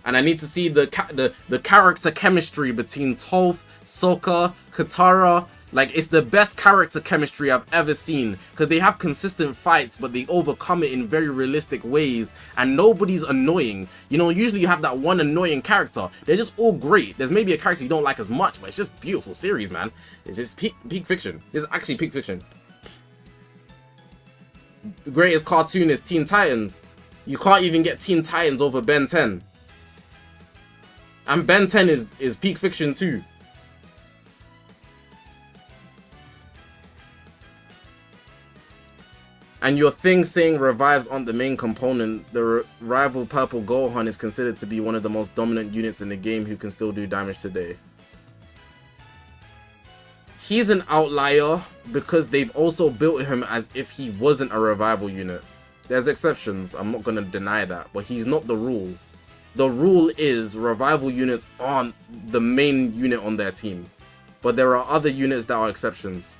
And I need to see the character chemistry between Toph, Sokka, Katara. Like, it's the best character chemistry I've ever seen. Because they have consistent fights, but they overcome it in very realistic ways. And nobody's annoying. You know, usually you have that one annoying character. They're just all great. There's maybe a character you don't like as much, but it's just beautiful series, man. It's just peak fiction. It's actually peak fiction. The greatest cartoon is Teen Titans. You can't even get Teen Titans over Ben 10. And Ben 10 is peak fiction too. And your thing saying revives aren't the main component. The rival Purple Gohan is considered to be one of the most dominant units in the game who can still do damage today. He's an outlier because they've also built him as if he wasn't a revival unit. There's exceptions, I'm not going to deny that, but he's not the rule. The rule is revival units aren't the main unit on their team. But there are other units that are exceptions.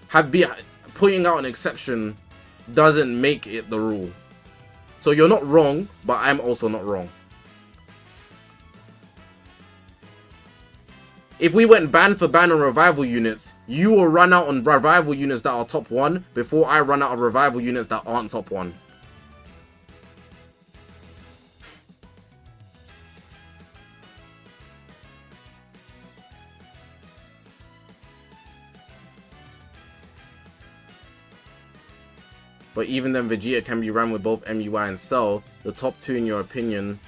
Putting out an exception doesn't make it the rule. So you're not wrong, but I'm also not wrong. If we went ban for ban on revival units, you will run out on revival units that are top 1 before I run out of revival units that aren't top 1. But even then, Vegeta can be ran with both MUI and Cell, the top 2 in your opinion,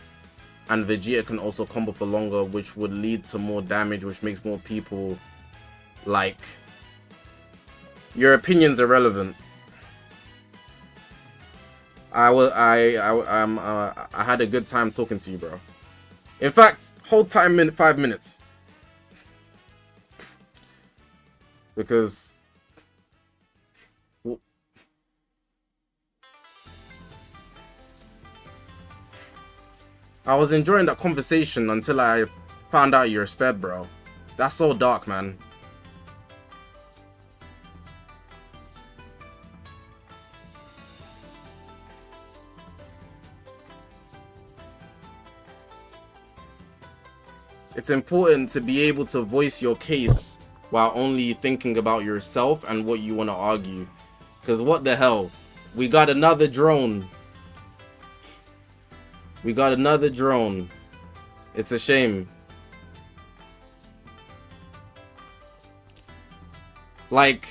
and Vegeta can also combo for longer, which would lead to more damage, which makes more people like. Your opinion's irrelevant. I had a good time talking to you, bro. In fact, hold time 5 minutes. Because I was enjoying that conversation until I found out you're sped, bro. That's so dark, man. It's important to be able to voice your case while only thinking about yourself and what you want to argue. Because what the hell? We got another drone. We got another drone. It's a shame. Like,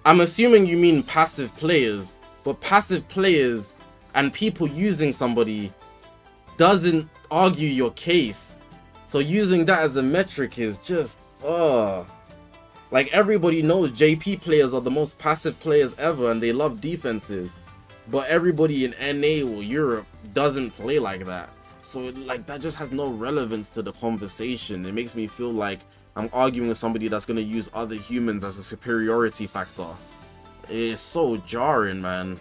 I'm assuming you mean passive players, but passive players and people using somebody doesn't argue your case. So using that as a metric is just, like, everybody knows JP players are the most passive players ever and they love defenses. But everybody in NA or Europe doesn't play like that. So like that just has no relevance to the conversation. It makes me feel like I'm arguing with somebody that's going to use other humans as a superiority factor. It's so jarring, man.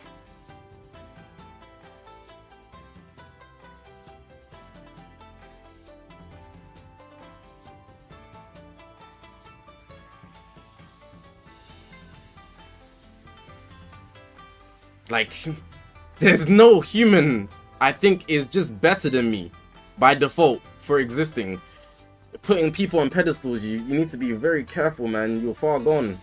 Like, there's no human I think is just better than me by default for existing. Putting people on pedestals, you need to be very careful, man. You're far gone.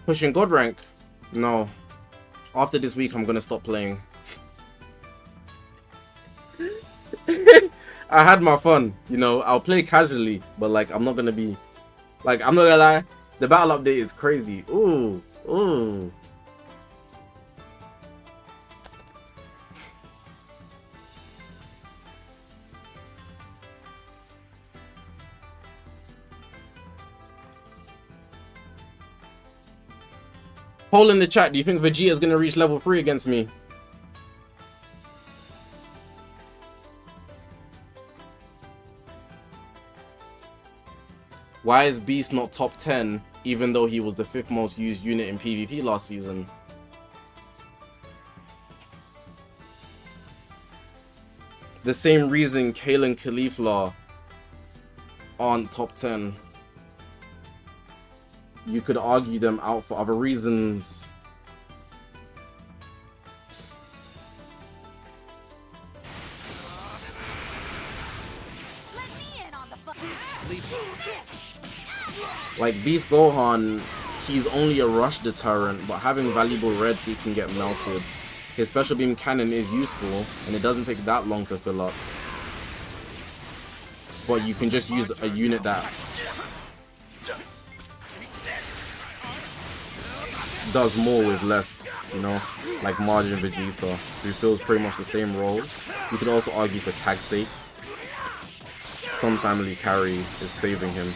Pushing God rank? No. After this week, I'm gonna stop playing. I had my fun, you know. I'll play casually, but like, I'm not gonna be, like, I'm not gonna lie. The battle update is crazy. Ooh, ooh. Poll in the chat, do you think Vegeta is gonna reach level 3 against me? Why is Beast not top 10 even though he was the 5th most used unit in PvP last season? The same reason Kale and Caulifla aren't top 10. You could argue them out for other reasons. Let me in on the Like Beast Gohan, he's only a rush deterrent, but having valuable reds he can get melted. His special beam cannon is useful, and it doesn't take that long to fill up. But you can just use a unit that does more with less, you know, like Majin Vegeta, who fills pretty much the same role. You could also argue for tag's sake. Some family carry is saving him.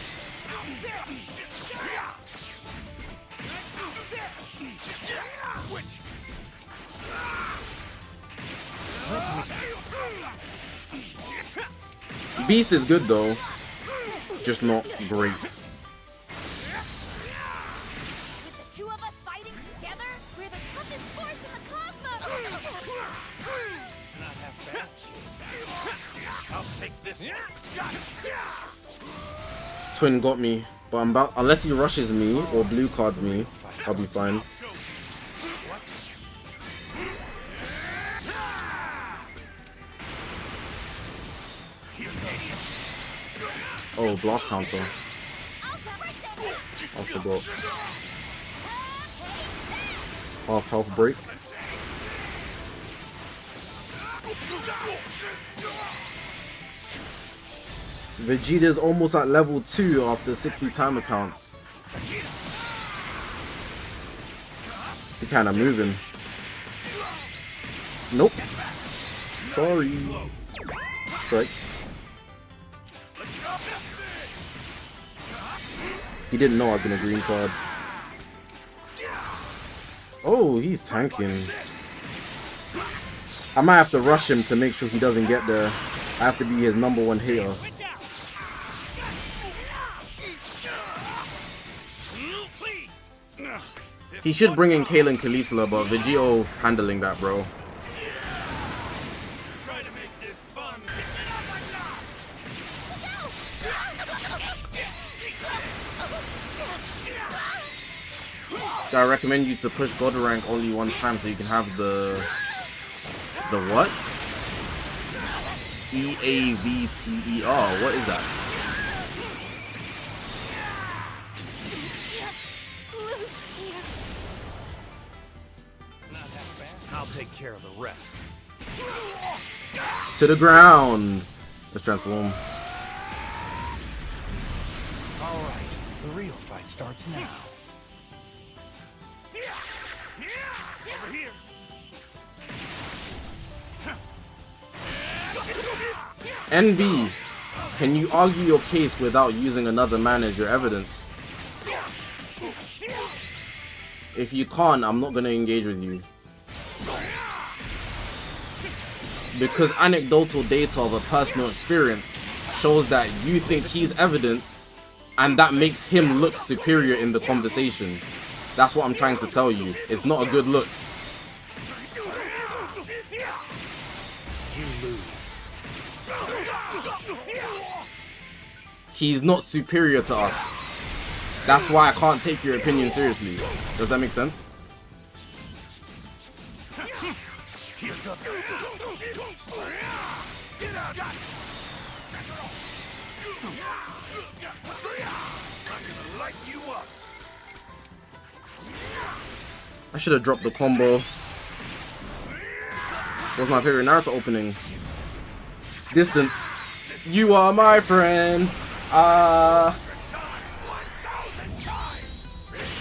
Beast is good though, just not great. With the two of us fighting together, we're the toughest force in the cosmos. Not half bad. I'll take this one. Twin got me, but I'm about, unless he rushes me or blue cards me, I'll be fine. Oh, blast counter. I forgot. Half health break. Vegeta's almost at level 2 after 60 time accounts. He kinda moving. Nope. Sorry. Strike. He didn't know I was gonna green card. Oh, he's tanking. I might have to rush him to make sure he doesn't get there. I have to be his #1 hitter. He should bring in Kale and Caulifla, but Vegeta handling that, bro. I recommend you to push God rank only one time so you can have the what? EAVTER. What is that? I'll take care of the rest. To the ground. Let's transform. All right, the real fight starts now. Over here. NB, can you argue your case without using another man as your evidence? If you can't, I'm not gonna engage with you. Because anecdotal data of a personal experience shows that you think he's evidence and that makes him look superior in the conversation. That's what I'm trying to tell you. It's not a good look. You lose. He's not superior to us. That's why I can't take your opinion seriously. Does that make sense? I should have dropped the combo. What's my favorite Naruto opening? Distance. You are my friend.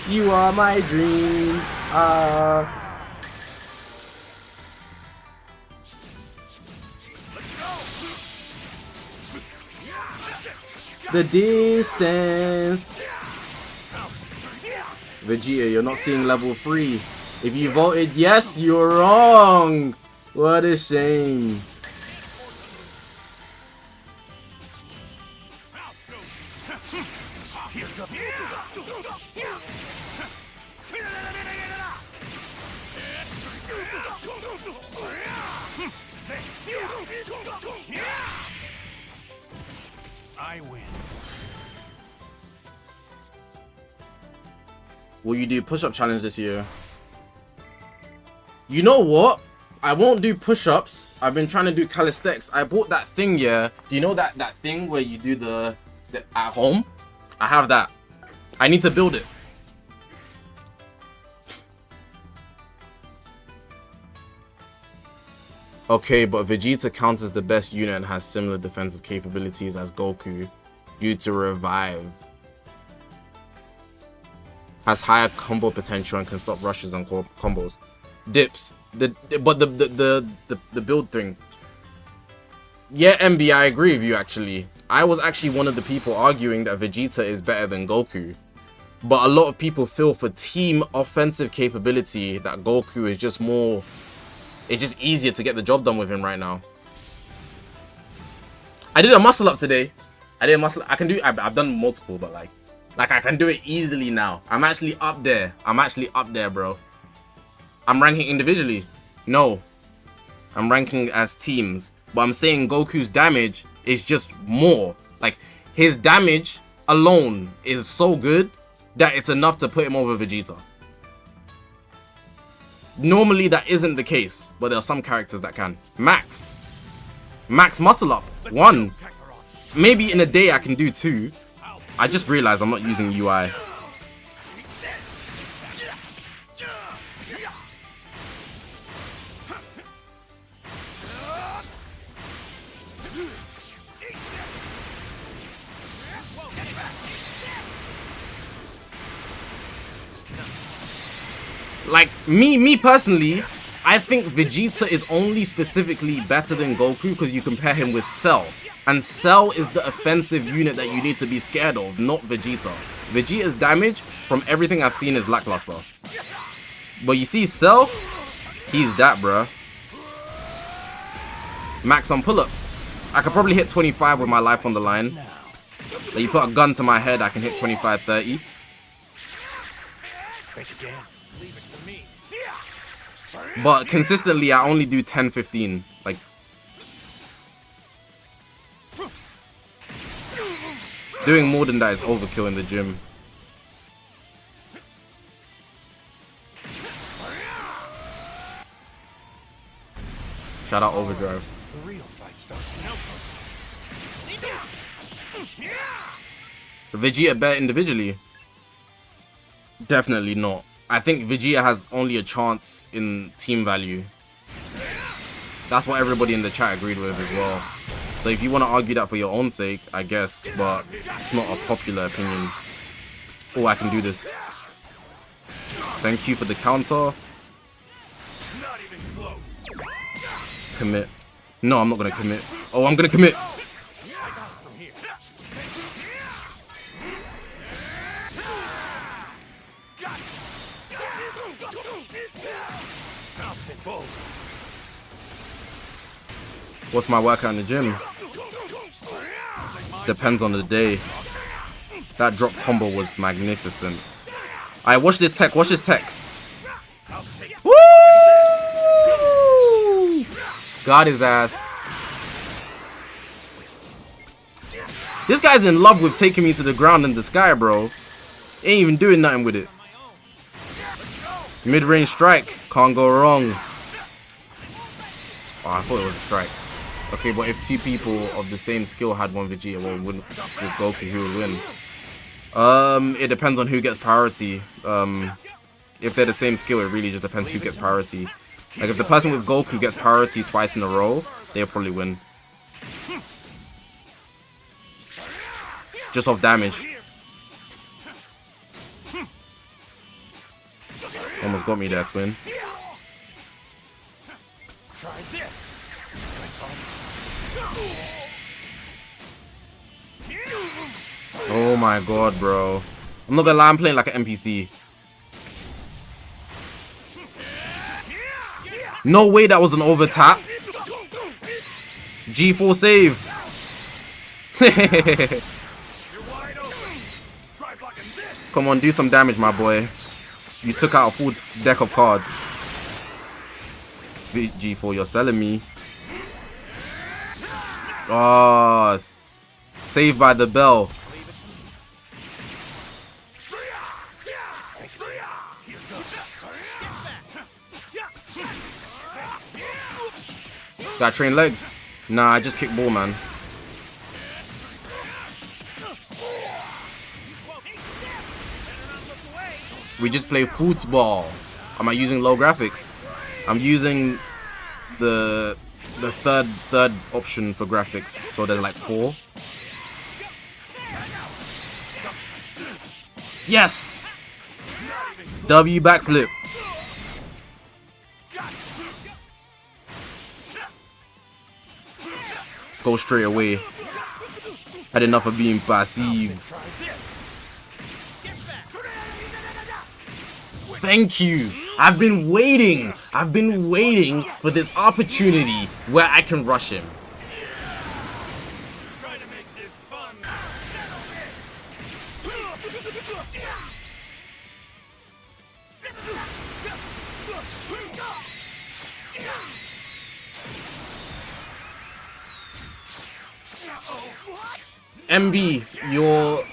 You are my dream. The distance. Vegeta, you're not seeing level 3. If you voted yes, you're wrong. What a shame. I win. Will you do push-up challenge this year? You know what? I won't do push-ups. I've been trying to do calisthenics. I bought that thing, yeah. Do you know that thing where you do the at home? I have that. I need to build it. Okay, but Vegeta counts as the best unit and has similar defensive capabilities as Goku due to revive. Has higher combo potential and can stop rushes and combos. Dips. But the build thing. Yeah, MB, I agree with you actually. I was actually one of the people arguing that Vegeta is better than Goku. But a lot of people feel for team offensive capability that Goku is just more... It's just easier to get the job done with him right now. I did a muscle up today. I can do... I've done multiple, but like I can do it easily now. I'm actually up there. Bro. I'm ranking individually. No. I'm ranking as teams. But I'm saying Goku's damage is just more. Like, his damage alone is so good that it's enough to put him over Vegeta. Normally that isn't the case, but there are some characters that can. Max muscle up. 1. Maybe in a day I can do 2. I just realized I'm not using UI. Like, me personally, I think Vegeta is only specifically better than Goku because you compare him with Cell. And Cell is the offensive unit that you need to be scared of, not Vegeta. Vegeta's damage, from everything I've seen, is lackluster. But you see Cell, he's that, bruh. Max on pull-ups. I could probably hit 25 with my life on the line. Like, you put a gun to my head, I can hit 25, 30. But consistently, I only do 10, 15. Like, doing more than that is overkill in the gym. Shout out Overdrive. The real fight starts now. Vegeta better individually? Definitely not. I think Vegeta has only a chance in team value. That's what everybody in the chat agreed with as well. So if you want to argue that for your own sake, I guess, but it's not a popular opinion. Oh, I can do this. Thank you for the counter. Commit. No, I'm not going to commit. Oh, I'm going to commit. What's my workout in the gym? Depends on the day. That drop combo was magnificent. Alright, watch this tech. Watch this tech. Woo! Got his ass. This guy's in love with taking me to the ground in the sky, bro. Ain't even doing nothing with it. Mid-range strike. Can't go wrong. Oh, I thought it was a strike. Okay, but if 2 people of the same skill had one Vegeta, well, with Goku, who will win? It depends on who gets priority. If they're the same skill, it really just depends who gets priority. Like, if the person with Goku gets priority twice in a row, they'll probably win. Just off damage. Almost got me there, twin. Try this. Oh my god, bro. I'm not gonna lie, I'm playing like an NPC. No way that was an over tap. G4 save. Come on, do some damage, my boy. You took out a full deck of cards. G4, you're selling me. Oh, saved by the bell. Got train legs. Nah, I just kick ball, man. We just play football. Am I using low graphics? I'm using the third option for graphics. So there's like 4. Yes! W backflip. Go straight away. Had enough of being passive. Thank you. I've been waiting. I've been waiting for this opportunity where I can rush him. Try to make this fun. MB, you're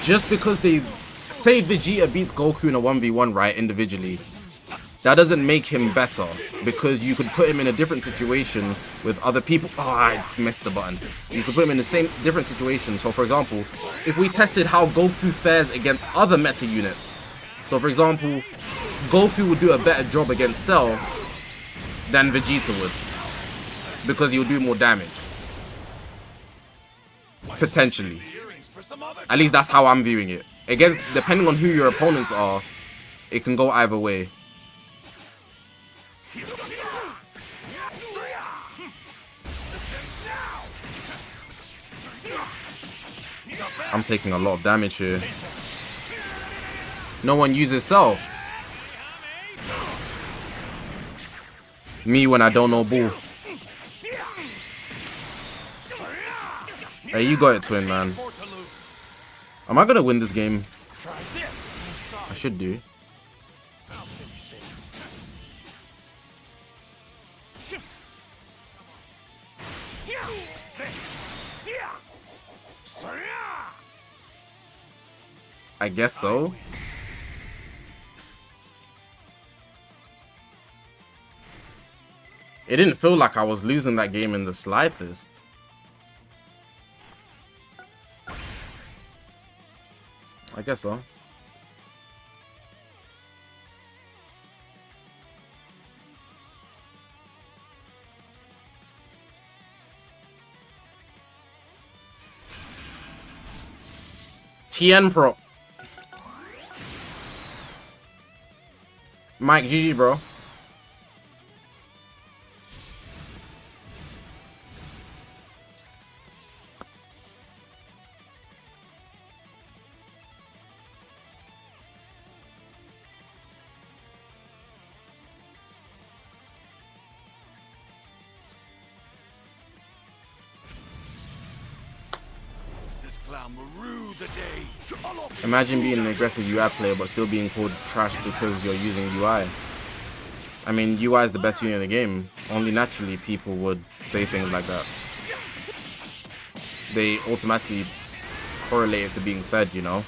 just because they say Vegeta beats Goku in a 1v1, right, individually, that doesn't make him better, because you could put him in a different situation with other people. Oh, I missed the button. You could put him in the same different situation. So for example, if we tested how Goku fares against other meta units, so for example, Goku would do a better job against Cell than Vegeta would, because he would do more damage. Potentially. At least that's how I'm viewing it. Against, depending on who your opponents are, it can go either way. I'm taking a lot of damage here. No one uses Cell. Me when I don't know ball. Hey, you got it, twin, man. Am I gonna win this game? I should do. I guess so. It didn't feel like I was losing that game in the slightest. I guess so. Tien Pro. Mike, GG, bro. Imagine being an aggressive UI player but still being called trash because you're using UI. I mean, UI is the best unit in the game. Only naturally people would say things like that. They automatically correlate it to being fed, you know?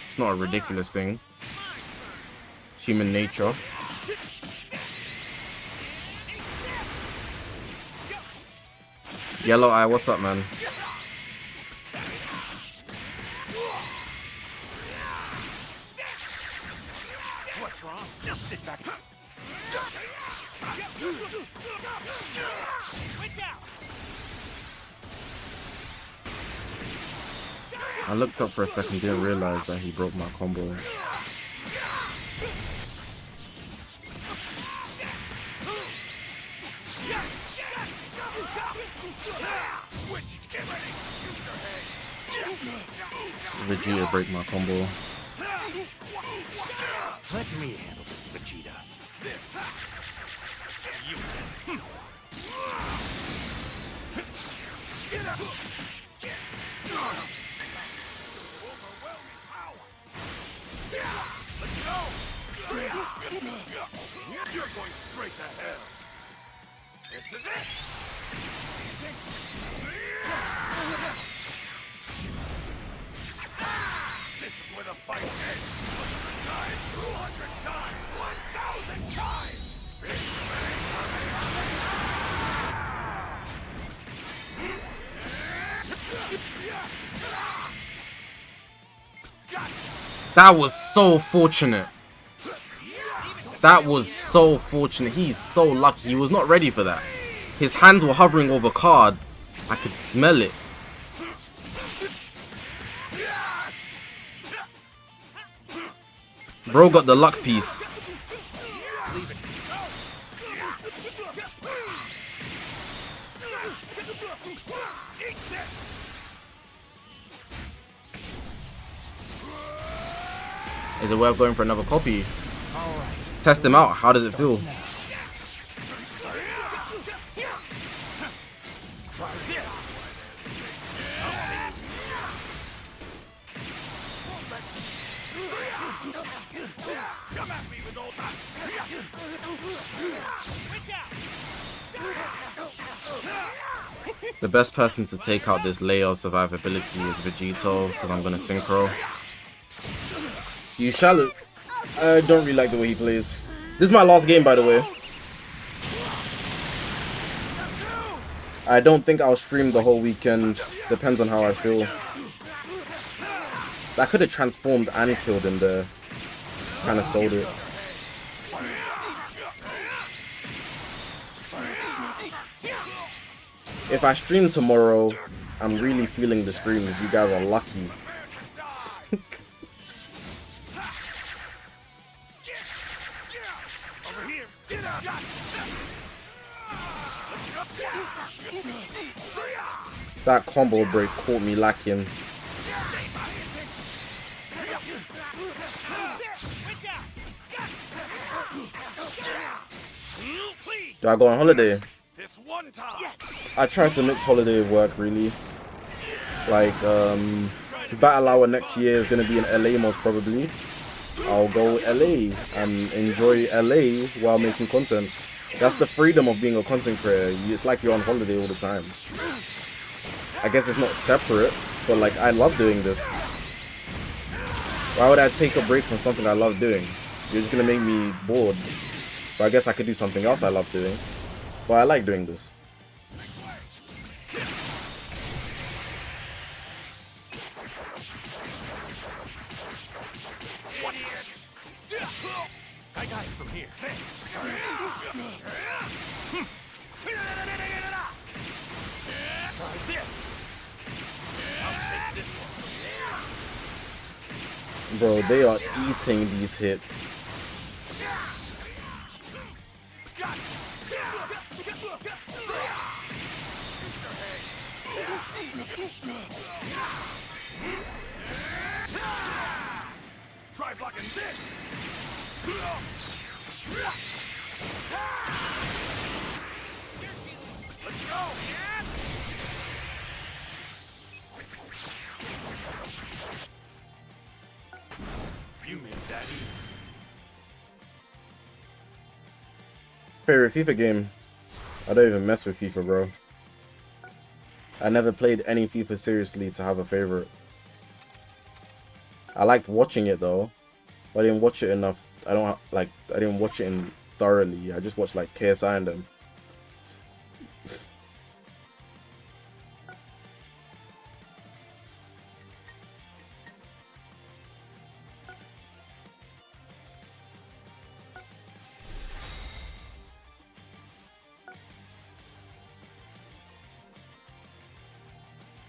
It's not a ridiculous thing. It's human nature. Yellow Eye, what's up, man? What's wrong? Just sit back. I looked up for a second, didn't realize that he broke my combo. Vegeta break my combo. Let me handle this. Vegeta. There. You. Get up. Overwhelming power. Let's go. You're going straight to hell. This is it. This is where the fight ends. 100 times, 200 times, 1,000 times. That was so fortunate. That was so fortunate. He's so lucky. He was not ready for that. His hands were hovering over cards. I could smell it. Bro got the luck piece. Is it worth going for another copy? Test him out. How does it feel? The best person to take out this layer of survivability is Vegeta, because I'm going to synchro. You Shallot. I don't really like the way he plays. This is my last game, by the way. I don't think I'll stream the whole weekend. Depends on how I feel. I could have transformed and killed him there. Kind of sold it. If I stream tomorrow, I'm really feeling the streams. You guys are lucky. That combo break caught me lacking. Do I go on holiday? I tried to mix holiday with work, really. Like, Battle Hour next year is going to be in LA most probably. I'll go LA and enjoy LA while making content. That's the freedom of being a content creator. It's like you're on holiday all the time. I guess it's not separate, but like, I love doing this. Why would I take a break from something I love doing? You're just going to make me bored. But I guess I could do something else I love doing. But I like doing this. I got it from here. Try this. I'll take this one. Bro, they are eating these hits. Try blocking this. Let's go, man. You made that easy. Favorite FIFA game? I don't even mess with FIFA, bro. I never played any FIFA seriously to have a favorite. I liked watching it though, but I didn't watch it enough. I didn't watch it in thoroughly. I just watched like KSI and them.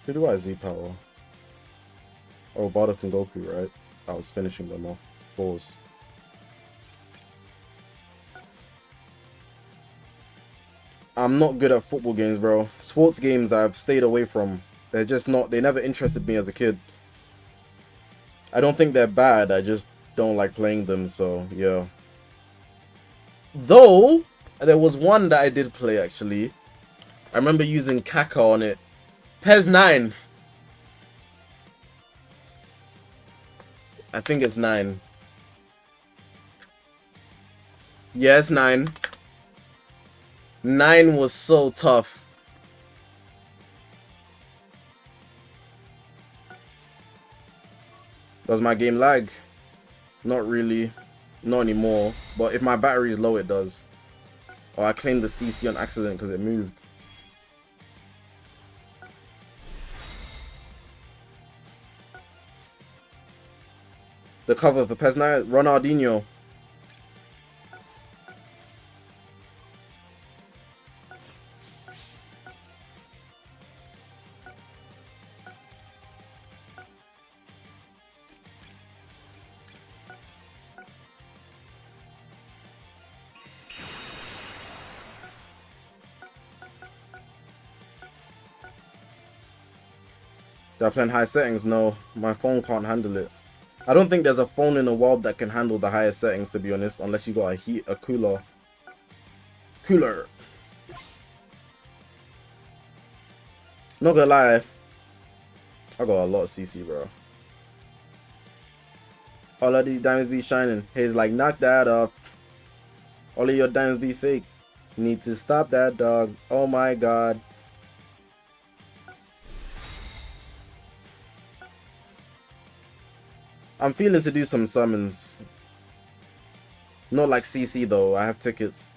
Who do I Z-power? Oh, Bardock and Goku, right? I was finishing them off. Pause. I'm not good at football games, bro. Sports games I've stayed away from. They're just not, they never interested me as a kid. I don't think they're bad, I just don't like playing them, so yeah. Though, there was one that I did play actually. I remember using Kaka on it. PES 9. I think it's 9. Yeah, it's 9. 9 was so tough. Does my game lag? Not really. Not anymore. But if my battery is low, it does. Oh, I claimed the CC on accident because it moved. The cover for PES 9, Ronaldinho. Did I play in high settings? No, my phone can't handle it. I don't think there's a phone in the world that can handle the highest settings, to be honest, unless you got a cooler. Not gonna lie, I got a lot of CC, bro. All of these diamonds be shining. He's like, knock that off. All of your diamonds be fake. Need to stop that, dog. Oh my god. I'm feeling to do some summons. Not like CC though, I have tickets.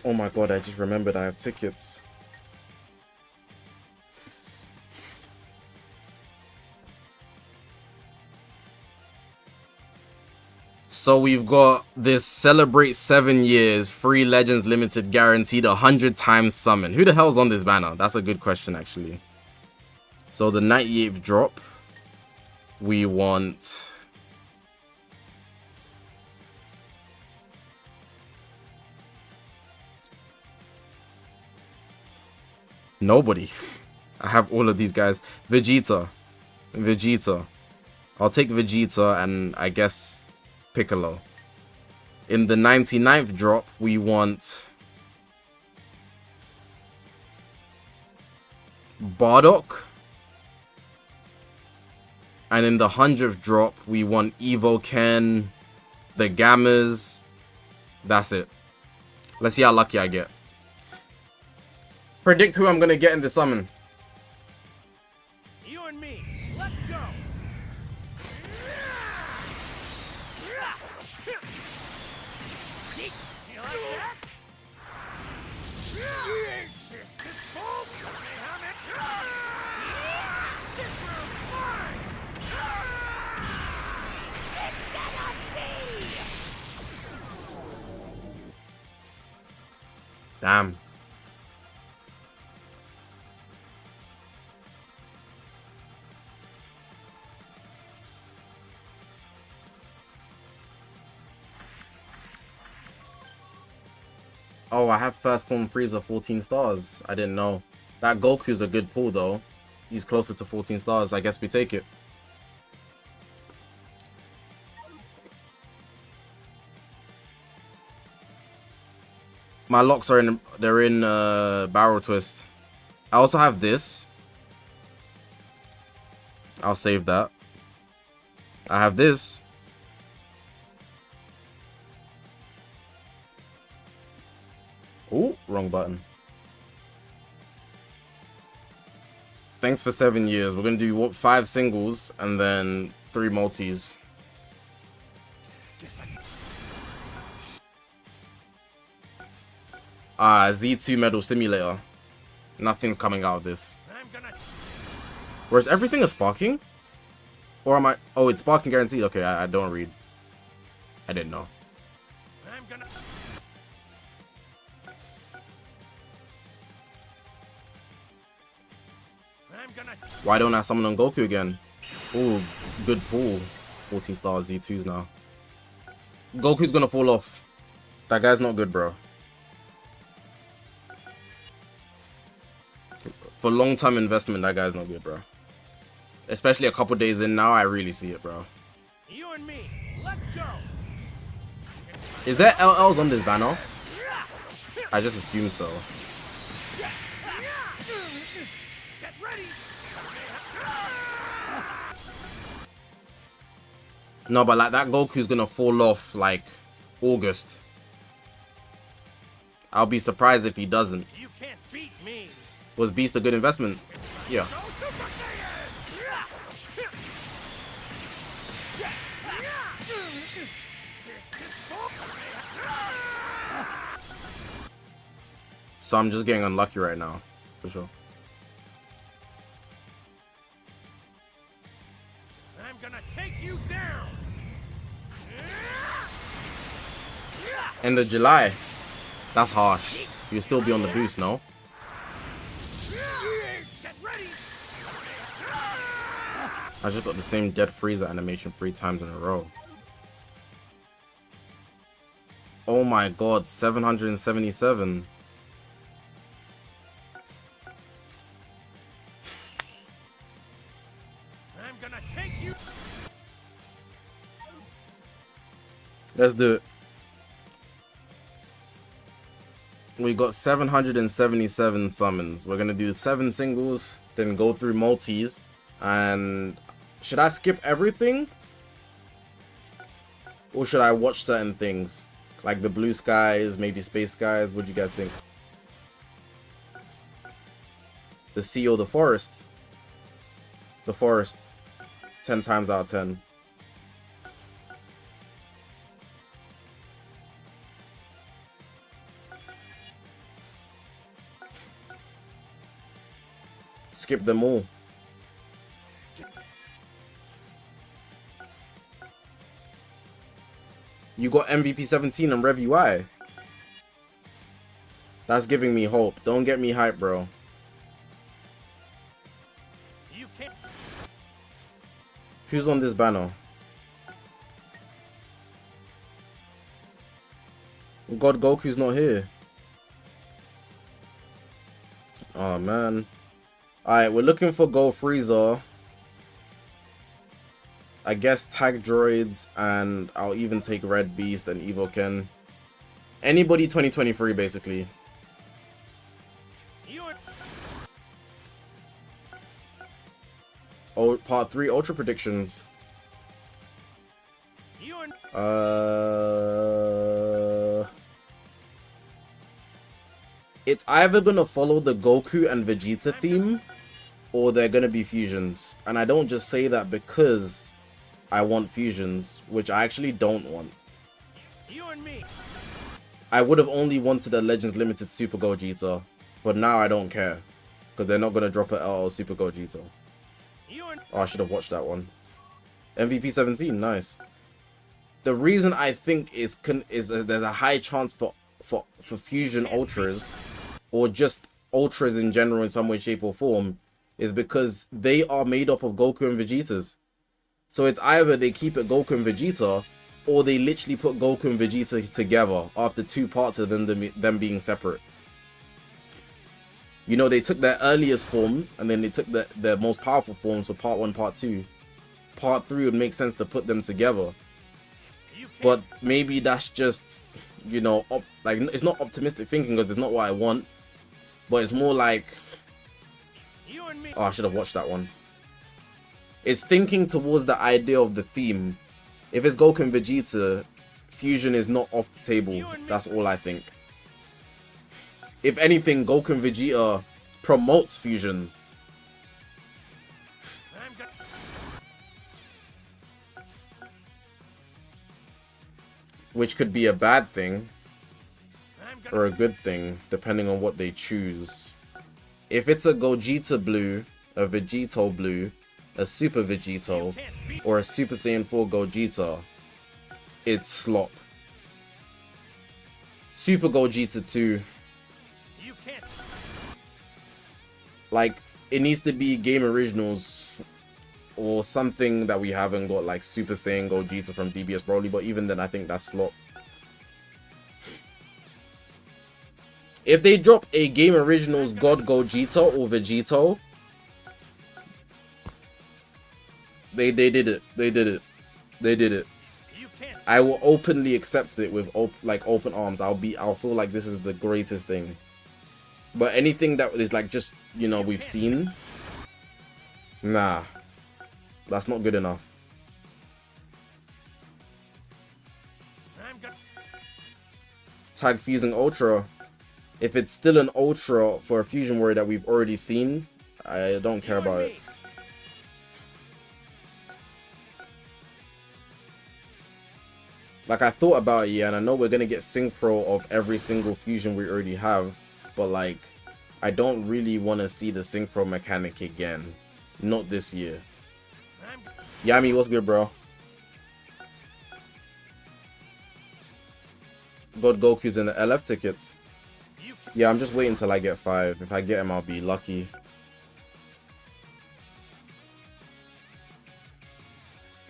Oh my god, I just remembered I have tickets. So we've got this celebrate 7 years, free Legends Limited guaranteed 100 times summon. Who the hell's on this banner? That's a good question actually. So the 98th drop, we want nobody. I have all of these guys. Vegeta. I'll take Vegeta and I guess Piccolo. In the 99th drop, we want Bardock. And in the 100th drop, we want Evo Ken, the Gammas. That's it. Let's see how lucky I get. Predict who I'm going to get in the summon. You and me, let's go. See? You like that? This is full. This room's mine. It's gonna be. Damn. Oh, I have first form Frieza 14 stars. I didn't know. That Goku's a good pull though. He's closer to 14 stars. I guess we take it. My locks are in, they're in barrel twist. I also have this. I'll save that. I have this. Oh, wrong button. Thanks for 7 years. We're gonna do 5 singles and then 3 multis. Z2 medal simulator. Nothing's coming out of this. Whereas everything is sparking? Or am I? Oh, it's sparking guaranteed. Okay, I don't read. I didn't know. Why don't I summon on Goku again? Oh, good pull. 14 stars Z2s now. Goku's gonna fall off. That guy's not good, bro. For long-term investment, that guy's not good, bro. Especially a couple days in now, I really see it, bro. You and me, let's go. Is there LLs on this banner? I just assume so. Get ready. No, but like that Goku's gonna fall off like August. I'll be surprised if he doesn't. You can't beat me. Was Beast a good investment? Yeah. Go Super Saiyan. So I'm just getting unlucky right now, for sure. I'm gonna take you down. End of July. That's harsh. You'll still be on the boost, no? Get ready. I just got the same Dead Frieza animation 3 times in a row. Oh my god, 777. I'm gonna take you. Let's do it. We got 777 summons. We're gonna do 7 singles, then go through multis. And should I skip everything? Or should I watch certain things? Like the blue skies, maybe space skies? What do you guys think? The sea or the forest? The forest. 10 times out of 10. Skip them all. You got MVP 17 and Rev UI. That's giving me hope. Don't get me hyped, bro. You can't. Who's on this banner? God, Goku's not here. Oh man. Alright, we're looking for Go Frieza. I guess tag droids, and I'll even take Red Beast and Evo Ken. Anybody 2023 basically. You and Oh, part 3 Ultra predictions. you and It's either gonna follow the Goku and Vegeta theme, or they're gonna be fusions. And I don't just say that because I want fusions, which I actually don't want. you and me. I would have only wanted a Legends Limited Super Gogeta, but now I don't care, because they're not gonna drop an LL Super Gogeta. You and Oh, I should have watched that one. MVP 17, nice. The reason I think is there's a high chance for fusion ultras, or just ultras in general in some way, shape or form, is because they are made up of Goku and Vegetas. So it's either they keep it Goku and Vegeta, or they literally put Goku and Vegeta together after 2 parts of them being separate. You know, they took their earliest forms, and then they took their most powerful forms for part 1, part 2. Part 3 would make sense to put them together. you can't. But maybe that's just, you know, like, it's not optimistic thinking because it's not what I want. But it's more like, You and me. oh, I should have watched that one. It's thinking towards the idea of the theme. If it's Goku and Vegeta, fusion is not off the table. That's all I think. If anything, Goku and Vegeta promotes fusions. I'm gonna. Which could be a bad thing I'm gonna. or a good thing, depending on what they choose. If it's a Gogeta blue, a Vegeto blue, a Super Vegeto, Can't beat. or a Super Saiyan 4 Gogeta, it's slop. Super Gogeta 2, You can't. like, it needs to be Game Originals or something that we haven't got, like Super Saiyan Gogeta from DBS Broly, but even then I think that's slop. If they drop a Game Originals God Gogeta or Vegeto, They did it. They did it. They did it. You can't. I will openly accept it with open arms. I'll feel like this is the greatest thing. But anything that is like just, you know, we've seen, nah, that's not good enough. I'm gonna. Tag fusing ultra. If it's still an ultra for a fusion warrior that we've already seen, I don't care about it. Like, I thought about it, yeah, and I know we're gonna get synchro of every single fusion we already have, but like, I don't really want to see the synchro mechanic again. Not this year. Yami, what's good, bro? God Goku's in the LF tickets. Yeah, I'm just waiting till I get 5. If I get him, I'll be lucky.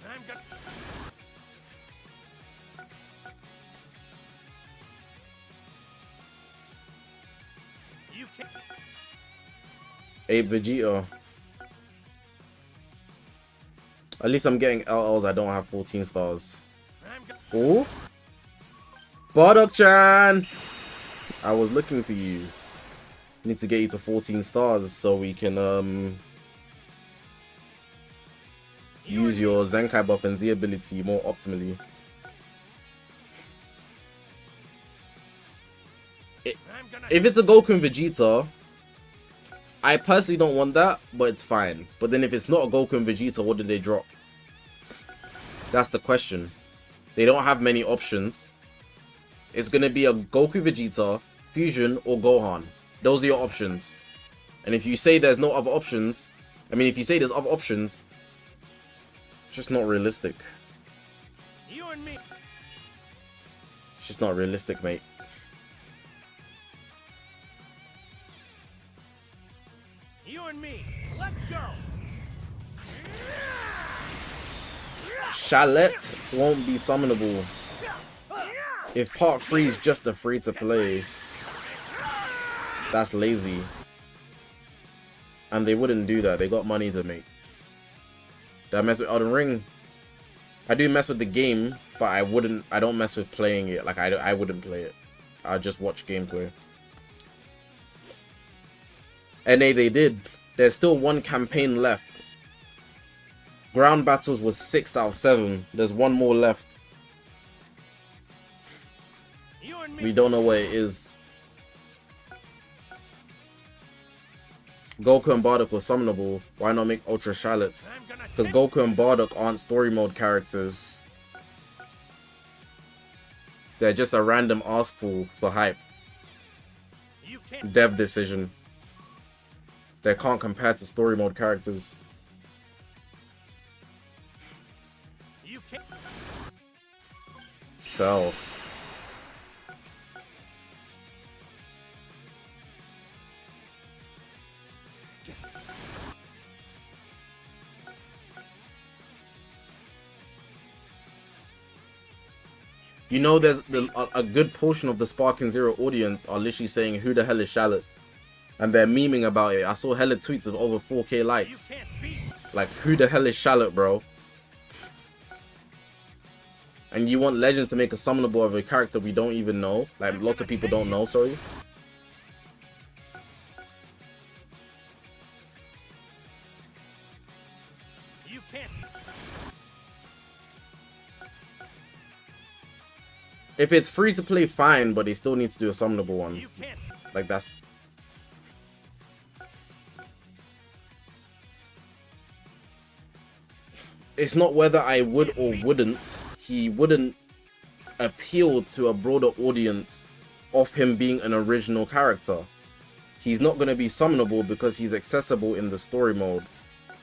I'm gonna. You can't. Ape Vegeta. At least I'm getting LLs. I don't have 14 stars. I'm gonna. Oh, Bardock-chan! I was looking for you. Need to get you to 14 stars so we can use your Zenkai buff and Z ability more optimally. If it's a Goku and Vegeta, I personally don't want that, but it's fine. But then if it's not a Goku and Vegeta, what did they drop? That's the question. They don't have many options. It's gonna be a Goku Vegeta, Fusion, or Gohan. Those are your options. And if you say there's no other options, I mean, if you say there's other options, it's just not realistic. You and me. It's just not realistic, mate. You and me. Let's go. Shallot won't be summonable. If part 3 is just a free to play, that's lazy. And they wouldn't do that. They got money to make. Do I mess with Elden Ring? I do mess with the game, but I don't mess with playing it. Like, I wouldn't play it. I just watch gameplay. NA, they did. There's still 1 campaign left. Ground battles was 6 out of 7. There's 1 more left. We don't know what it is. Goku and Bardock were summonable. Why not make Ultra Shallot? Because Goku and Bardock aren't story mode characters. They're just a random ass pool for hype. Dev decision. They can't compare to story mode characters. So. You know, there's a good portion of the Sparking Zero audience are literally saying, who the hell is Shallot? And they're memeing about it. I saw hella tweets of over 4K likes. Like, who the hell is Shallot, bro? And you want Legends to make a summonable of a character we don't even know? Like, lots of people don't know, sorry. You can't. If it's free to play, fine, but they still need to do a summonable one. Like, that's... It's not whether I would or wouldn't. He wouldn't appeal to a broader audience of him being an original character. He's not going to be summonable because he's accessible in the story mode.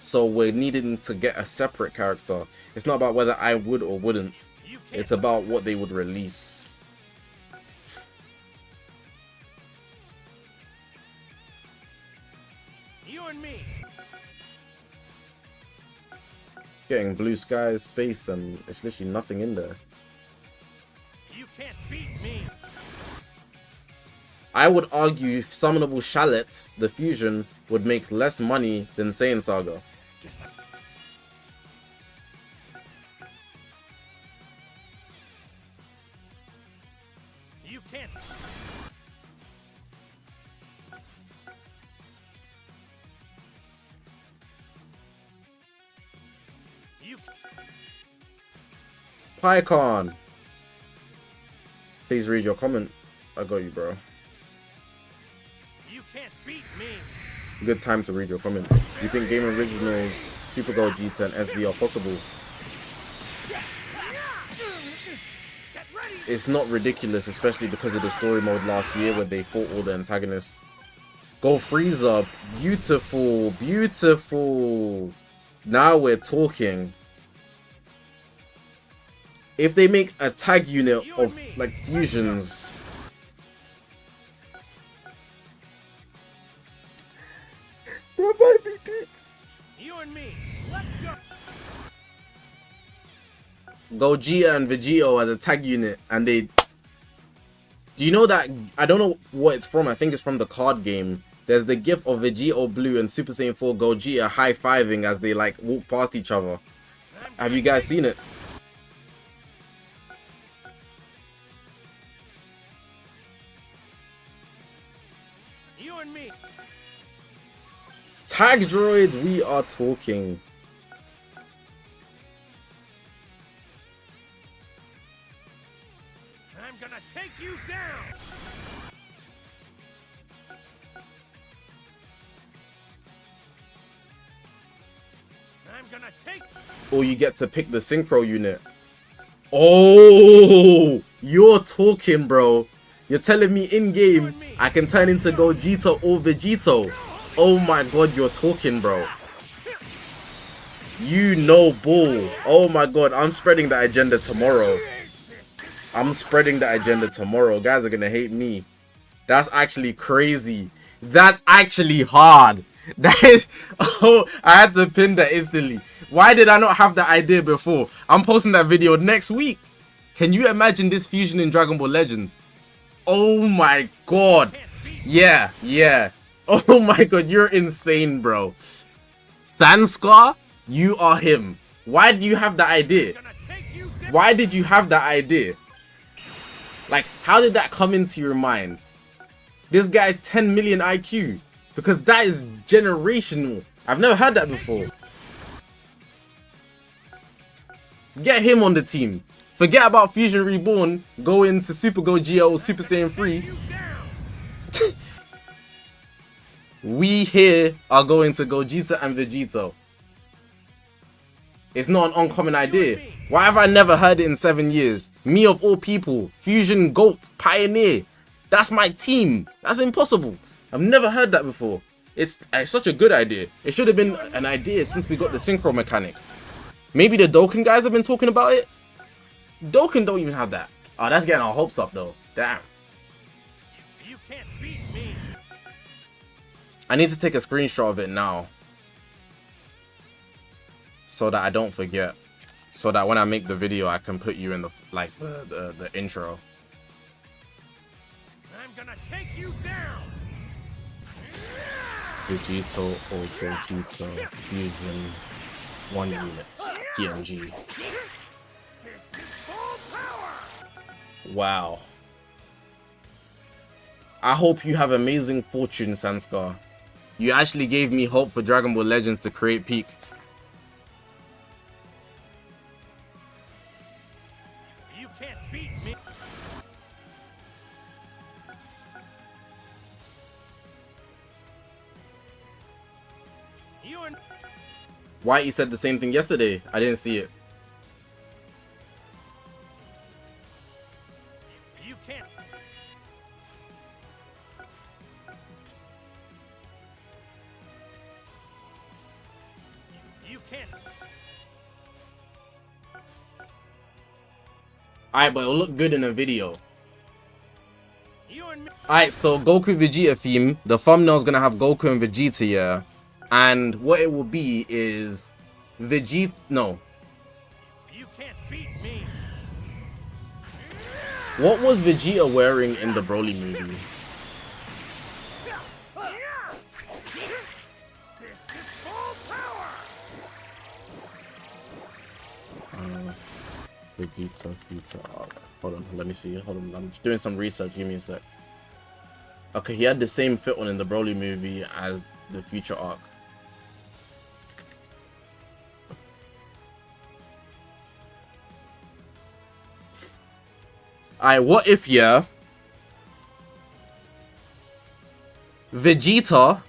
So we're needing to get a separate character. It's not about whether I would or wouldn't. It's about what they would release. You and me. Getting blue skies, space, and it's literally nothing in there. You can't beat me. I would argue summonable Shallot, the fusion, would make less money than Saiyan Saga. You can't. You. PyCon. Please read your comment. I got you, bro. You can't beat me. Good time to read your comment. You think Game Originals, Super Vegeta, and SV are possible? It's not ridiculous, especially because of the story mode last year where they fought all the antagonists. Go Frieza. Beautiful. Beautiful. Now we're talking. If they make a tag unit of like fusions. That might be big. You and me. Let's go. Gogeta and Vegeta as a tag unit, and they. Do you know that? I don't know what it's from. I think it's from the card game. There's the gif of Vegeta Blue and Super Saiyan 4 Gogeta high-fiving as they like walk past each other. Have you guys seen it? You and me. Tag droids, we are talking. I'm gonna take you down. I'm gonna take. Or you get to pick the synchro unit. Oh, you're talking, bro. You're telling me in game I can turn into Gogeta or Vegeta. Oh my god, you're talking, bro. You know bull. Oh my god, I'm spreading the agenda tomorrow. I'm spreading the agenda tomorrow. Guys are gonna hate me. That's actually crazy. That's actually hard. That is. Oh, I had to pin that instantly. Why did I not have that idea before? I'm posting that video next week. Can you imagine this fusion in Dragon Ball Legends? Oh my god. Yeah, yeah. Oh my god, you're insane, bro. Sanskar, you are him. Why do you have that idea? Why did you have that idea? Like, how did that come into your mind? This guy's 10 million IQ. Because that is generational. I've never heard that before. Get him on the team. Forget about Fusion Reborn. Go into Super Gogeta or Super Saiyan 3. We here are going to Gogeta and Vegeta. It's not an uncommon idea. Why have I never heard it in 7 years? Me of all people. Fusion GOAT. Pioneer. That's my team. That's impossible. I've never heard that before. It's such a good idea. It should have been an idea since we got the synchro mechanic. Maybe the Dokkan guys have been talking about it. Dokkan don't even have that. Oh, that's getting our hopes up though. Damn. You can't beat me. I need to take a screenshot of it now. So that I don't forget. So that when I make the video, I can put you in the the intro. I'm gonna take you down. Vegeta or Vegeta Fusion 1 unit. DMG. Wow. I hope you have amazing fortune, Sanskar. You actually gave me hope for Dragon Ball Legends to create peak. You can't beat me. You and Whitey said the same thing yesterday. I didn't see it. you can't. You can't. Alright, but it'll look good in a video. You and me. Alright, so Goku Vegeta theme. The thumbnail's gonna have Goku and Vegeta, yeah. And what it will be is Vegeta. No. You can't beat me. What was Vegeta wearing in the Broly movie? This is full power. Vegeta's future arc. Hold on, let me see. Hold on, I'm doing some research. Give me a sec. Okay, he had the same fit on in the Broly movie as the future arc. Alright, what if, yeah, Vegeta,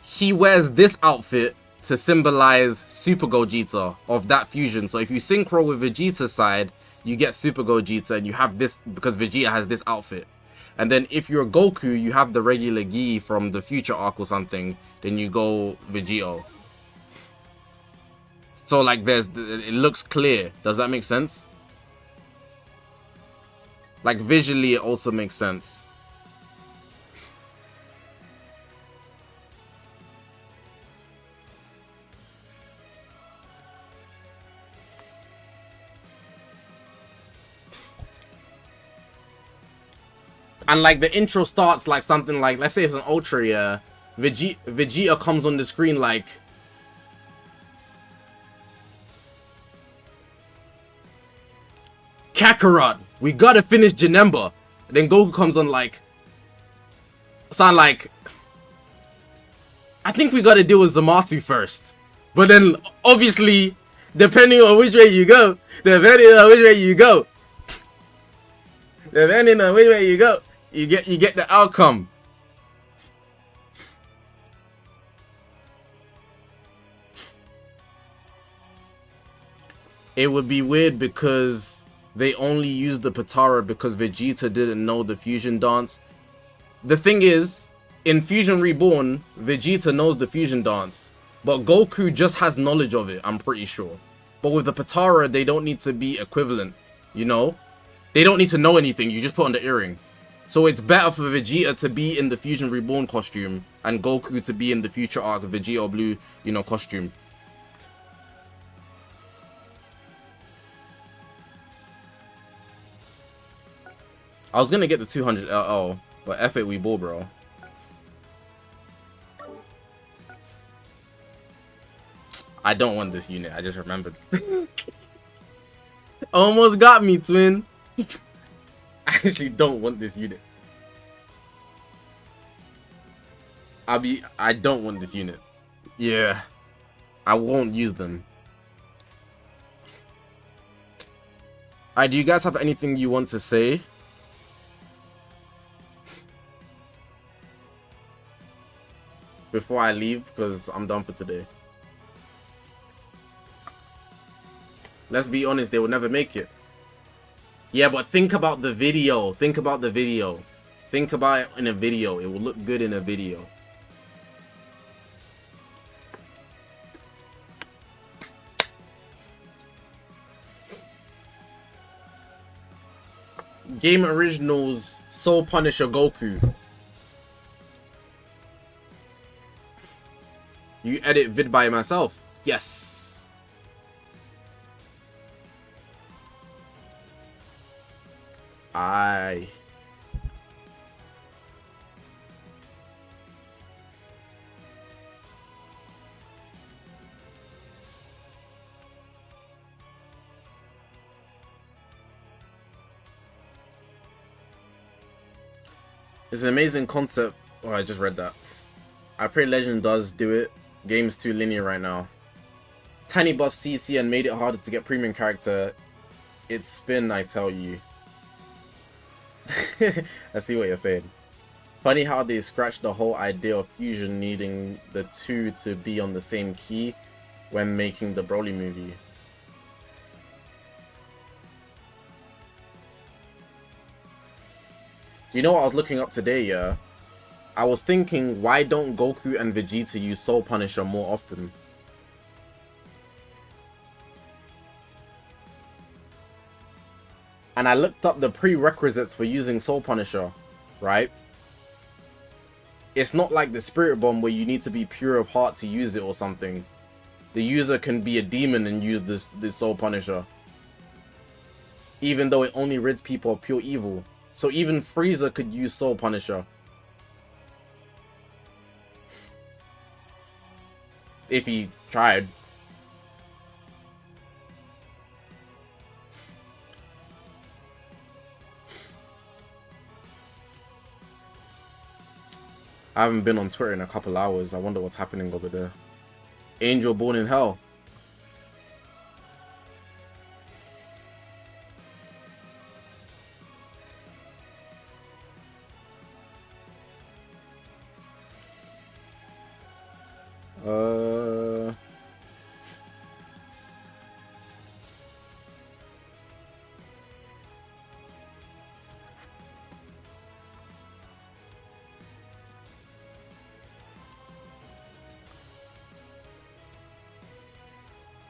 he wears this outfit to symbolize Super Gogeta of that fusion. So if you synchro with Vegeta's side, you get Super Gogeta, and you have this because Vegeta has this outfit. And then if you're Goku, you have the regular gi from the future arc or something, then you go Vegeta. So like it looks clear. Does that make sense? Like visually it also makes sense. And like the intro starts like something like, let's say it's an Ultra, yeah. Vegeta comes on the screen like, Kakarot, we gotta finish Janemba. And then Goku comes on like, sound like, I think we gotta deal with Zamasu first. But then obviously, depending on which way you go, you get the outcome. It would be weird because they only used the Patara because Vegeta didn't know the fusion dance. The thing is, in Fusion Reborn, Vegeta knows the fusion dance, but Goku just has knowledge of it, I'm pretty sure. But with the Patara, they don't need to be equivalent, you know? They don't need to know anything, you just put on the earring. So it's better for Vegeta to be in the Fusion Reborn costume and Goku to be in the future arc of Vegeta Blue, you know, costume. I was gonna get the 200 LL, but F it, we ball, bro. I don't want this unit, I just remembered. Almost got me, twin. I actually don't want this unit. I don't want this unit. Yeah. I won't use them. Alright, do you guys have anything you want to say? Before I leave, because I'm done for today. Let's be honest, they will never make it. Yeah, but think about the video. Think about the video. Think about it in a video. It will look good in a video. Game Originals Soul Punisher Goku. You edit vid by myself. Yes. Aye. It's an amazing concept. Oh, I just read that. I pray Legend does do it. Game's too linear right now. Tiny buff CC and made it harder to get premium character. It's spin, I tell you. I see what you're saying. Funny how they scratched the whole idea of fusion needing the two to be on the same key when making the Broly movie. You know what I was looking up today, yeah? I was thinking, why don't Goku and Vegeta use Soul Punisher more often? And I looked up the prerequisites for using Soul Punisher, right? It's not like the Spirit Bomb where you need to be pure of heart to use it or something. The user can be a demon and use this Soul Punisher. Even though it only rids people of pure evil. So even Frieza could use Soul Punisher. If he tried. I haven't been on Twitter in a couple hours. I wonder what's happening over there. Angel born in hell.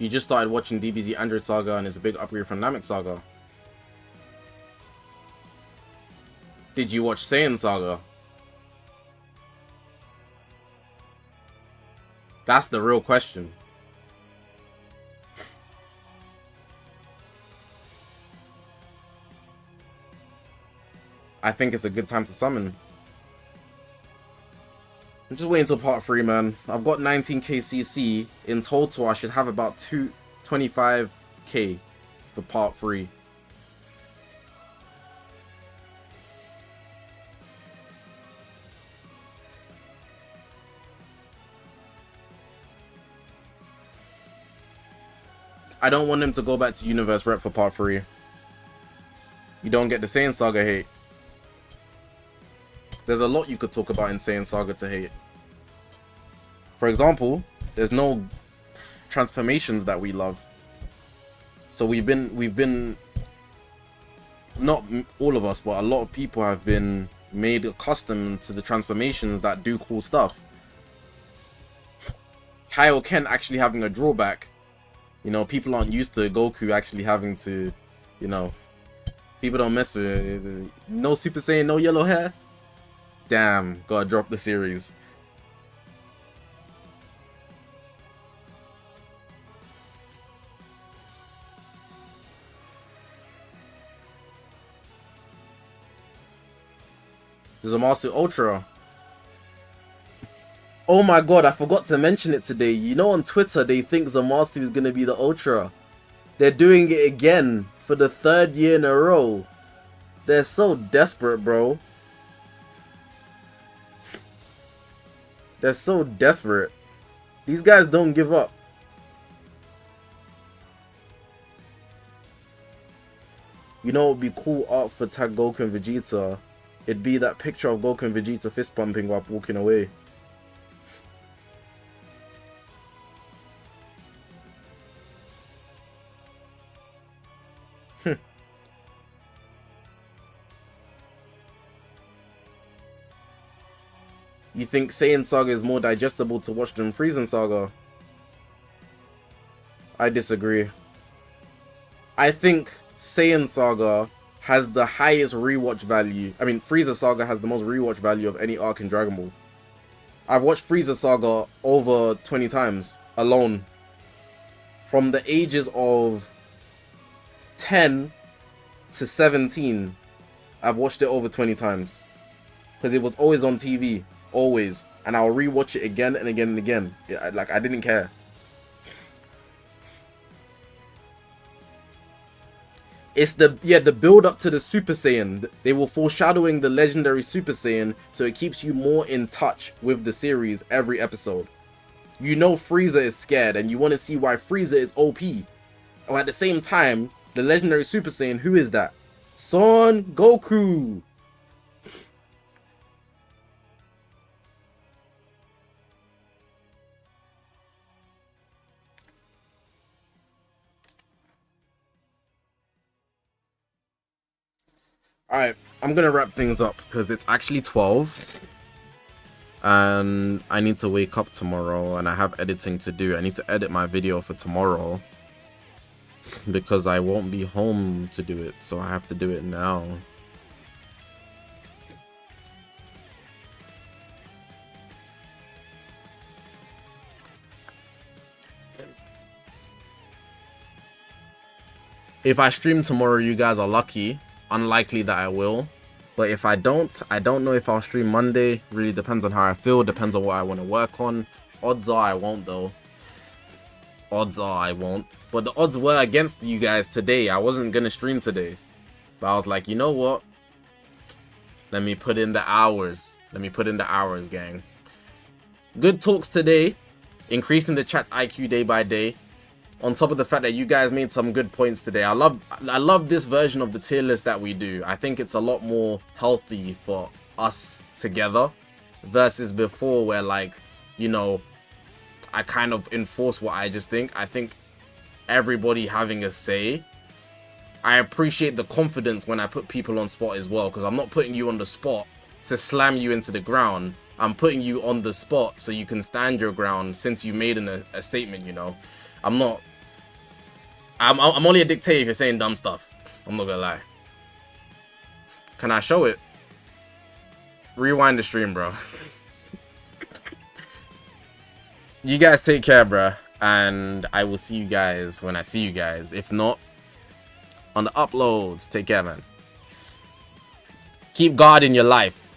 You just started watching DBZ Android Saga and it's a big upgrade from Namek Saga. Did you watch Saiyan Saga? That's the real question. I think it's a good time to summon. I'm just waiting until part 3, man. I've got 19k CC. In total, I should have about 25k for part 3. I don't want him to go back to Universe Rep for part 3. You don't get the Saiyan Saga hate. There's a lot you could talk about in Saiyan Saga to hate. For example, there's no transformations that we love. So we've been not all of us, but a lot of people have been made accustomed to the transformations that do cool stuff. Kaioken actually having a drawback. You know, people aren't used to Goku actually having to, you know, people don't mess with it. No Super Saiyan, no yellow hair. Damn, gotta drop the series. There's a Master Ultra. Oh my god, I forgot to mention it today. You know, on Twitter, they think Zamasu is going to be the Ultra. They're doing it again for the 3rd year in a row. They're so desperate, bro. They're so desperate. These guys don't give up. You know what would be cool art for tag Goku and Vegeta? It'd be that picture of Goku and Vegeta fist bumping while walking away. You think Saiyan Saga is more digestible to watch than Frieza Saga? I disagree. I think Saiyan Saga has the highest rewatch value. I mean, Frieza Saga has the most rewatch value of any arc in Dragon Ball. I've watched Frieza Saga over 20 times alone. From the ages of 10 to 17, I've watched it over 20 times. Because it was always on TV. Always. And I'll rewatch it again and again and again. Yeah, like, I didn't care. It's the build up to the Super Saiyan. They were foreshadowing the legendary Super Saiyan, so it keeps you more in touch with the series every episode. You know Frieza is scared and you want to see why Frieza is OP. Or at the same time, the legendary Super Saiyan, who is that? Son Goku. Alright, I'm gonna wrap things up because it's actually 12 and I need to wake up tomorrow and I have editing to do. I need to edit my video for tomorrow because I won't be home to do it, so I have to do it now. If I stream tomorrow, you guys are lucky. Unlikely that I will, but if I don't know if I'll stream Monday. Really depends on how I feel, depends on what I want to work on. Odds are I won't though. Odds are I won't, but the odds were against you guys today. I wasn't gonna stream today, but I was like, you know what, let me put in the hours. Let me put in the hours, gang. Good talks today. Increasing the chat's IQ day by day. On top of the fact that you guys made some good points today. I love this version of the tier list that we do. I think it's a lot more healthy for us together versus before where, like, you know, I kind of enforce what I just think. I think everybody having a say. I appreciate the confidence when I put people on spot as well, because I'm not putting you on the spot to slam you into the ground. I'm putting you on the spot so you can stand your ground since you made a statement, you know. I'm only a dictator if you're saying dumb stuff. I'm not gonna lie. Can I show it? Rewind the stream, bro. You guys take care, bro. And I will see you guys when I see you guys. If not, on the uploads. Take care, man. Keep God in your life.